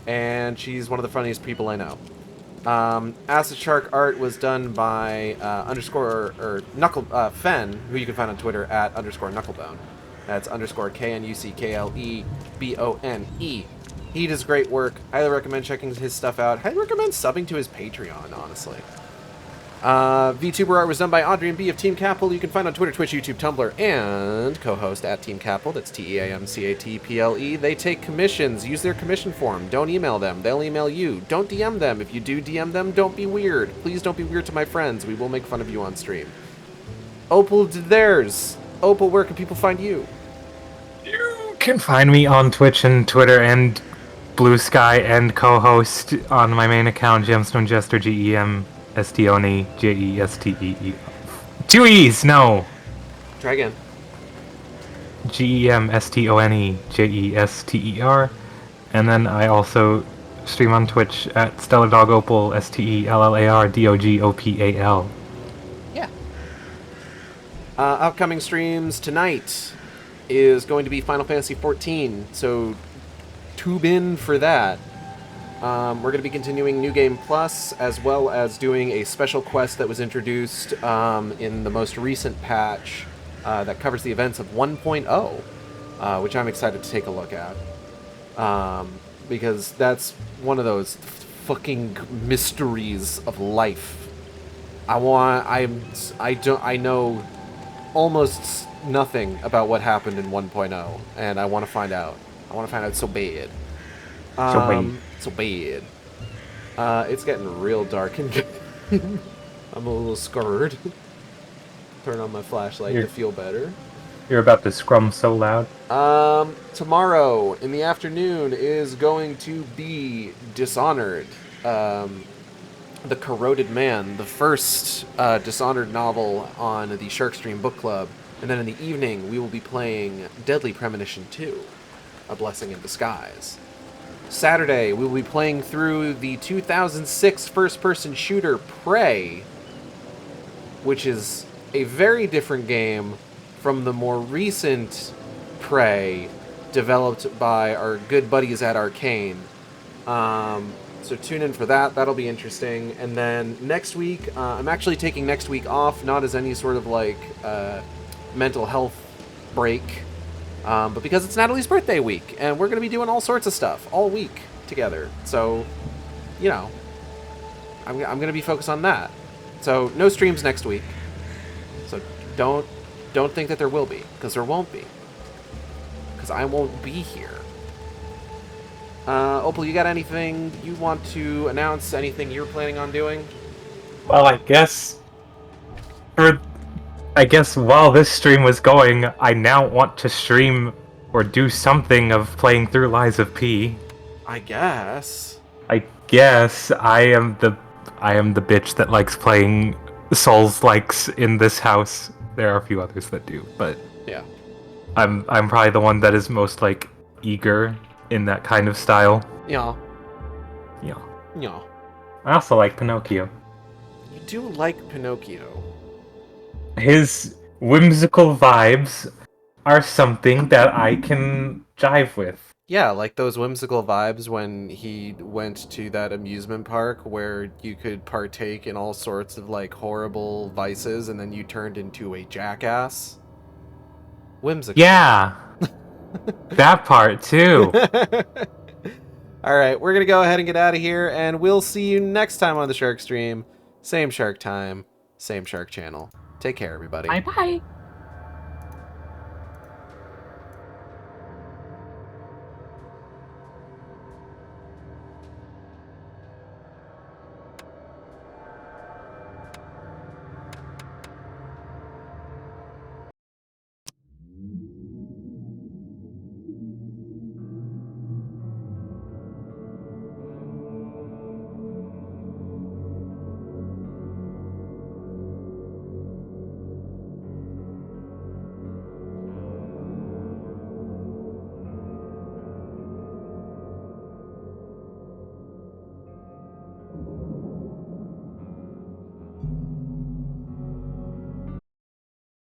And she's one of the funniest people I know. Acid Shark art was done by Fen, who you can find on Twitter at _Knucklebone. That's _KNUCKLEBONE. He does great work. Highly recommend checking his stuff out. Highly recommend subbing to his Patreon, honestly. VTuber art was done by Audrey and B of Team Capel. You can find on Twitter, Twitch, YouTube, Tumblr, and co-host at Team Capel. That's TEAMCATPLE. They take commissions. Use their commission form. Don't email them. They'll email you. Don't DM them. If you do DM them, don't be weird. Please don't be weird to my friends. We will make fun of you on stream. Opal did theirs. Opal, where can people find you? You can find me on Twitch and Twitter and Blue Sky and co-host on my main account, Gemstone Jester, GEMSTONE, JESTEE. 2 E's, no! Try again. GEMSTONE, JESTER. And then I also stream on Twitch at Stellar Dog Opal, STELLARDOGOPAL. Yeah. Upcoming streams tonight is going to be Final Fantasy XIV, so tube in for that. We're going to be continuing New Game Plus, as well as doing a special quest that was introduced in the most recent patch that covers the events of 1.0, which I'm excited to take a look at. Because that's one of those fucking mysteries of life. I know almost nothing about what happened in 1.0, and I want to find out. I want to find out so bad. So bad. It's getting real dark and I'm a little scared. Turn on my flashlight to feel better. You're about to scrum so loud. Tomorrow in the afternoon is going to be Dishonored. The Corroded Man, the first Dishonored novel on the Sharkstream Book Club. And then in the evening, we will be playing Deadly Premonition 2, A Blessing in Disguise. Saturday, we will be playing through the 2006 first-person shooter Prey, which is a very different game from the more recent Prey, developed by our good buddies at Arcane. So tune in for that. That'll be interesting. And then next week, I'm actually taking next week off, not as any sort of like mental health break, but because it's Natalie's birthday week, and we're going to be doing all sorts of stuff all week together. So, you know, I'm going to be focused on that. So no streams next week. So don't think that there will be, because there won't be. Because I won't be here. Opal, you got anything you want to announce? Anything you're planning on doing? Well, I guess while this stream was going, I now want to stream or do something of playing through Lies of P. I guess I am the bitch that likes playing Souls-likes in this house. There are a few others that do, but yeah, I'm probably the one that is most like eager in that kind of style. Yeah. I also like Pinocchio. You do like Pinocchio. His whimsical vibes are something that I can jive with. Yeah, like those whimsical vibes when he went to that amusement park where you could partake in all sorts of like horrible vices and then you turned into a jackass. Whimsical. Yeah. That part too. All right, we're going to go ahead and get out of here, and we'll see you next time on the Shark Stream. Same Shark time, same Shark channel. Take care, everybody. Bye-bye.